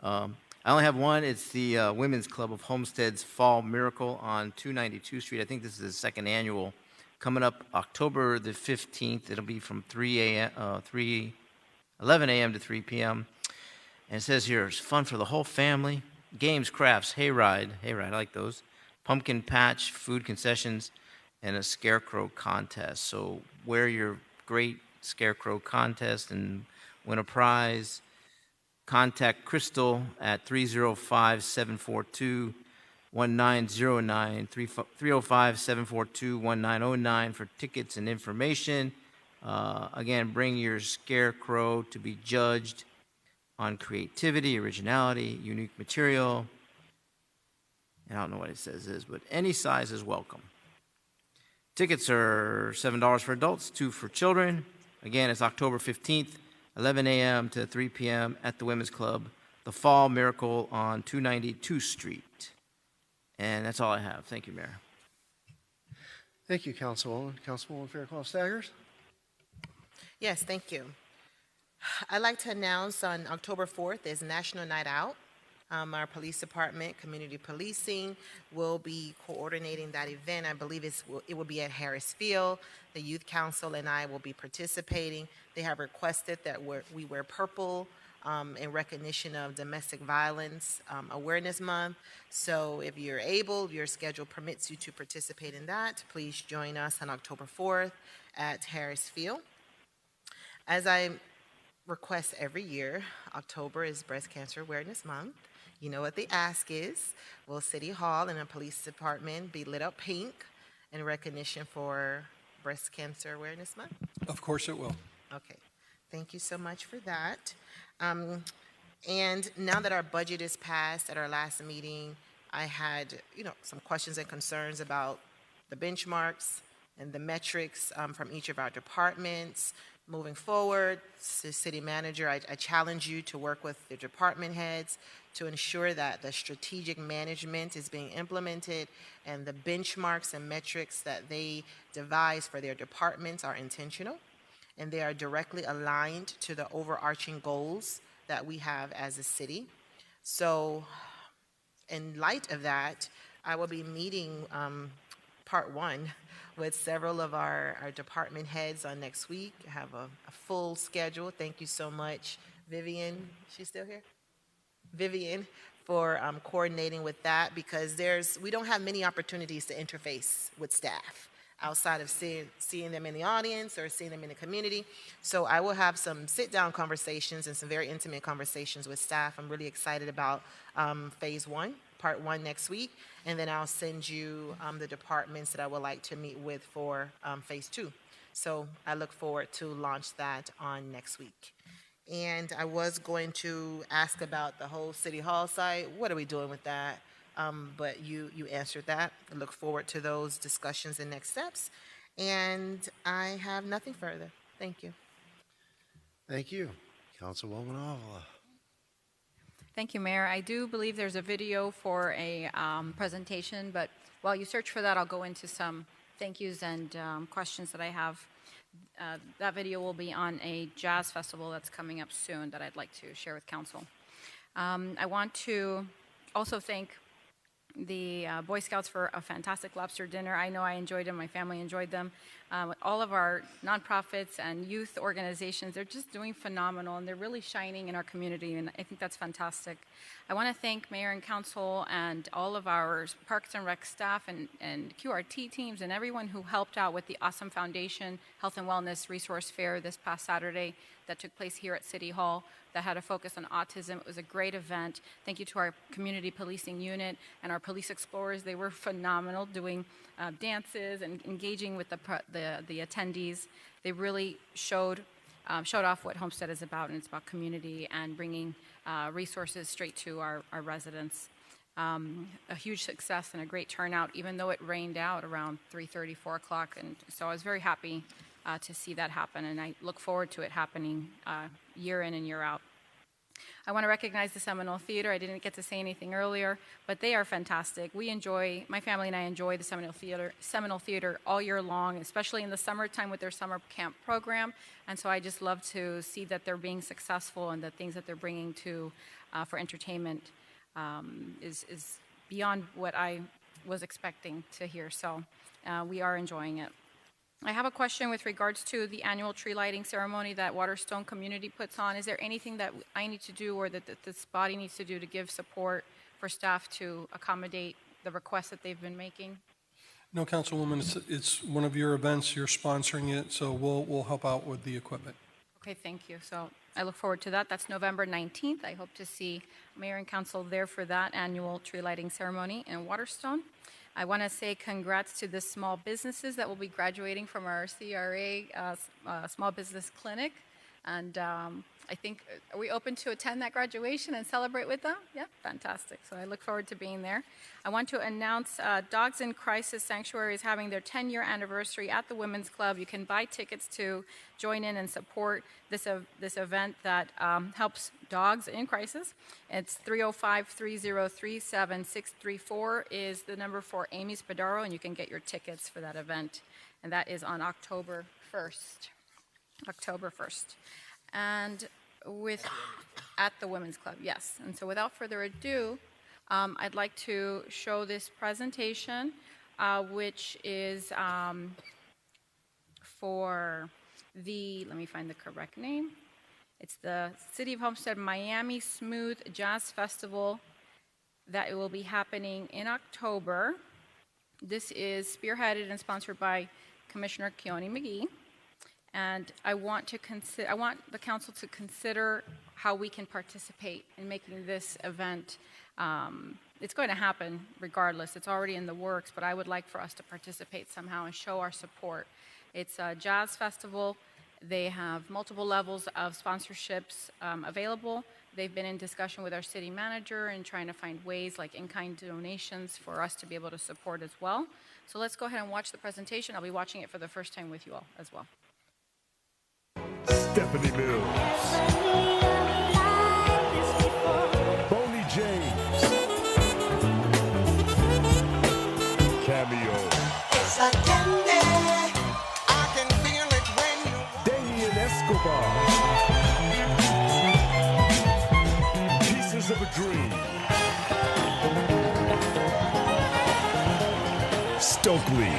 I only have one. It's the Women's Club of Homestead's Fall Miracle on 292 Street. I think this is the second annual. Coming up October the 15th. It'll be from 11 a.m. to 3 p.m. And it says here, it's fun for the whole family. Games, crafts, hayride, I like those. Pumpkin patch, food concessions, and a scarecrow contest. So wear your great scarecrow contest and win a prize. Contact Crystal at 305-742-1909, 305-742-1909 for tickets and information. Again, bring your scarecrow to be judged on creativity, originality, unique material. And I don't know what it says is, but any size is welcome. Tickets are $7 for adults, $2 for children. Again, it's October 15th, 11 a.m. to 3 p.m. at the Women's Club, the Fall Miracle on 292 Street. And that's all I have. Thank you, Mayor. Thank you, Councilwoman. Councilwoman Fairclough-Staggers? Yes, thank you. I'd like to announce on October 4th is National Night Out. Our police department, community policing, will be coordinating that event. I believe it will be at Harris Field. The Youth Council and I will be participating. They have requested that we wear purple in recognition of Domestic Violence Awareness Month. So if you're able, if your schedule permits you to participate in that, please join us on October 4th at Harris Field. As I request every year, October is Breast Cancer Awareness Month. You know what the ask is. Will City Hall and the police department be lit up pink in recognition for Breast Cancer Awareness Month? Of course it will. Okay. Thank you so much for that. And now that our budget is passed, at our last meeting, I had, some questions and concerns about the benchmarks and the metrics from each of our departments. Moving forward, City Manager, I challenge you to work with the department heads to ensure that the strategic management is being implemented and the benchmarks and metrics that they devise for their departments are intentional and they are directly aligned to the overarching goals that we have as a city. So in light of that, I will be meeting part one with several of our department heads on next week. I have a full schedule. Thank you so much, Vivian. She's still here? Vivian, for coordinating with that, because we don't have many opportunities to interface with staff outside of seeing them in the audience or seeing them in the community. So I will have some sit-down conversations and some very intimate conversations with staff. I'm really excited about phase one, part one next week, and then I'll send you the departments that I would like to meet with for phase two. So I look forward to launch that on next week. And I was going to ask about the whole City Hall site. What are we doing with that? But you answered that. I look forward to those discussions and next steps. And I have nothing further. Thank you. Thank you. Councilwoman Avila. Thank you, Mayor. I do believe there's a video for a presentation, but while you search for that, I'll go into some thank yous and questions that I have. That video will be on a jazz festival that's coming up soon that I'd like to share with council. I want to also thank the Boy Scouts for a fantastic lobster dinner. I know I enjoyed them, my family enjoyed them. All of our nonprofits and youth organizations, they're just doing phenomenal and they're really shining in our community, and I think that's fantastic. I want to thank Mayor and Council and all of our Parks and Rec staff and QRT teams and everyone who helped out with the awesome Foundation Health and Wellness Resource Fair this past Saturday that took place here at City Hall that had a focus on autism. It was a great event. Thank you to our community policing unit and our police explorers. They were phenomenal doing dances and engaging with the attendees. They really showed off what Homestead is about, and it's about community and bringing resources straight to our residents. A huge success and a great turnout, even though it rained out around 3:30, 4 o'clock, and so I was very happy to see that happen, and I look forward to it happening year in and year out. I want to recognize the Seminole Theater. I didn't get to say anything earlier, but they are fantastic. My family and I enjoy the Seminole Theater all year long, especially in the summertime with their summer camp program, and so I just love to see that they're being successful and the things that they're bringing to for entertainment is beyond what I was expecting to hear, so we are enjoying it. I have a question with regards to the annual tree lighting ceremony that Waterstone Community puts on. Is there anything that I need to do or that this body needs to do to give support for staff to accommodate the requests that they've been making? No, Councilwoman, it's one of your events. You're sponsoring it, so we'll help out with the equipment. Okay, thank you. So I look forward to that. That's November 19th. I hope to see Mayor and Council there for that annual tree lighting ceremony in Waterstone. I want to say congrats to the small businesses that will be graduating from our CRA Small Business Clinic. And I think, are we open to attend that graduation and celebrate with them? Yeah, fantastic. So I look forward to being there. I want to announce Dogs in Crisis Sanctuary is having their 10-year anniversary at the Women's Club. You can buy tickets to join in and support this event that helps dogs in crisis. It's 305-303-7634 is the number for Amy Spadaro, and you can get your tickets for that event. And that is on October 1st. October 1st. And at the Women's Club, yes. And so without further ado, I'd like to show this presentation, which is for let me find the correct name. It's the City of Homestead Miami Smooth Jazz Festival that will be happening in October. This is spearheaded and sponsored by Commissioner Keone McGee. And I want the council to consider how we can participate in making this event. It's going to happen regardless. It's already in the works, but I would like for us to participate somehow and show our support. It's a jazz festival. They have multiple levels of sponsorships available. They've been in discussion with our city manager and trying to find ways like in-kind donations for us to be able to support as well. So let's go ahead and watch the presentation. I'll be watching it for the first time with you all as well. Stephanie Mills, Bonnie James, Cameo, Damien Escobar, Pieces of a Dream, Stokely,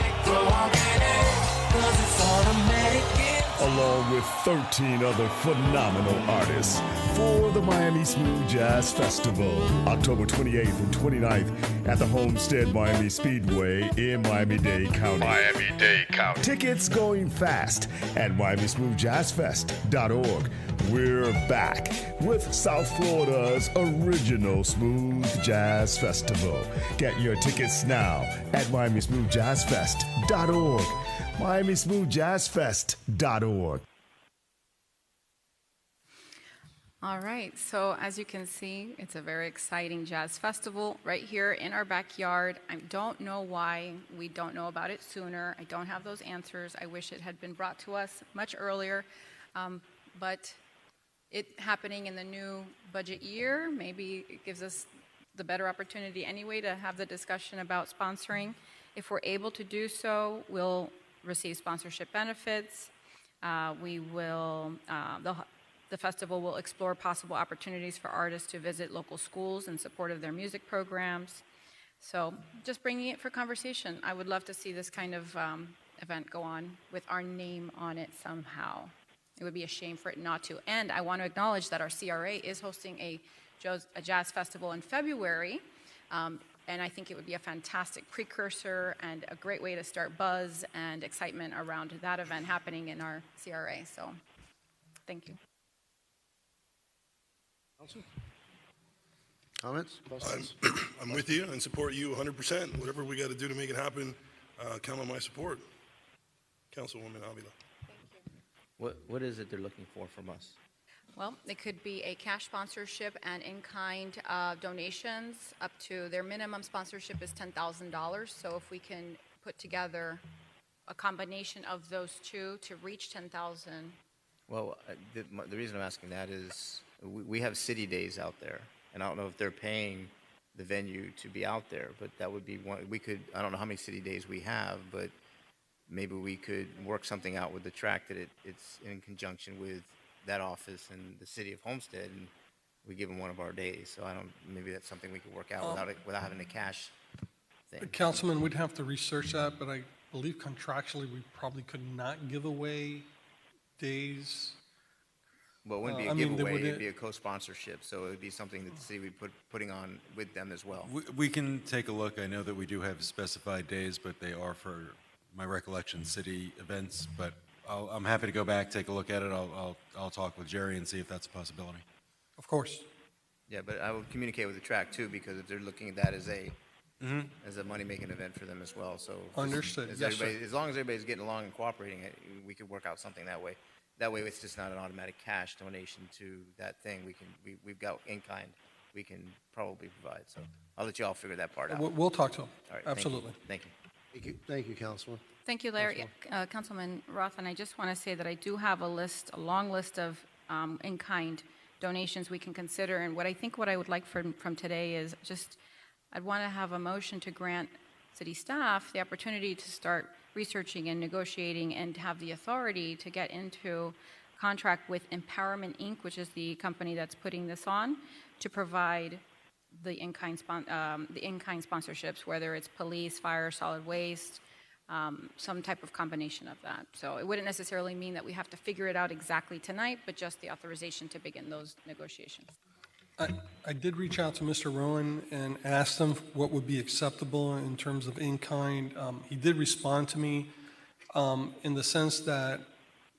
along with 13 other phenomenal artists for the Miami Smooth Jazz Festival, October 28th and 29th at the Homestead Miami Speedway in Miami-Dade County. Tickets going fast at MiamiSmoothJazzFest.org. We're back with South Florida's original Smooth Jazz Festival. Get your tickets now at MiamiSmoothJazzFest.org. MiamiSmoothJazzFest.org. All right, so as you can see, it's a very exciting jazz festival right here in our backyard. I don't know why we don't know about it sooner. I don't have those answers. I wish it had been brought to us much earlier. But it happening in the new budget year, maybe it gives us the better opportunity anyway to have the discussion about sponsoring. If we're able to do so, we'll receive sponsorship benefits. The festival will explore possible opportunities for artists to visit local schools in support of their music programs. So just bringing it for conversation. I would love to see this kind of event go on with our name on it somehow. It would be a shame for it not to. And I want to acknowledge that our CRA is hosting a jazz festival in February. And I think it would be a fantastic precursor and a great way to start buzz and excitement around that event happening in our CRA. So thank you. Council? Comments? Questions? I'm with you and support you 100%. Whatever we got to do to make it happen, count on my support. Councilwoman Avila. What is it they're looking for from us? Well, it could be a cash sponsorship and in-kind donations. Up to their minimum sponsorship is $10,000. So if we can put together a combination of those two to reach 10,000. Well, the reason I'm asking that is we have city days out there, and I don't know if they're paying the venue to be out there, but that would be one. We could, I don't know how many city days we have, but maybe we could work something out with the track that it's in conjunction with that office and the city of Homestead, and we give them one of our days. So maybe that's something we could work out without having a cash thing. Councilman, we'd have to research that, but I believe contractually we probably could not give away days. Well, it wouldn't be a giveaway, it'd be a co-sponsorship, so it would be something that the city would be putting on with them as well. We can take a look. I know that we do have specified days, but they are, for my recollection, city events. But I'm happy to go back, take a look at it. I'll talk with Jerry and see if that's a possibility. Of course. Yeah, but I would communicate with the track too, because if they're looking at that as a money-making event for them as well, so. Understood. Yes, sir. As long as everybody's getting along and cooperating, we could work out something that way. That way, it's just not an automatic cash donation to that thing. We've got in-kind we can probably provide. So I'll let you all figure that part out. We'll talk to them. All right. Absolutely. Thank you. Thank you, Councilman. Thank you, Larry. Councilman Roth, and I just want to say that I do have a long list of in-kind donations we can consider. And what I would like from today is just, I'd want to have a motion to grant city staff the opportunity to start researching and negotiating and have the authority to get into contract with Empowerment Inc., which is the company that's putting this on, to provide the in-kind sponsorships, whether it's police, fire, solid waste, some type of combination of that. So it wouldn't necessarily mean that we have to figure it out exactly tonight, but just the authorization to begin those negotiations. I did reach out to Mr. Rowan and asked him what would be acceptable in terms of in-kind. He did respond to me in the sense that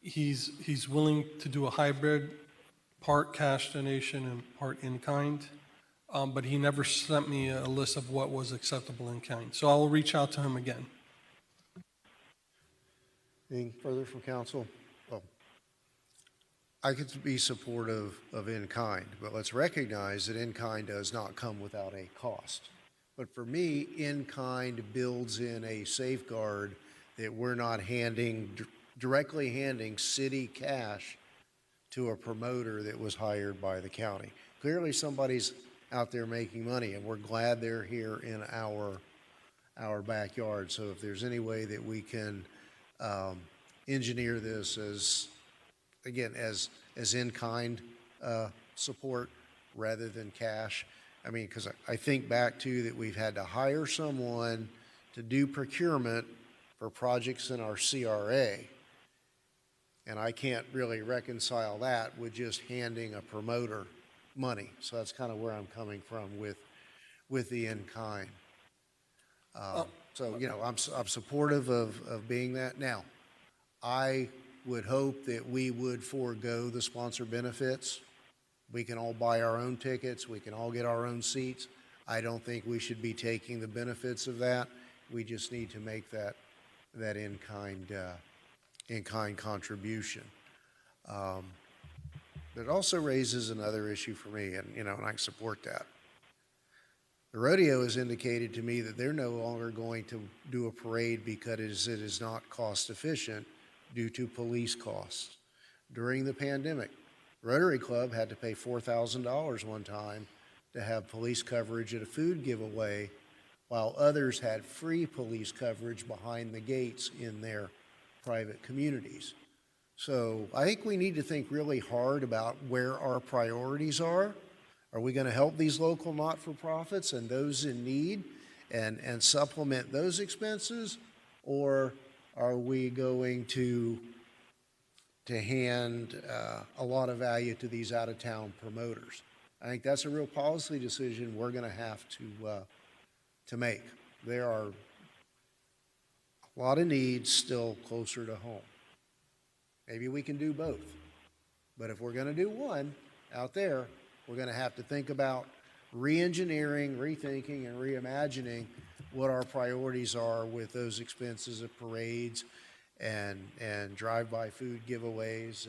he's willing to do a hybrid, part cash donation and part in-kind, but he never sent me a list of what was acceptable in-kind. So I'll reach out to him again. Anything further from council? Well, I could be supportive of in-kind, but let's recognize that in-kind does not come without a cost. But for me, in-kind builds in a safeguard that we're not directly handing city cash to a promoter that was hired by the county. Clearly somebody's out there making money, and we're glad they're here in our backyard. So if there's any way that we can engineer this as in-kind support rather than cash. I mean, because I think back to that we've had to hire someone to do procurement for projects in our CRA, and I can't really reconcile that with just handing a promoter money. So that's kind of where I'm coming from with the in-kind. So, you know, I'm supportive of being that. Now, I would hope that we would forego the sponsor benefits. We can all buy our own tickets. We can all get our own seats. I don't think we should be taking the benefits of that. We just need to make that in-kind contribution. But it also raises another issue for me, and, and I support that. The rodeo has indicated to me that they're no longer going to do a parade because it is not cost efficient due to police costs. During the pandemic, Rotary Club had to pay $4,000 one time to have police coverage at a food giveaway, while others had free police coverage behind the gates in their private communities. So I think we need to think really hard about where our priorities are. Are we going to help these local not-for-profits and those in need and supplement those expenses? Or are we going to hand a lot of value to these out-of-town promoters? I think that's a real policy decision we're going to have to make. There are a lot of needs still closer to home. Maybe we can do both. But if we're going to do one out there, we're going to have to think about re-engineering, rethinking, and reimagining what our priorities are with those expenses of parades and drive-by food giveaways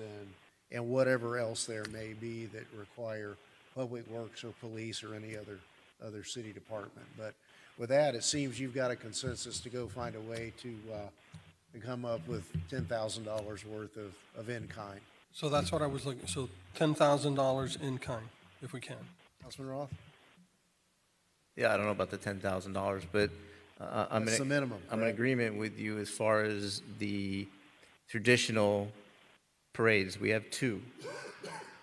and whatever else there may be that require public works or police or any other city department. But with that, it seems you've got a consensus to go find a way to come up with $10,000 worth of in-kind. So that's what I was looking, so $10,000 in kind, if we can. Councilman Roth? Yeah, I don't know about the $10,000, but That's the minimum, I'm in correct? agreement with you as far as the traditional parades. We have two.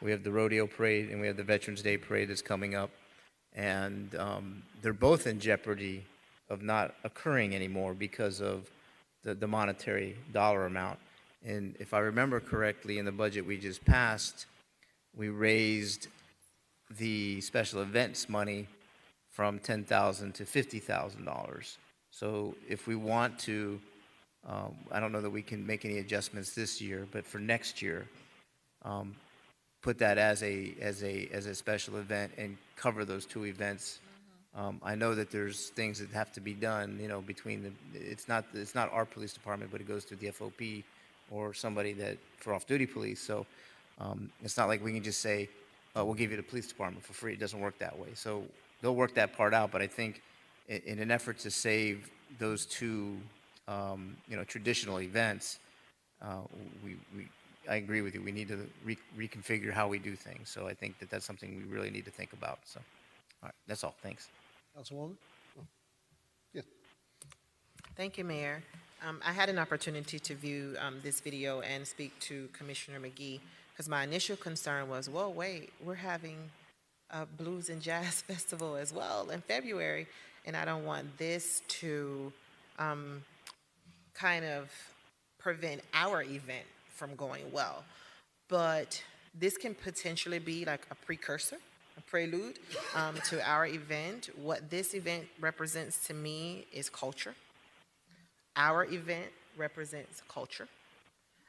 We have the rodeo parade and we have the Veterans Day parade that's coming up. And they're both in jeopardy of not occurring anymore because of the monetary dollar amount. And if I remember correctly, in the budget we just passed, we raised the special events money from $10,000 to $50,000. So if we want to, I don't know that we can make any adjustments this year, but for next year, put that as a special event and cover those two events. I know that there's things that have to be done, between it's not our police department, but it goes through the FOP or somebody that for off-duty police. So it's not like we can just say, we'll give you the police department for free. It doesn't work that way. So they'll work that part out. But I think in an effort to save those two, traditional events, I agree with you. We need to reconfigure how we do things. So I think that that's something we really need to think about. So, all right, that's all. Thanks. Councilwoman? Yeah. Thank you, Mayor. I had an opportunity to view this video and speak to Commissioner McGee, because my initial concern was, well, wait, we're having a blues and jazz festival as well in February, and I don't want this to kind of prevent our event from going well. But this can potentially be like a precursor, a prelude to our event. What this event represents to me is culture. Our event represents culture,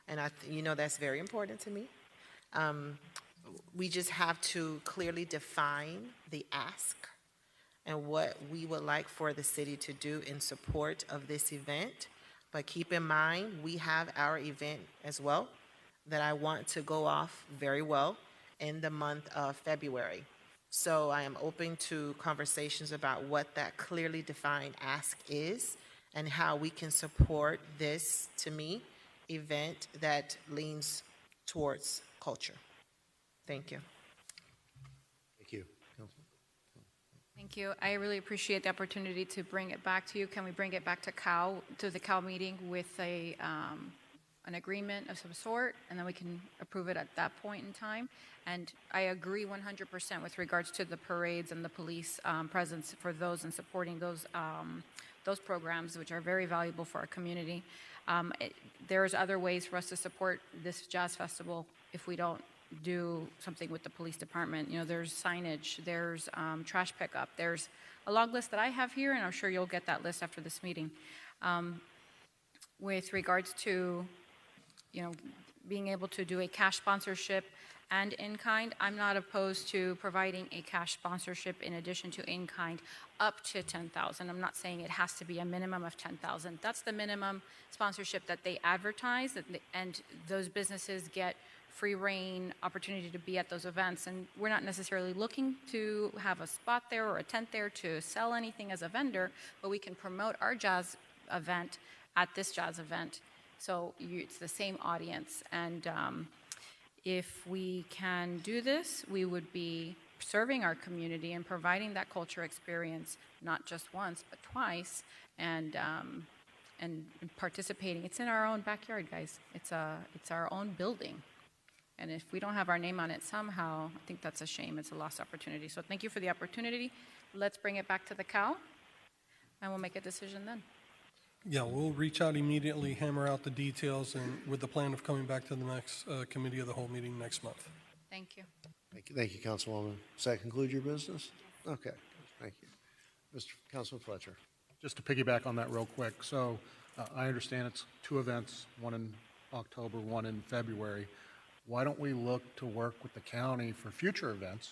and that's very important to me. We just have to clearly define the ask and what we would like for the city to do in support of this event. But keep in mind, we have our event as well that I want to go off very well in the month of February. So I am open to conversations about what that clearly defined ask is and how we can support this, to me, event that leans towards culture. Thank you. Thank you. Thank you. I really appreciate the opportunity to bring it back to you. Can we bring it back to the CAL meeting with an agreement of some sort, and then we can approve it at that point in time? And I agree 100% with regards to the parades and the police presence for those and supporting those programs, which are very valuable for our community. There's other ways for us to support this jazz festival if we don't do something with the police department. There's signage, there's trash pickup, there's a long list that I have here, and I'm sure you'll get that list after this meeting. With regards to, being able to do a cash sponsorship and in-kind, I'm not opposed to providing a cash sponsorship in addition to in-kind up to $10,000. I'm not saying it has to be a minimum of $10,000. That's the minimum sponsorship that they advertise, and those businesses get free reign opportunity to be at those events. And we're not necessarily looking to have a spot there or a tent there to sell anything as a vendor, but we can promote our jazz event at this jazz event. So it's the same audience. And if we can do this, we would be serving our community and providing that culture experience, not just once, but twice, and participating. It's in our own backyard, guys. It's our own building. And if we don't have our name on it somehow, I think that's a shame. It's a lost opportunity. So thank you for the opportunity. Let's bring it back to the CAL, and we'll make a decision then. Yeah, we'll reach out immediately, hammer out the details, and with the plan of coming back to the next committee of the whole meeting next month. Thank you. Thank you, Councilwoman. Does that conclude your business? Okay, thank you. Mr. Councilman Fletcher. Just to piggyback on that real quick, so I understand it's 2 events, one in October, one in February. Why don't we look to work with the county for future events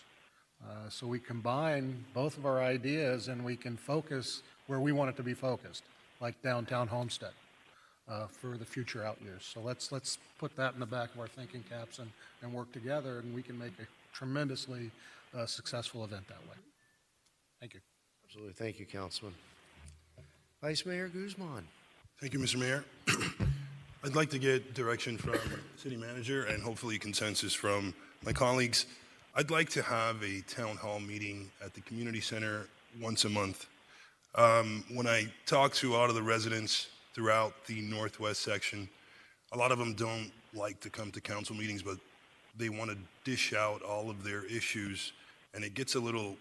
so we combine both of our ideas and we can focus where we want it to be focused, like downtown Homestead for the future out years. So let's put that in the back of our thinking caps and work together, and we can make a tremendously successful event that way. Thank you. Absolutely. Thank you, Councilman. Vice Mayor Guzman. Thank you, Mr. Mayor. I'd like to get direction from the city manager and hopefully consensus from my colleagues. I'd like to have a town hall meeting at the community center once a month. When I talk to a lot of the residents throughout the northwest section, a lot of them don't like to come to council meetings, but they want to dish out all of their issues, and it gets a little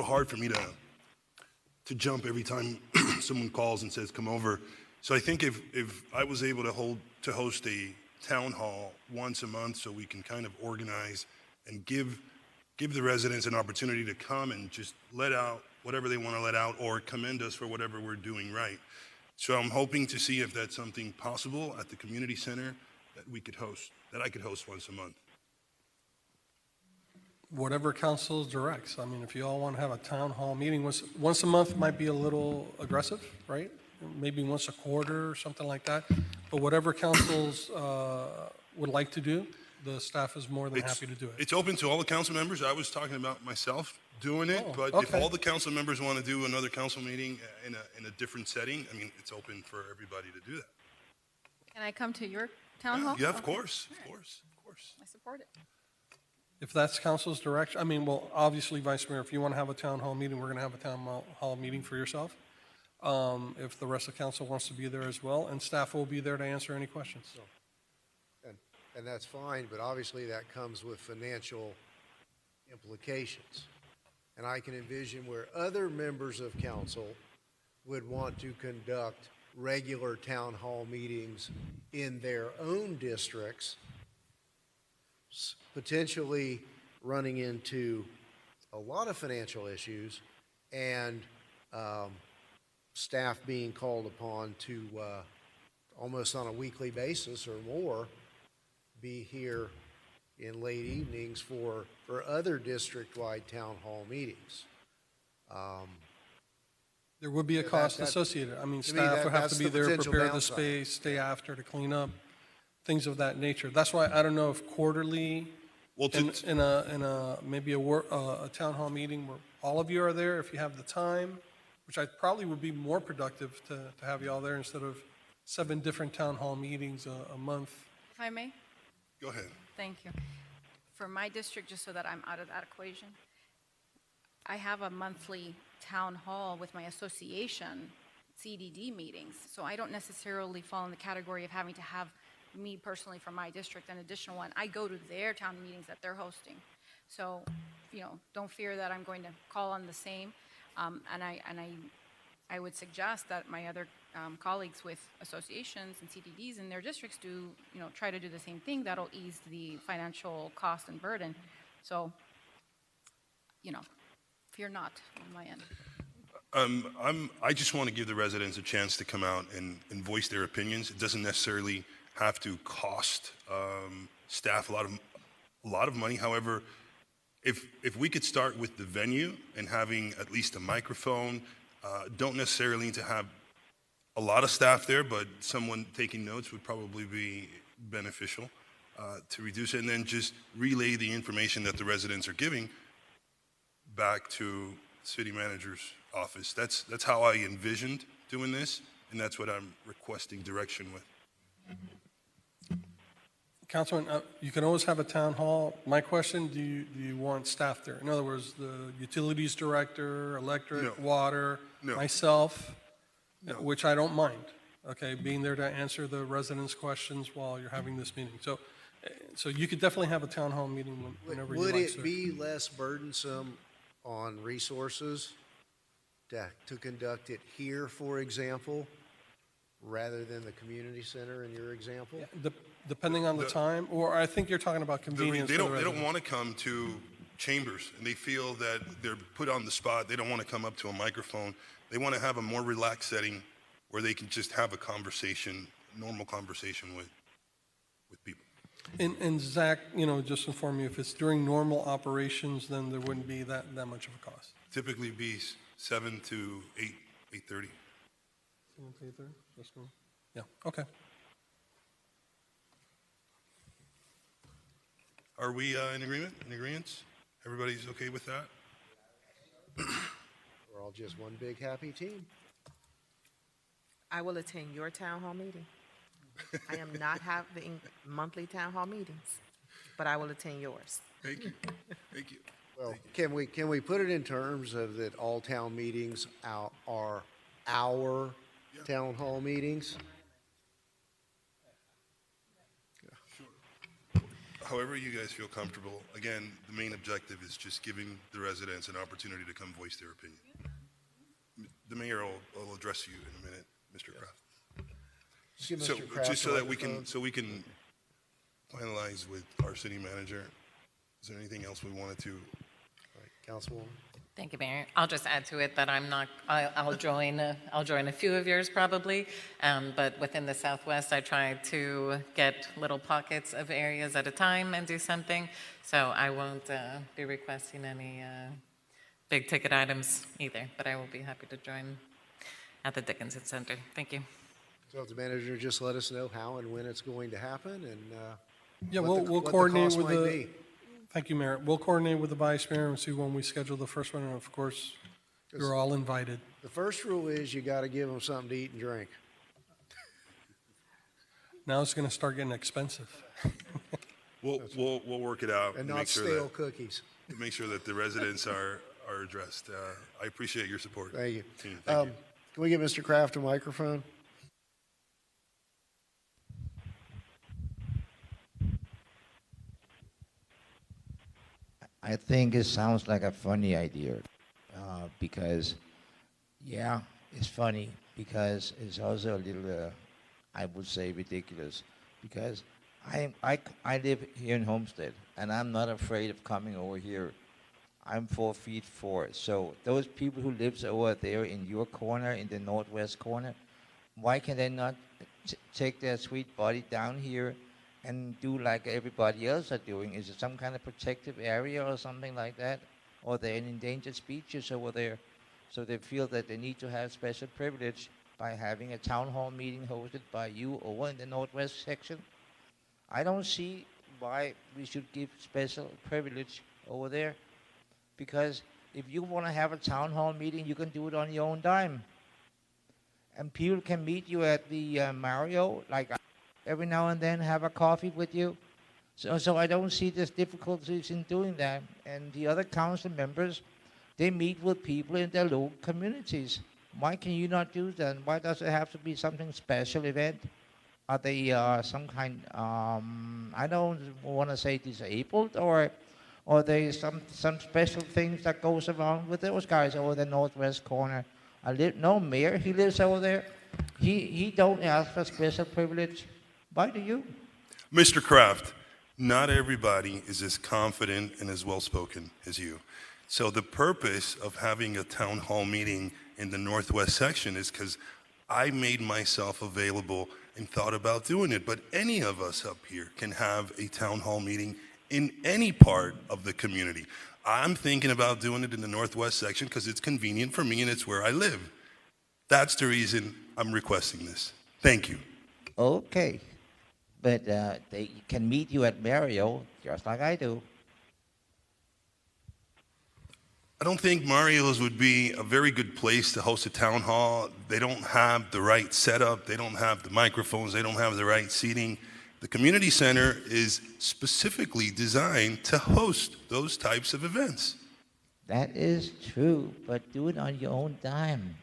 hard for me to jump every time someone calls and says come over. So I think if I was able to host a town hall once a month, so we can kind of organize and give the residents an opportunity to come and just let out whatever they want to let out, or commend us for whatever we're doing right. So I'm hoping to see if that's something possible at the community center that we could host, that I could host once a month. Whatever council directs. I mean, if you all want to have a town hall meeting, once a month might be a little aggressive, right? Maybe once a quarter or something like that. But whatever councils would like to do, the staff is more than happy to do it. It's open to all the council members. I was talking about myself doing it, but if all the council members want to do another council meeting in a different setting, I mean, it's open for everybody to do that. Can I come to your town hall? Yeah, of course, of course. I support it. If that's council's direction, I mean, well, obviously, Vice Mayor, if you want to have a town hall meeting, we're going to have a town hall meeting for yourself. If the rest of council wants to be there as well, and staff will be there to answer any questions. And that's fine, but obviously that comes with financial implications. And I can envision where other members of council would want to conduct regular town hall meetings in their own districts, potentially running into a lot of financial issues and staff being called upon to almost on a weekly basis or more be here in late evenings for other district-wide town hall meetings. There would be a cost associated. I mean, staff would have to be there, prepare the space, stay after to clean up, things of that nature. That's why I don't know if quarterly, in a maybe a town hall meeting where all of you are there, if you have the time, which I probably would be more productive to have you all there instead of 7 different town hall meetings a month. If I may? Go ahead. Thank you. For my district, just so that I'm out of that equation, I have a monthly town hall with my association CDD meetings. So I don't necessarily fall in the category of having to have me personally from my district an additional one. I go to their town meetings that they're hosting. So, don't fear that I'm going to call on the same. And I would suggest that my other colleagues with associations and CDDs in their districts do, try to do the same thing. That'll ease the financial cost and burden. So, fear not on my end. I just want to give the residents a chance to come out and voice their opinions. It doesn't necessarily have to cost staff a lot of money. However, if we could start with the venue and having at least a microphone, don't necessarily need to have a lot of staff there, but someone taking notes would probably be beneficial. to reduce it, and then just relay the information that the residents are giving back to city manager's office. That's how I envisioned doing this, and that's what I'm requesting direction with. Councilman, you can always have a town hall. My question, do you want staff there? In other words, the utilities director, electric, water, myself, which I don't mind, okay, being there to answer the residents' questions while you're having this meeting. So you could definitely have a town hall meeting whenever you like, Would sir. it be less burdensome on resources to conduct it here, for example, rather than the community center in your example? Depending on the time, or I think you're talking about convenience. They for the don't residents. want to come to chambers, and they feel that they're put on the spot. They don't want to come up to a microphone. They want to have a more relaxed setting where they can just have a conversation, normal conversation with people. And Zach, just inform me, if it's during normal operations, then there wouldn't be that much of a cost. Typically be 7 to 8, 8:30. 7 to 8:30? That's cool. Yeah, okay. Are we in agreement? In agreement? Everybody's okay with that? We're all just one big happy team. I will attend your town hall meeting. I am not having monthly town hall meetings, but I will attend yours. Thank you. Thank you. Well, can we put it in terms of that all town meetings are our town hall meetings? However you guys feel comfortable. Again, the main objective is just giving the residents an opportunity to come voice their opinion. The mayor will address you in a minute, Mr. Kraft. So, just so that we can finalize with our city manager. Is there anything else we wanted to? All right, Councilwoman. Thank you, Mayor. I'll just add to it that I'll join a few of yours probably, but within the Southwest, I try to get little pockets of areas at a time and do something. So I won't be requesting any big ticket items either, but I will be happy to join at the Dickinson Center. Thank you. So if the manager just let us know how and when it's going to happen, and Yeah, what we'll the coordinate cost with might the. be. Thank you, Mayor. We'll coordinate with the vice mayor and see when we schedule the first one. And of course, you're all invited. The first rule is you got to give them something to eat and drink. Now it's going to start getting expensive. We'll work it out And make not sure stale that cookies. make sure that the residents are addressed. I appreciate your support. Thank you. Team. Thank you. Can we get Mr. Kraft a microphone? I think it sounds like a funny idea because, yeah, it's funny because it's also a little, I would say, ridiculous because I live here in Homestead and I'm not afraid of coming over here. I'm 4'4", so those people who lives over there in your corner, in the northwest corner, why can they not take their sweet body down here and do like everybody else are doing? Is it some kind of protective area or something like that? Or they're in endangered species over there, so they feel that they need to have special privilege by having a town hall meeting hosted by you over in the northwest section? I don't see why we should give special privilege over there, because if you want to have a town hall meeting, you can do it on your own dime. And people can meet you at the Mario, like every now and then have a coffee with you. So I don't see there's difficulties in doing that. And the other council members, they meet with people in their local communities. Why can you not do that? Why does it have to be something special event? Are they some kind, I don't want to say disabled, or are there some special things that goes around with those guys over the northwest corner? No, Mayor, he lives over there. He don't ask for special privilege. Why do you? Mr. Kraft, not everybody is as confident and as well-spoken as you. So the purpose of having a town hall meeting in the northwest section is because I made myself available and thought about doing it. But any of us up here can have a town hall meeting in any part of the community. I'm thinking about doing it in the northwest section because it's convenient for me and it's where I live. That's the reason I'm requesting this. Thank you. Okay. but they can meet you at Mario, just like I do. I don't think Mario's would be a very good place to host a town hall. They don't have the right setup. They don't have the microphones. They don't have the right seating. The community center is specifically designed to host those types of events. That is true, but do it on your own dime.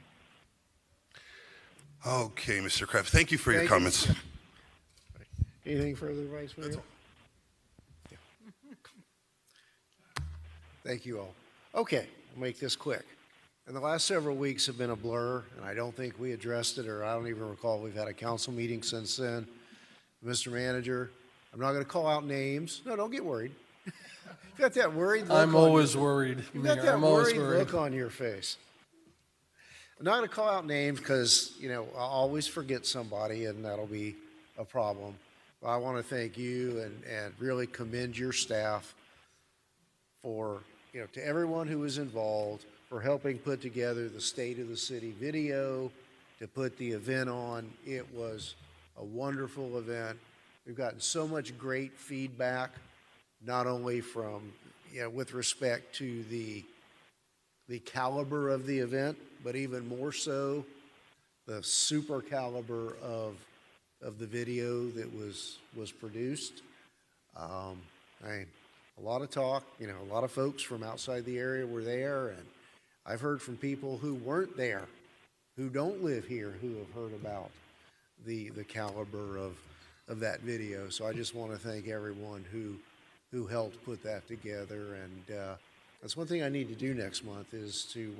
Okay, Mr. Kraft, thank you for your Thank you. comments. Anything further, Vice Mayor? Yeah. Thank you all. Okay, I'll make this quick. And the last several weeks have been a blur, and I don't think we addressed it, or I don't even recall we've had a council meeting since then. Mr. Manager, I'm not going to call out names. No, don't get worried. You've got that worried look I'm on always your, worried, You've Mayor. got that I'm always worried look worried. on your face. I'm not going to call out names because, you know, I'll always forget somebody, and that'll be a problem. But I want to thank you and really commend your staff for, you know, to everyone who was involved for helping put together the State of the City video, to put the event on. It was a wonderful event. We've gotten so much great feedback, not only from, you know, with respect to the caliber of the event, but even more so the super caliber of the video that was produced. I mean, a lot of talk, you know, a lot of folks from outside the area were there, and I've heard from people who weren't there, who don't live here, who have heard about the caliber of that video. So I just want to thank everyone who helped put that together. And that's one thing I need to do next month is to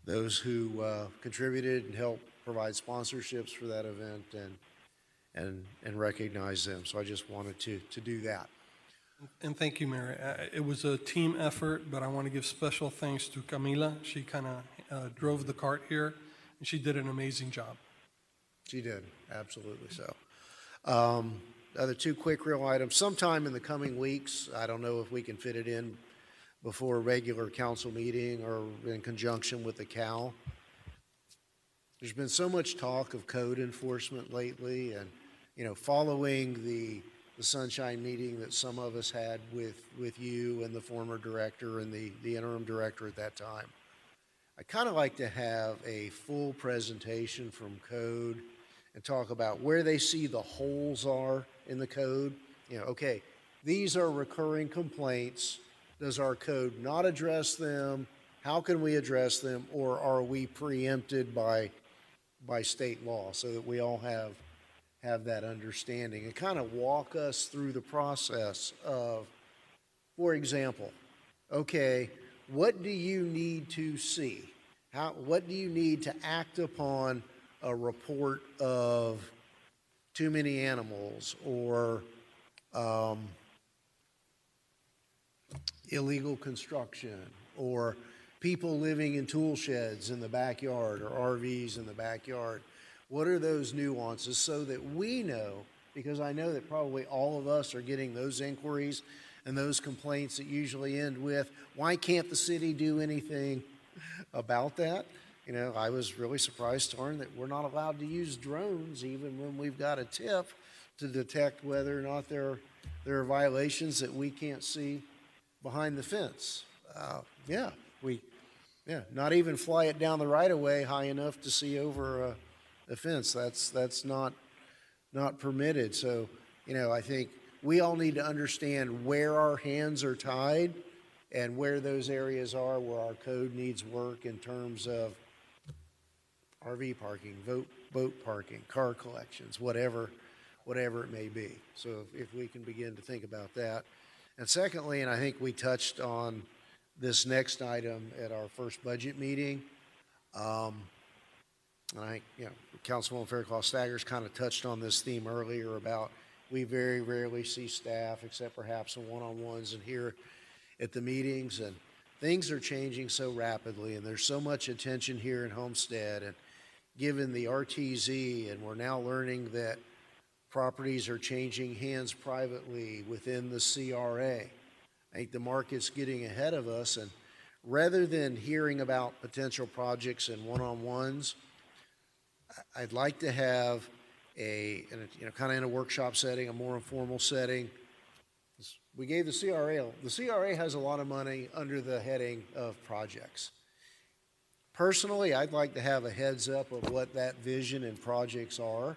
those who contributed and helped provide sponsorships for that event and recognize them. So I just wanted to do that. And thank you, Mayor. It was a team effort, but I want to give special thanks to Camila. She kind of drove the cart here, and she did an amazing job. She did, absolutely so. Other two quick real items. Sometime in the coming weeks, I don't know if we can fit it in before a regular council meeting or in conjunction with the CAL. There's been so much talk of code enforcement lately, and, you know, following the Sunshine meeting that some of us had with you and the former director and the interim director at that time, I kind of like to have a full presentation from code and talk about where they see the holes are in the code. You know, okay, these are recurring complaints. Does our code not address them? How can we address them? Or are we preempted by state law, so that we all have that understanding, and kind of walk us through the process of, for example, okay, what do you need to see? What do you need to act upon a report of too many animals or illegal construction or people living in tool sheds in the backyard or RVs in the backyard? What are those nuances so that we know, because I know that probably all of us are getting those inquiries and those complaints that usually end with, why can't the city do anything about that? You know, I was really surprised to learn that we're not allowed to use drones even when we've got a tip to detect whether or not there are violations that we can't see behind the fence. Not even fly it down the right of way high enough to see over a fence. That's not permitted. So, you know, I think we all need to understand where our hands are tied and where those areas are where our code needs work in terms of RV parking, boat parking, car collections, whatever it may be. So if we can begin to think about that. And secondly, and I think we touched on this next item at our first budget meeting, and I think, you know, Councilwoman Fairclough-Staggers kind of touched on this theme earlier about we very rarely see staff except perhaps in one-on-ones and here at the meetings, and things are changing so rapidly, and there's so much attention here in Homestead, and given the RTZ, and we're now learning that properties are changing hands privately within the CRA. I think the market's getting ahead of us, and rather than hearing about potential projects in one-on-ones, I'd like to have kind of in a workshop setting, a more informal setting. We gave the CRA. The CRA has a lot of money under the heading of projects. Personally, I'd like to have a heads up of what that vision and projects are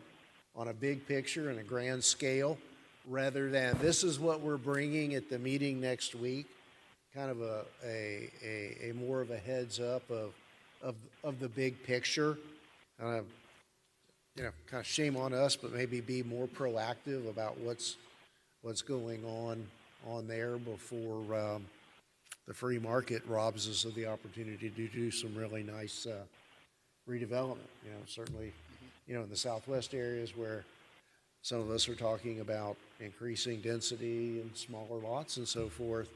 on a big picture and a grand scale, rather than this is what we're bringing at the meeting next week. Kind of a more of a heads up of the big picture. Kind of shame on us, but maybe be more proactive about what's going on there before the free market robs us of the opportunity to do some really nice redevelopment. Certainly, in the southwest areas where some of us are talking about increasing density and smaller lots and so forth,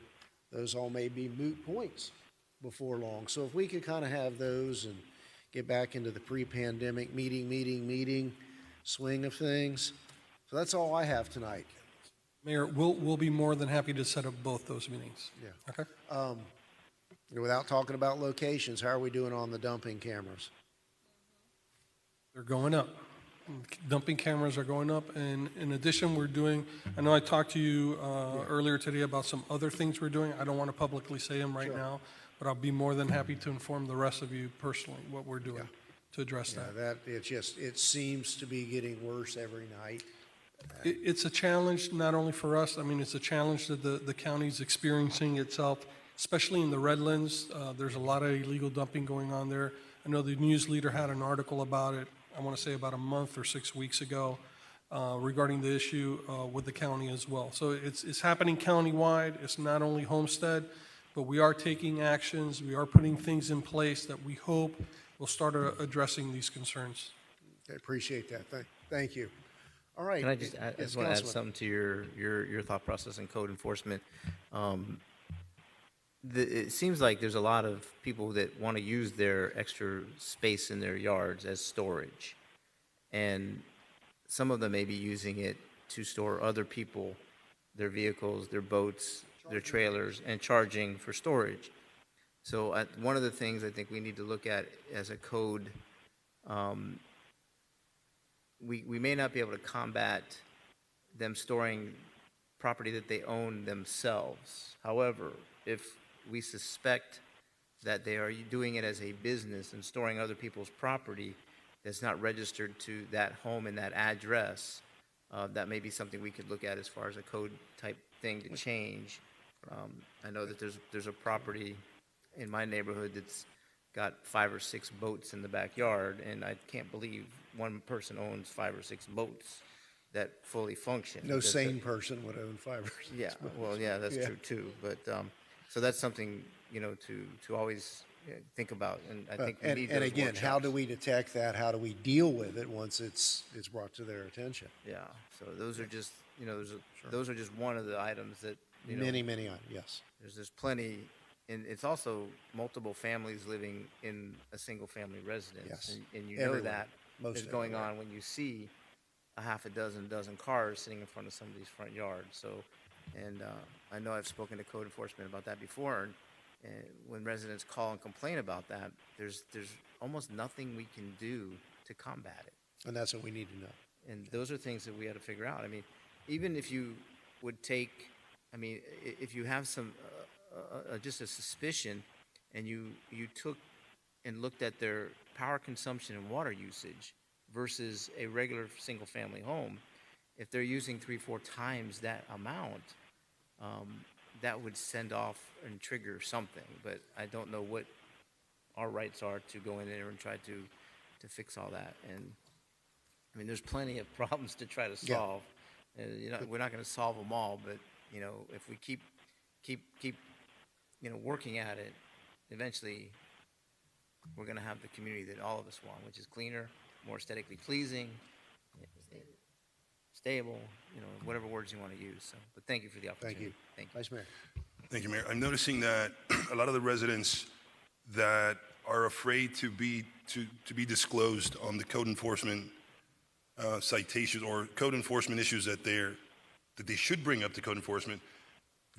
those all may be moot points before long. So if we could kind of have those and get back into the pre-pandemic meeting swing of things. So that's all I have tonight. Mayor, we'll be more than happy to set up both those meetings. Yeah. Okay. Without talking about locations, how are we doing on the dumping cameras? They're going up. Dumping cameras are going up, and in addition, I know I talked to you earlier today about some other things we're doing. I don't want to publicly say them right now, but I'll be more than happy to inform the rest of you personally what we're doing to address that. It seems to be getting worse every night. It's a challenge not only for us. I mean, it's a challenge that the county's experiencing itself, especially in the Redlands. There's a lot of illegal dumping going on there. I know the news leader had an article about it, I want to say about a month or 6 weeks ago, regarding the issue with the county as well. So it's happening countywide. It's not only Homestead, but we are taking actions. We are putting things in place that we hope will start addressing these concerns. I appreciate that. Thank you. All right. Can I just add, I just want to add something to your thought process in code enforcement. It seems like there's a lot of people that want to use their extra space in their yards as storage. And some of them may be using it to store other people, their vehicles, their boats, their trailers, and charging for storage. So one of the things I think we need to look at as a code, we may not be able to combat them storing property that they own themselves. However, if we suspect that they are doing it as a business and storing other people's property that's not registered to that home and that address, that may be something we could look at as far as a code type thing to change. I know that there's a property in my neighborhood that's got 5 or 6 boats in the backyard, and I can't believe one person owns 5 or 6 boats that fully function. No sane person would own 5 or 6 Yeah, boats. well, yeah, that's true too. But so that's something to always think about, and I think we need those and again, workshops. how do we detect that? How do we deal with it once it's brought to their attention? Yeah, so those are just those are just one of the items that Many items, yes. There's plenty, and it's also multiple families living in a single family residence. Yes. And you Everywhere. know that Most is going everywhere. on when you see a half a dozen cars sitting in front of somebody's front yard. So, and I know I've spoken to code enforcement about that before, and when residents call and complain about that, there's almost nothing we can do to combat it. And that's what we need to know. And those are things that we had to figure out. I mean, even if you would take, if you have some, just a suspicion, and you took and looked at their power consumption and water usage versus a regular single-family home, if they're using 3-4 times that amount, that would send off and trigger something. But I don't know what our rights are to go in there and try to fix all that. And I mean, there's plenty of problems to try to solve. We're not going to solve them all, but if we keep working at it, eventually we're going to have the community that all of us want, which is cleaner, more aesthetically pleasing, stable, whatever words you want to use. So, but thank you for the opportunity. Thank you. Vice Mayor. Thank you, Mayor. I'm noticing that a lot of the residents that are afraid to be disclosed on the code enforcement citations or code enforcement issues that they should bring up to code enforcement,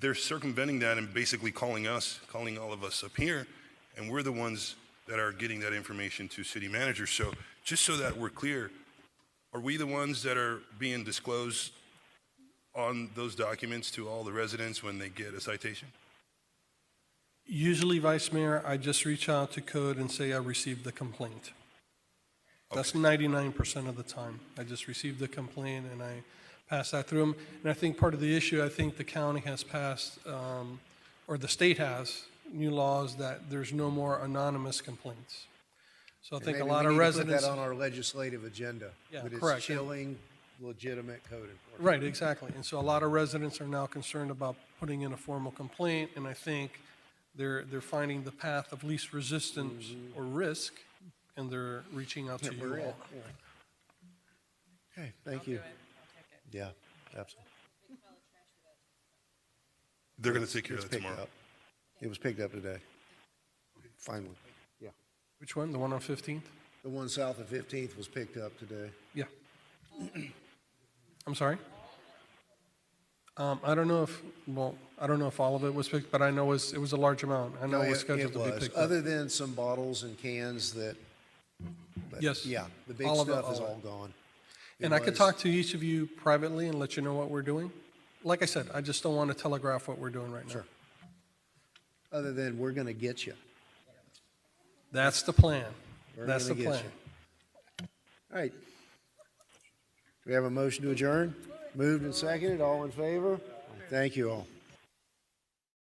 they're circumventing that and basically calling all of us up here, and we're the ones that are getting that information to city managers. So just so that we're clear, are we the ones that are being disclosed on those documents to all the residents when they get a citation? Usually, Vice Mayor, I just reach out to code and say I received the complaint. That's 99% of the time. I just received the complaint and I pass that through them. And I think part of the issue, I think the county has passed, or the state has, new laws that there's no more anonymous complaints. So I think a lot of residents. Maybe we need to put that on our legislative agenda. Yeah, but correct. It's chilling legitimate code enforcement. Right, exactly. And so a lot of residents are now concerned about putting in a formal complaint, and I think they're finding the path of least resistance or risk, and they're reaching out to you all. Okay, thank you. Yeah, absolutely. They're going to take care of It's that picked tomorrow. up. It was picked up today. Finally. Yeah. Which one? The one on 15th? The one south of 15th was picked up today. Yeah. I'm sorry? I don't know if, well, I don't know if all of it was picked, but I know it was a large amount. I know it was scheduled to be picked up. Other than some bottles and cans that, but Yes. yeah, the big All of it, stuff is all of all it. gone. And I could talk to each of you privately and let you know what we're doing. Like I said, I just don't want to telegraph what we're doing right now. Sure. Other than we're going to get you. That's the plan. We're That's the gonna get plan. you. All right. Do we have a motion to adjourn? Moved and seconded, all in favor? Thank you all.